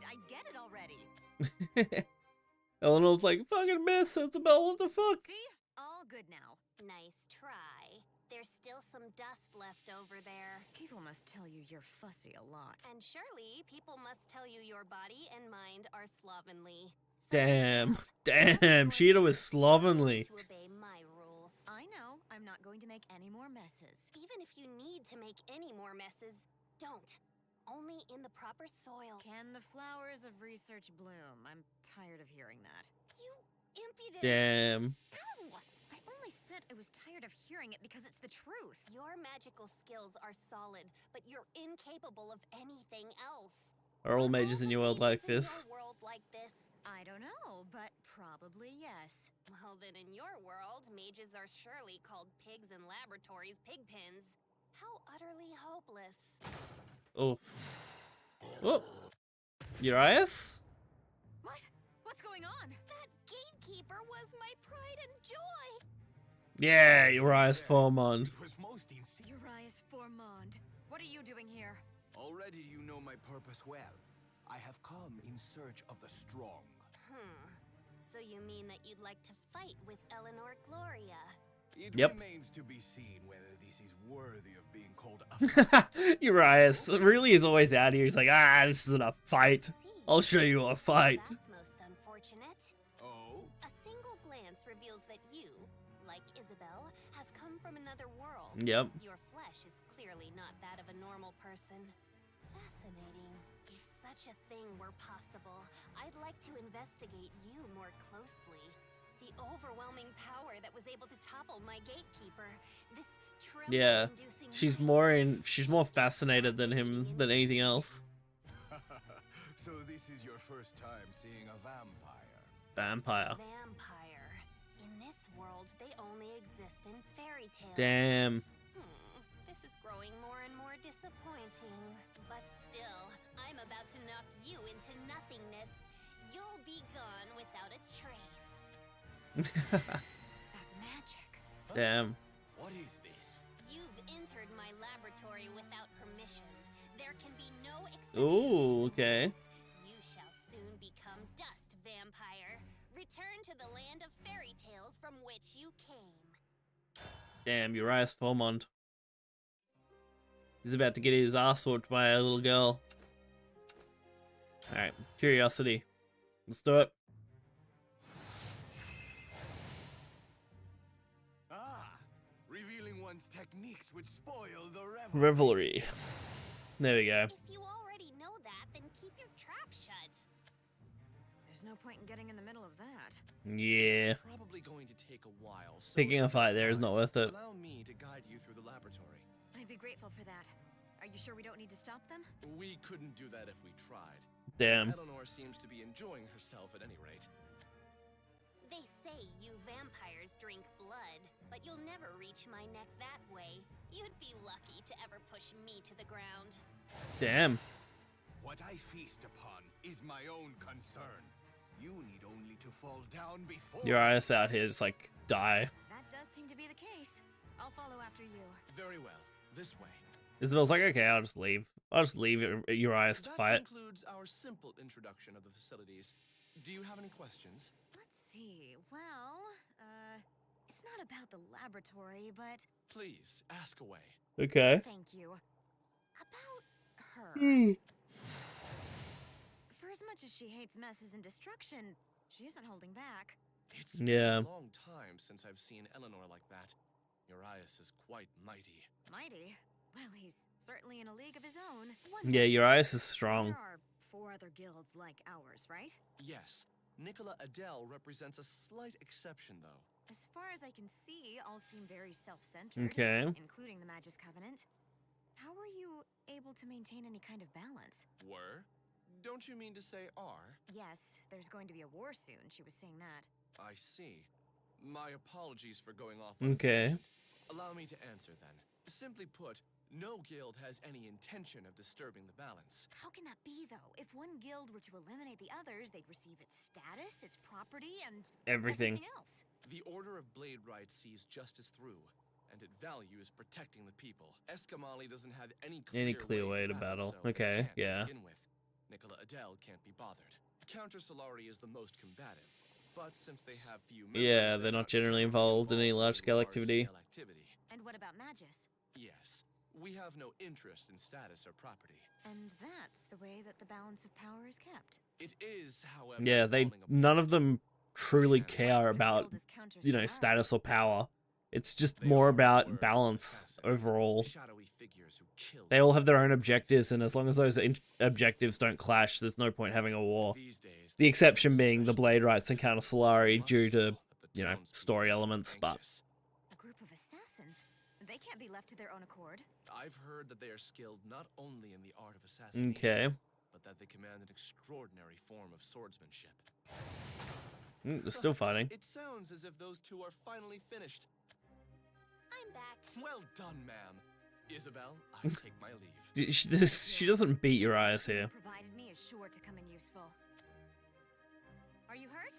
I get it already. Eleanor's like, fucking miss, Isabel, what the fuck? See? All good now. Nice try. There's still some dust left over there. People must tell you you're fussy a lot. And surely, people must tell you your body and mind are slovenly. Damn. Damn, Sheeta was slovenly. To obey my rules. I know. I'm not going to make any more messes. Even if you need to make any more messes, don't. Only in the proper soil. Can the flowers of research bloom? I'm tired of hearing that. You impudent. Damn. No! I only said I was tired of hearing it because it's the truth. Your magical skills are solid, but you're incapable of anything else. Are all mages in your world like this? Your world like this? I don't know, but probably yes. Well, then in your world, mages are surely called pigs in laboratories, pigpens. How utterly hopeless. Oof. Oh. Urias? What? What's going on? That gatekeeper was my pride and joy. Yeah, Urias Formond. It was most Urias Formond. What are you doing here? Already you know my purpose well. I have come in search of the strong. So you mean that you'd like to fight with Eleanor Gloria? It Yep. remains to be seen whether this is worthy of being called a Urias really is always out here. He's like, this isn't a fight. I'll show you a fight. That's most unfortunate. Oh? A single glance reveals that you, like Isabel, have come from another world. Yep. Your flesh is clearly not that of a normal person. Fascinating. If such a thing were possible, I'd like to investigate you more closely. The overwhelming power that was able to topple my gatekeeper. This Yeah. She's more fascinated than him than anything else. So this is your first time seeing a vampire. Vampire. Vampire. In this world, they only exist in fairy tales. Damn. This is growing more and more disappointing. But still, I'm about to knock you into nothingness. You'll be gone without a trace. That magic. Damn. What is this? You've entered my laboratory without permission. There can be no exceptions. Ooh, okay. You shall soon become dust, vampire. Return to the land of fairy tales from which you came. Damn, Urias Formond. He's about to get his ass whooped by a little girl. Alright, curiosity. Let's do it. Revealing one's techniques would spoil the Revelry. There we go. If you already know that, then keep your trap shut. There's no point in getting in the middle of that. Yeah. It's probably going to take a while. So Picking a fight there is not worth it. Allow me to guide you through the laboratory. I'd be grateful for that. Are you sure we don't need to stop them? We couldn't do that if we tried. Damn. Eleanor seems to be enjoying herself at any rate. They say you vampires drink blood, but you'll never reach my neck that way. You'd be lucky to ever push me to the ground. Damn. What I feast upon is my own concern. You need only to fall down before. Urias out here just like die. That does seem to be the case. I'll follow after you. Very well. This way. Isabel's like, okay, I'll just leave. I'll just leave Urias to That fight. concludes our simple introduction of the facilities. Do you have any questions? Let's see. Well, it's not about the laboratory, but... Please, ask away. Okay. Thank you. About her. For as much as she hates messes and destruction, she isn't holding back. It's Yeah. been a long time since I've seen Eleanor like that. Urias is quite mighty. Mighty? Well, he's certainly in a league of his own. Yeah, Urias is strong. There are 4 other guilds like ours, right? Yes. Nicola Adele represents a slight exception, though. As far as I can see, all seem very self-centered. Okay. Including the Magus Covenant. How were you able to maintain any kind of balance? Were? Don't you mean to say are? Yes, there's going to be a war soon. She was saying that. I see. My apologies for going off on a Okay. tangent. Allow me to answer then. Simply put, no guild has any intention of disturbing the balance. How can that be, though? If one guild were to eliminate the others, they'd receive its status, its property, and Everything. else. The Order of Blade Right sees justice through, and it values protecting the people. Escamali doesn't have any clear Way to battle. so it Okay, can't yeah. begin with. Nicola Adele can't be bothered. Counter Solari is the most combative, but since they have few members, Yeah, they're not generally involved in any large-scale activity. And what about Magus? Yes, we have no interest in status or property. And that's the way that the balance of power is kept. It is, however, Yeah, none of them truly care about, you know, status or power. It's just more about balance overall. They all have their own objectives, and as long as those objectives don't clash, there's no point having a war. The exception being the Blade Rights and Counter Solari due to, you know, story elements, but... A group of assassins? They can't be left to their own accord. I've heard that they are skilled not only in the art of assassination, Okay. but that they command an extraordinary form of swordsmanship. They're still fighting. It sounds as if those two are finally finished. I'm back. Well done, ma'am. Isabel, I take my leave. She doesn't beat your eyes here. Provided me is sure to come in useful. Are you hurt?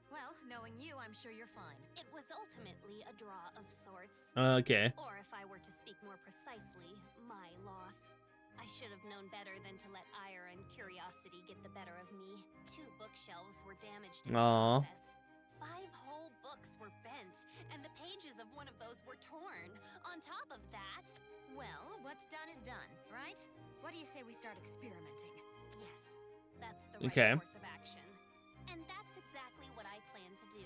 Well, knowing you, I'm sure you're fine. It was ultimately a draw of sorts. Okay. Or if I were to speak more precisely, my loss. I should have known better than to let ire and curiosity get the better of me. 2 bookshelves were damaged in the Aww. process. 5 whole books were bent, and the pages of one of those were torn. On top of that... Well, what's done is done, right? What do you say we start experimenting? Yes, that's the right Okay. course of action. And that's exactly what I plan to do.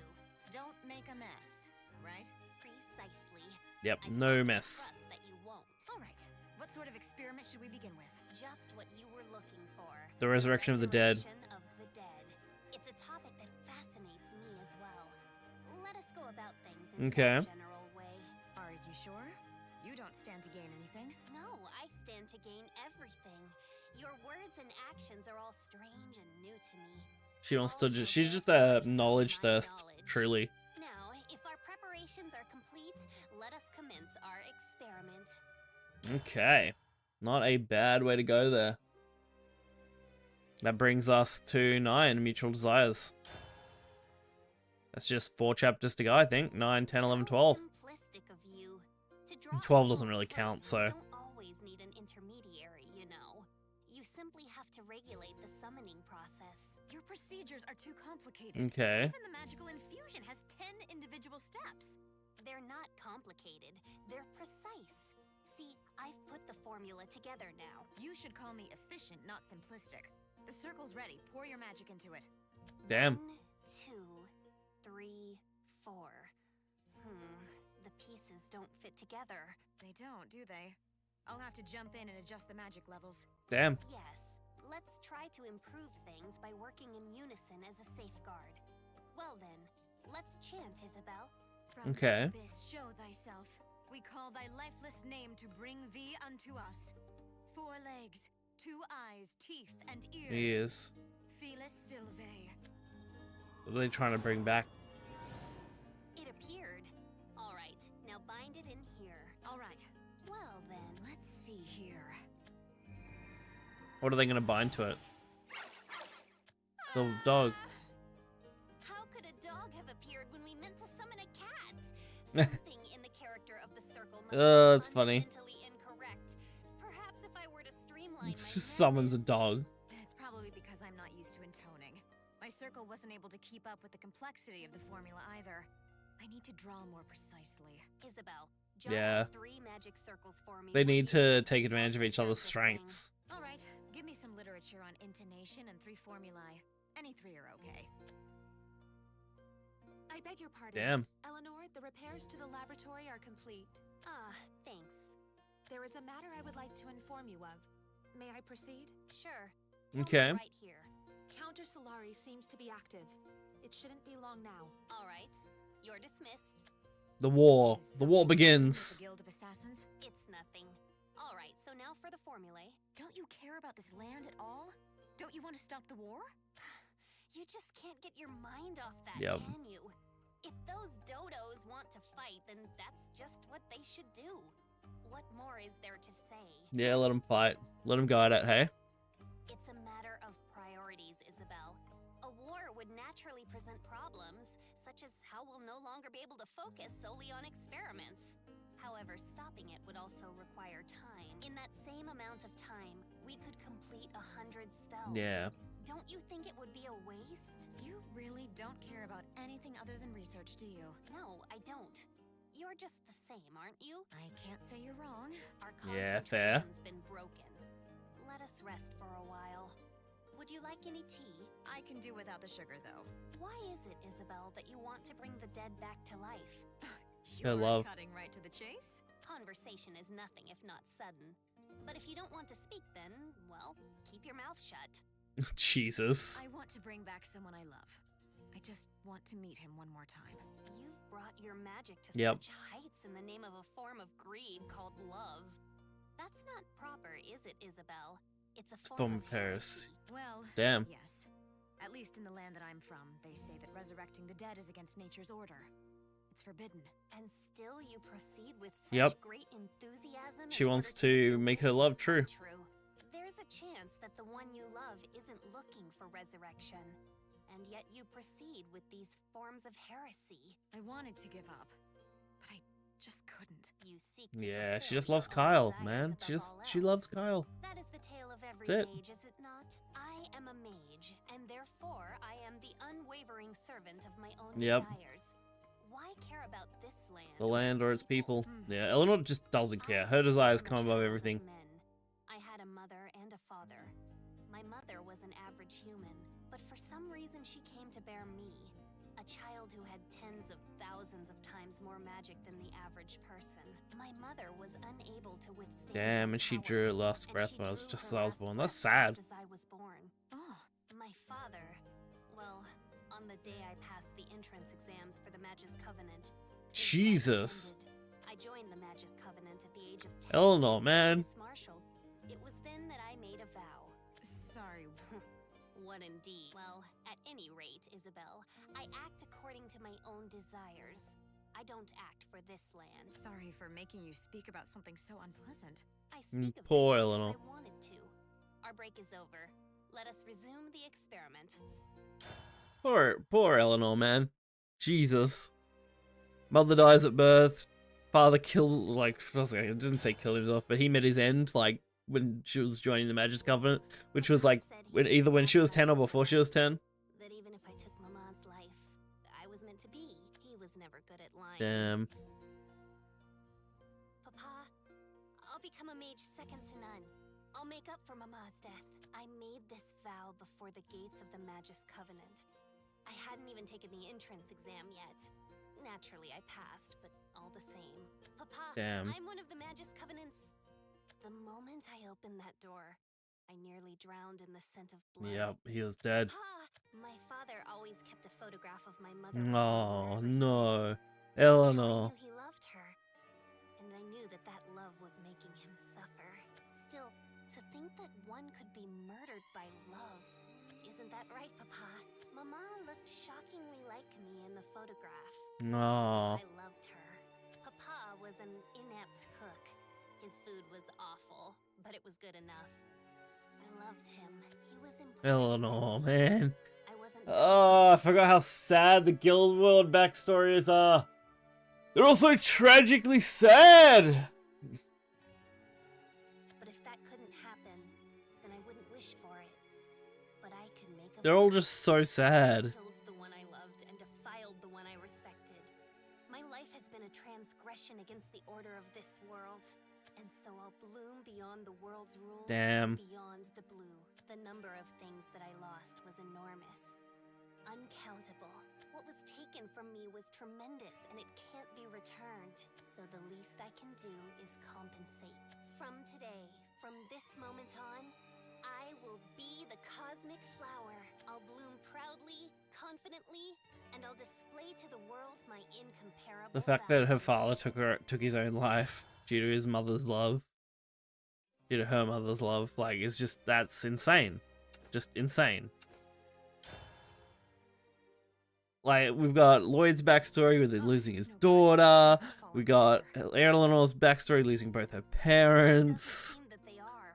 Don't make a mess, right? Precisely. Yep, I no still mess. trust that you won't. All right. What sort of experiment should we begin with? Just what you were looking for. The resurrection of the dead. Resurrection of the dead. It's a topic that fascinates me as well. Let us go about things in Okay. a general way. Are you sure? You don't stand to gain anything. No, I stand to gain everything. Your words and actions are all strange and new to me. She wants to just, she's just a knowledge thirst, truly. Now, if our preparations are complete, let us commence our experiment. Okay. Not a bad way to go there. That brings us to 9, Mutual Desires. That's just 4 chapters to go, I think. 9, 10, 11, 12. Simplistic of you. To draw 12 doesn't really count, so... you don't always need an intermediary, you know. You simply have to regulate the summoning process. Your procedures are too complicated. Okay. Even the magical infusion has 10 individual steps. They're not complicated. They're precise. See, I've put the formula together now. You should call me efficient, not simplistic. The circle's ready. Pour your magic into it. Damn. 1, 2, 3, 4. The pieces don't fit together. They don't, do they? I'll have to jump in and adjust the magic levels. Damn. Yes, let's try to improve things by working in unison as a safeguard. Well then, let's chant, Isabel. From Okay. the abyss show thyself. We call thy lifeless name to bring thee unto us. 4 legs, 2 eyes, teeth, and ears. Ears. Felis Sylvae. What are they trying to bring back? It appeared. All right, now bind it in here. All right. Well then, Let's see here. What are they going to bind to it? The dog. how could a dog have appeared when we meant to summon a cat? Something in the character of the circle must That's be funny. fundamentally incorrect. Perhaps if I were to streamline It my just summons a dog. It's probably because I'm not used to intoning. My circle wasn't able to keep up with the complexity of the formula either. I need to draw more precisely. Isabel, Yeah. 3 magic circles for me. They need to take advantage of each other's strengths. All right, give me some literature on intonation and 3 formulae. Any 3 are okay. I beg your pardon. Damn. Eleanor, the repairs to the laboratory are complete. Ah, thanks. There is a matter I would like to inform you of. May I proceed? Sure. Okay. Right here. Counter Solari seems to be active. It shouldn't be long now. All right. You're dismissed. The war. The war The begins. Guild of Assassins? It's nothing. All right, so now for the formulae. Don't you care about this land at all? Don't you want to stop the war? You just can't get your mind off that, Yep. can you? If those dodos want to fight, then that's just what they should do. What more is there to say? Yeah, let them fight. Let them go at it, hey? It's a matter of priorities, Isabel. A war would naturally present problems, such as how we'll no longer be able to focus solely on experiments. However, stopping it would also require time. In that same amount of time, We could complete 100 spells. Yeah. Don't you think it would be a waste? You really don't care about anything other than research, do you? No, I don't. You're just the same, aren't you? I can't say you're wrong. Our Yeah, fair. concentration's been broken. Let us rest for a while. Would you like any tea? I can do without the sugar, though. Why is it, Isabel, that you want to bring the dead back to life? Her love. Cutting right to the chase? Conversation is nothing if not sudden. But if you don't want to speak, then, well, keep your mouth shut. Jesus. I want to bring back someone I love. I just want to meet him one more time. You've brought your magic to Yep. such heights in the name of a form of greed called love. That's not proper, is it, Isabel? It's a form of Paris. Well, Damn. yes. At least in the land that I'm from, they say that resurrecting the dead is against nature's order. It's forbidden. And still you proceed with such Yep. great enthusiasm. She in wants order make to your make her wishes love come true. There's a chance that the one you love isn't looking for resurrection. And yet you proceed with these forms of heresy. I wanted to give up, but I just couldn't. You seek to Yeah, she fulfill just loves your own Kyle, desires man. above She all loves else. Kyle. That is the tale of every That's it. mage, is it not? I am a mage, and therefore I am the unwavering servant of my own Yep. desires. Why care about this land? The land or its people. Yeah, Eleanor just doesn't care. Her desires come above everything. Men. I had a mother and a father. My mother was an average human, but for some reason she came to bear me, a child who had tens of thousands of times more magic than the average person. My mother was unable to withstand. Damn, and she drew her last breath when I was just as I was born. That's sad. Just as I was born. Oh. My father, well, on the day I passed the entrance exams for the Magus Covenant. Jesus. I joined the Magus Covenant at the age of 10. Eleanor, man. As Marshal. It was then that I made a vow. Sorry. What indeed? Well, at any rate, Isabel, I act according to my own desires. I don't act for this land. Sorry for making you speak about something so unpleasant. I speak of Poor this Eleanor. because I wanted to. Our break is over. Let us resume the experiment. Poor Eleanor, man. Jesus. Mother dies at birth. Father kills, like, I didn't say kill himself, but he met his end, like, when she was joining the Magus Covenant, which was, like, either when she was 10 or before she was 10. That even if I took Mama's life, I was meant to be. He was never good at lying. Damn. Papa, I'll become a mage second to none. I'll make up for Mama's death. I made this vow before the gates of the Magus Covenant. I hadn't even taken the entrance exam yet. Naturally, I passed, but all the same. Papa, Damn. I'm one of the Magus Covenant's. The moment I opened that door, I nearly drowned in the scent of blood. Yep, he was dead. Papa, my father always kept a photograph of my mother. Oh, no. Eleanor. I knew he loved her, and I knew that that love was making him suffer. Still, to think that one could be murdered by love. Isn't that right, Papa? Mama looked shockingly like me in the photograph. No. I loved her. Papa was an inept cook. His food was awful, but it was good enough. I loved him. He was important. Eleanor, man. I wasn't. Oh, I forgot how sad the Guild World backstories are. They're also tragically sad. But if that couldn't happen, then I wouldn't wish for it. But I could make a They're all vow. just so sad. Killed the one I loved and defiled the one I respected. My life has been a transgression against the order of this world. And so I'll bloom beyond the world's rules. Damn. Beyond the blue. The number of things that I lost was enormous. Uncountable. What was taken from me was tremendous, and it can't be returned. So the least I can do is compensate. From today, from this moment on, I will be the cosmic flower. I'll bloom proudly, confidently, and I'll display to the world my incomparable The fact that her father took his own life due to his mother's love, due to her mother's love, like, is just, that's insane. Just insane. Like, we've got Lloyd's backstory with him losing his daughter. We got Eleanor's backstory losing both her parents. that they are.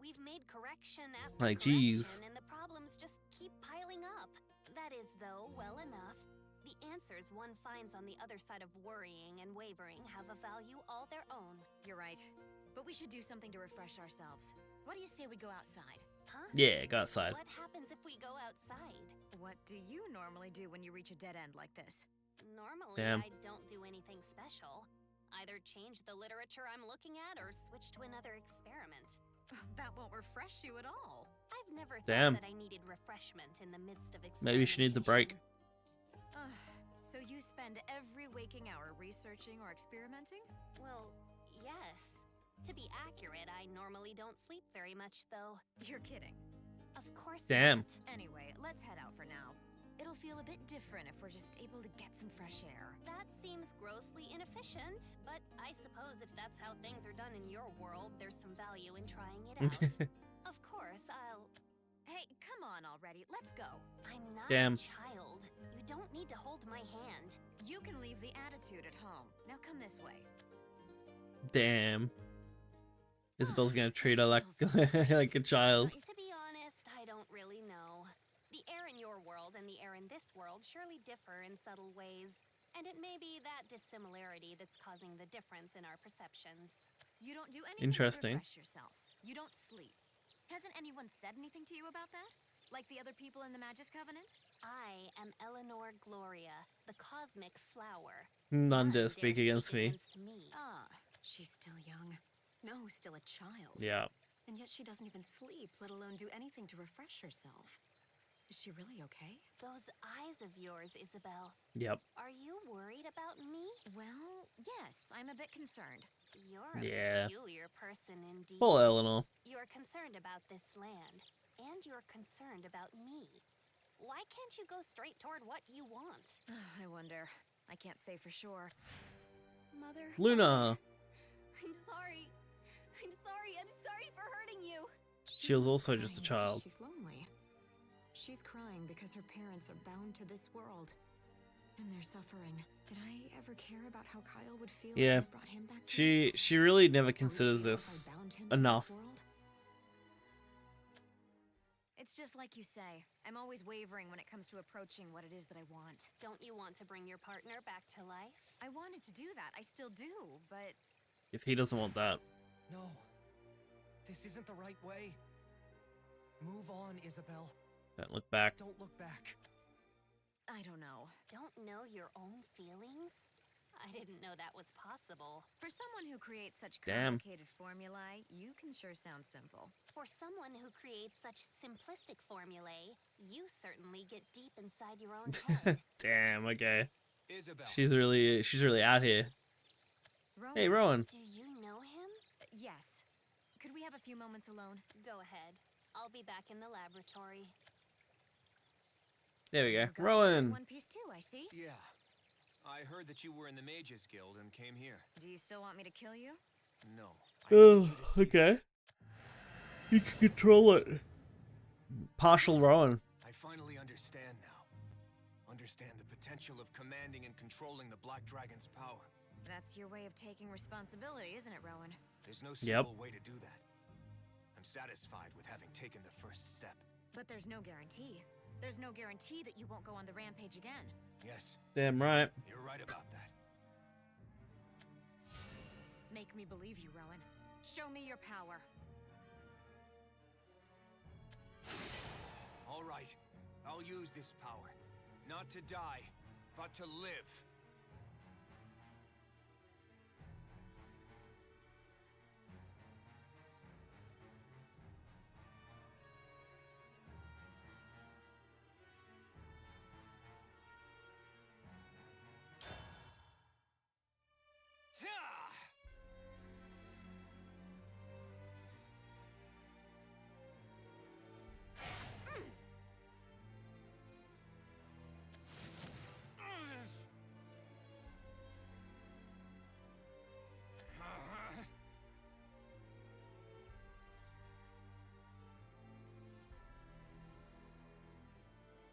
We've made correction after Like, jeez. correction, and the problems just keep piling up. That is, though, well enough. The answers one finds on the other side of worrying and wavering have a value all their own. You're right. But we should do something to refresh ourselves. What do you say we go outside? Huh? Yeah, go outside. What happens if we go outside? What do you normally do when you reach a dead end like this? Normally, Damn. I don't do anything special. Either change the literature I'm looking at or switch to another experiment. That won't refresh you at all. I've never Damn. thought that I needed refreshment in the midst of Maybe she needs a break. So you spend every waking hour researching or experimenting? Well, yes. To be accurate, I normally don't sleep very much, though. You're kidding. Of course Damn. not. Anyway, let's head out for now. It'll feel a bit different if we're just able to get some fresh air. That seems grossly inefficient, but I suppose if that's how things are done in your world, there's some value in trying it out. Of course, I'll... Hey, come on already, let's go. I'm not Damn. a child. You don't need to hold my hand. You can leave the attitude at home. Now come this way. Damn. Isabel's gonna treat her like like a child. To be honest, I don't really know. The air in your world and the air in this world surely differ in subtle ways, and it may be that dissimilarity that's causing the difference in our perceptions. You don't do anything Interesting. to refresh yourself. You don't sleep. Hasn't anyone said anything to you about that? Like the other people in the Magus Covenant? I am Eleanor Gloria, the cosmic flower. None None dare speak dare against me. Ah, she's still young. No, still a child. Yeah. And yet she doesn't even sleep, let alone do anything to refresh herself. Is she really okay? Those eyes of yours, Isabel. Yep. Are you worried about me? Well, yes, I'm a bit concerned. You're a Yeah. peculiar person indeed. Poor Eleanor. You're concerned about this land, and you're concerned about me. Why can't you go straight toward what you want? I wonder. I can't say for sure. Mother. Luna. I'm sorry. I'm sorry. I'm sorry for hurting you. She was also just a child. She's lonely. She's crying because her parents are bound to this world. And they're suffering. Did I ever care about how Kyle would feel Yeah. if I brought him back to life? She really never considers this enough. It's just like you say. I'm always wavering when it comes to approaching what it is that I want. Don't you want to bring your partner back to life? I wanted to do that. I still do, but... If he doesn't want that. No. This isn't the right way. Move on, Isabel. Don't look back. Don't look back. I don't know. Don't know your own feelings? I didn't know that was possible. For someone who creates such Damn. complicated formulae, you can sure sound simple. For someone who creates such simplistic formulae, you certainly get deep inside your own head. Damn, okay. Isabel. She's really out here. Rowan, Hey, Rowan. Do you know him? Yes. Could we have a few moments alone? Go ahead. I'll be back in the laboratory. There we go. You've got Rowan. One Piece too, I see. Yeah. I heard that you were in the Mages Guild and came here. Do you still want me to kill you? No. Oh, okay. You can control it. Partial Rowan. I finally understand now. Understand the potential of commanding and controlling the Black Dragon's power. That's your way of taking responsibility, isn't it, Rowan? There's no Yep. simple way to do that. I'm satisfied with having taken the first step. But there's no guarantee. There's no guarantee that you won't go on the rampage again. Yes, Damn right. you're right about that. Make me believe you, Rowan. Show me your power. All right, I'll use this power. Not to die, but to live.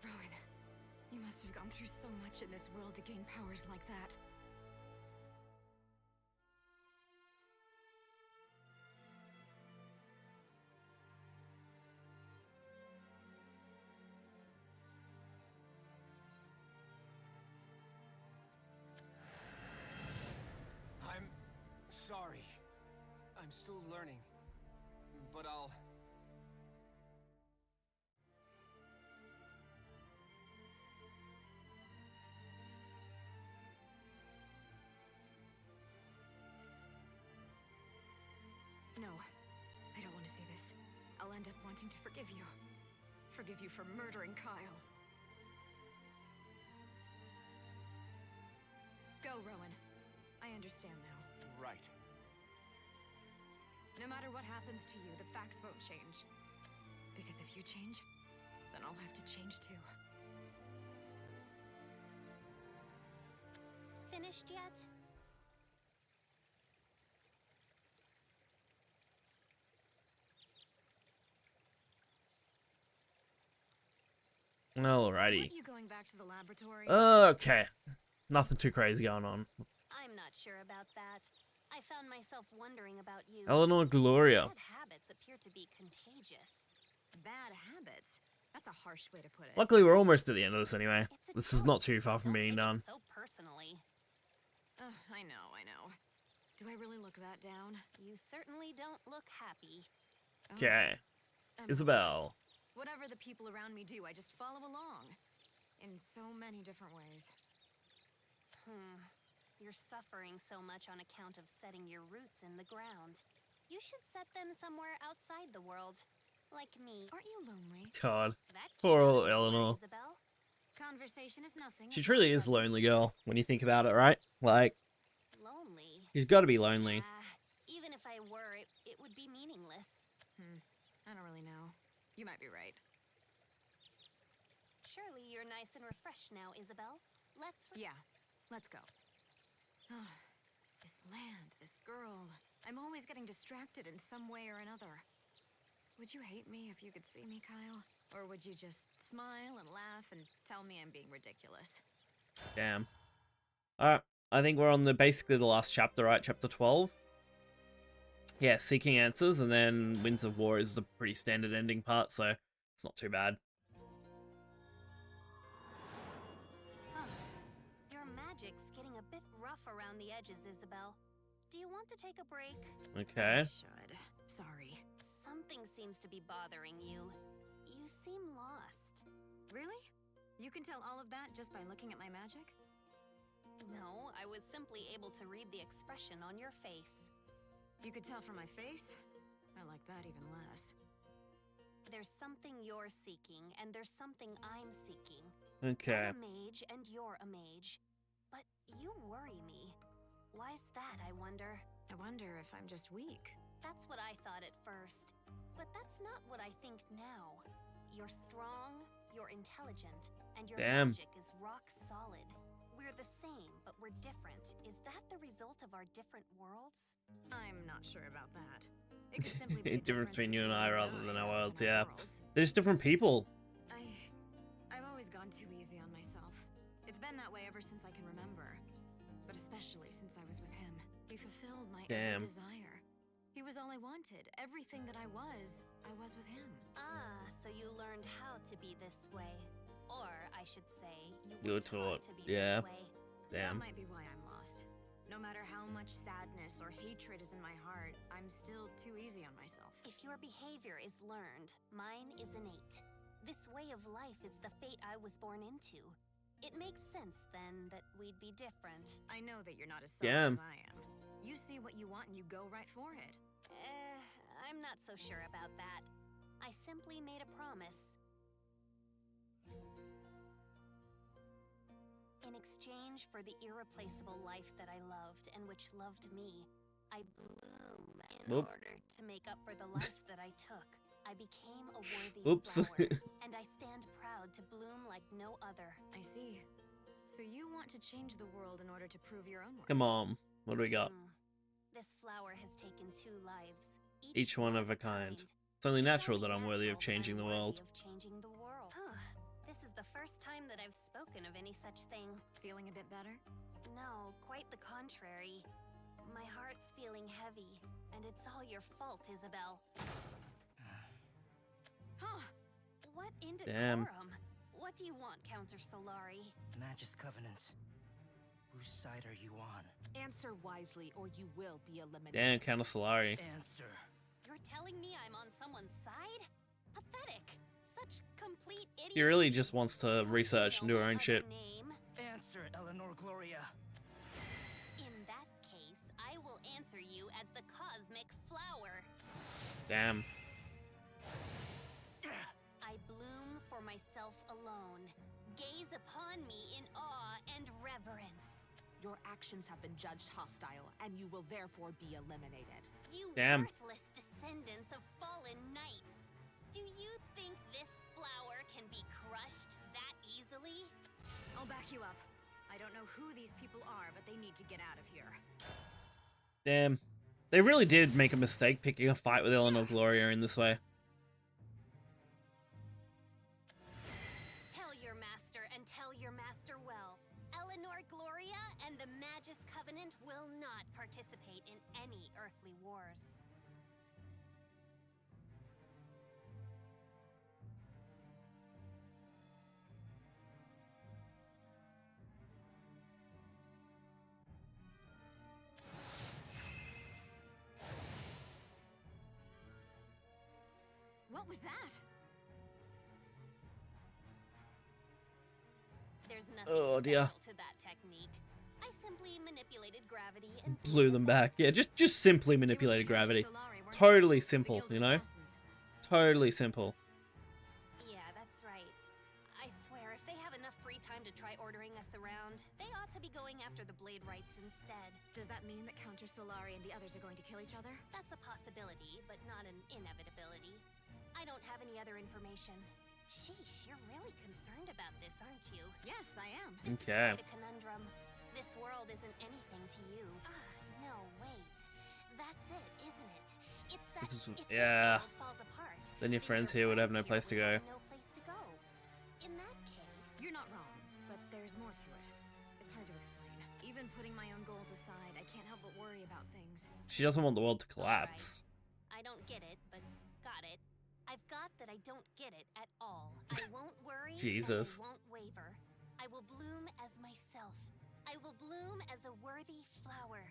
Rowan, you must have gone through so much in this world to gain powers like that. sorry. I'm still learning. But I'll... No, I don't want to see this. I'll end up wanting to forgive you. Forgive you for murdering Kyle. Go, Rowan. I understand now. Right. No matter what happens to you, the facts won't change. Because if you change, then I'll have to change too. Finished yet? Alrighty. Aren't you going back to the laboratory? Okay. Nothing too crazy going on. I'm not sure about that. I found myself wondering about you. Eleanor Gloria. Bad habits appear to be contagious. Bad habits? That's a harsh way to put it. Luckily, we're almost at the end of this anyway. This is not too far from being done. So personally. I know. Do I really look that down? You certainly don't look happy. Okay. Isabel. Whatever the people around me do, I just follow along. In so many different ways. You're suffering so much on account of setting your roots in the ground. You should set them somewhere outside the world. Like me. Aren't you lonely? God. Poor old Eleanor. Isabel. Conversation is nothing. She truly is a lonely girl when you think about it, right? Like, Lonely. she's got to be lonely. Even if I were, it would be meaningless. I don't really know. You might be right. Surely you're nice and refreshed now, Isabel. Yeah, let's go. This land, this girl. I'm always getting distracted in some way or another. Would you hate me if you could see me, Kyle? Or would you just smile and laugh and tell me I'm being ridiculous? Damn. Alright, I think we're on basically the last chapter, right? Chapter 12. Yeah, Seeking Answers, and then Winds of War is the pretty standard ending part, so it's not too bad. Your magic's getting a bit rough around the edges, Isabel. Do you want to take a break? Okay. I should. Sorry. Something seems to be bothering you. You seem lost. Really? You can tell all of that just by looking at my magic? No, I was simply able to read the expression on your face. You could tell from my face? I like that even less. There's something you're seeking, and there's something I'm seeking. Okay. I'm a mage, and you're a mage. But you worry me. Why's that, I wonder? I wonder if I'm just weak. That's what I thought at first. But that's not what I think now. You're strong, you're intelligent, and your magic is rock solid. We're the same, but we're different. Is that the result of our different worlds? I'm not sure about that. It could simply be difference between you and I rather than our worlds, yeah. worlds. They're just different people. I've always gone too easy on myself. It's been that way ever since I can remember. But especially since I was with him. He fulfilled my every desire. He was all I wanted. Everything that I was with him. Ah, so you learned how to be this way. Or, I should say, you were taught to be yeah. this way. That might be why I'm lost. No matter how much sadness or hatred is in my heart, I'm still too easy on myself. If your behavior is learned, mine is innate. This way of life is the fate I was born into. It makes sense, then, that we'd be different. I know that you're not as selfish as I am. You see what you want and you go right for it. I'm not so sure about that. I simply made a promise. In exchange for the irreplaceable life that I loved and which loved me, I bloom in order to make up for the life that I took. I became a worthy flower, and I stand proud to bloom like no other. I see. So you want to change the world in order to prove your own worth? Come on, what do we got? This flower has taken 2 lives, each one of a kind. It's only natural that I'm worthy of changing the world. This is the first time that I've spoken of any such thing. Feeling a bit better? No, quite the contrary. My heart's feeling heavy, and it's all your fault, Isabel. Huh? What indecorum? What do you want, Counter Solari? Magus Covenants. Whose side are you on? Answer wisely, or you will be eliminated. Damn, Count Solari. Answer. You're telling me I'm on someone's side? Pathetic. Such complete idiot. He really just wants to research and do her own shit. Answer, Eleanor Gloria. In that case, I will answer you as the Cosmic Flower. Damn. I bloom for myself alone. Gaze upon me in awe and reverence. Your actions have been judged hostile, and you will therefore be eliminated. You Damn. worthless descendants of fallen knights. Do you think this flower can be crushed that easily? I'll back you up. I don't know who these people are, but they need to get out of here. Damn. They really did make a mistake picking a fight with Eleanor Gloria in this way. Tell your master and tell your master well. Eleanor Gloria and the Magus Covenant will not participate in any earthly wars. What was that? There's nothing Oh, dear. special to that technique. I simply manipulated gravity and Blew them back. Yeah, just simply manipulated gravity. Totally simple, you know? Totally simple. Yeah, that's right. I swear, if they have enough free time to try ordering us around, they ought to be going after the Blade Rights instead. Does that mean that Counter Solari and the others are going to kill each other? That's a possibility, but not an inevitability. I don't have any other information. Sheesh, you're really concerned about this, aren't you? Yes, I am. This Okay. is quite a conundrum. This world isn't anything to you. No, wait. That's it, isn't it? It's that if Yeah. this world falls apart, Then your friends here would have no place to go. no place to go. In that case, You're not wrong, but there's more to it. It's hard to explain. Even putting my own goals aside, I can't help but worry about things. She doesn't want the world to collapse. I don't get it, but got it. I've got that I don't get it at all. I won't worry. Jesus. And I won't waver. I will bloom as myself. I will bloom as a worthy flower.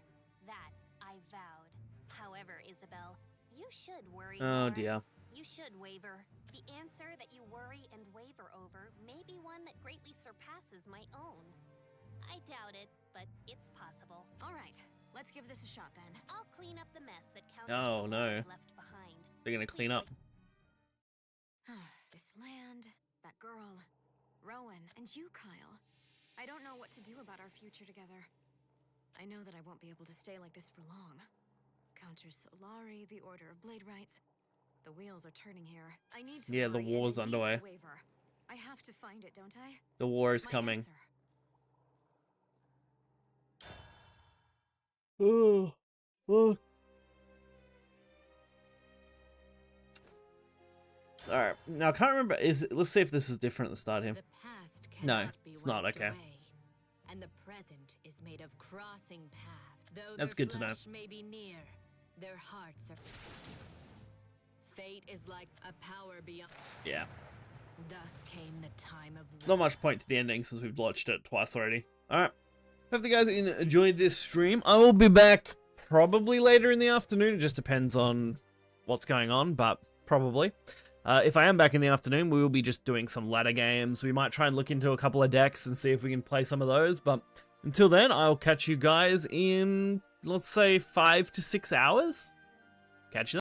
That I vowed. However, Isabel, you should worry Oh, more. dear. You should waver. The answer that you worry and waver over may be one that greatly surpasses my own. I doubt it, but it's possible. All right, let's give this a shot then. I'll clean up the mess that Count Oh, no. left behind. They're gonna clean up. This land, that girl, Rowan, and you, Kyle. I don't know what to do about our future together. I know that I won't be able to stay like this for long. Counter Solari, the Order of Blade Rights. The wheels are turning here. I need to Yeah, the worry and war's I need to underway. waver. I have to find it, don't I? The war is My coming. answer. Oh, fuck. Alright, now I can't remember, let's see if this is different at the start here. The past No, cannot be it's not, wiped okay. away, and the present is made of crossing paths. Though That's their good to know. flesh may be near, their hearts are. Fate is like a power beyond. Yeah. Thus came the time of Not much point to the ending since we've watched it twice already. Alright. Hope you guys enjoyed this stream. I will be back probably later in the afternoon. It just depends on what's going on, but probably. If I am back in the afternoon, we will be just doing some ladder games. We might try and look into a couple of decks and see if we can play some of those. But until then, I'll catch you guys in, let's say, 5 to 6 hours. Catch you then.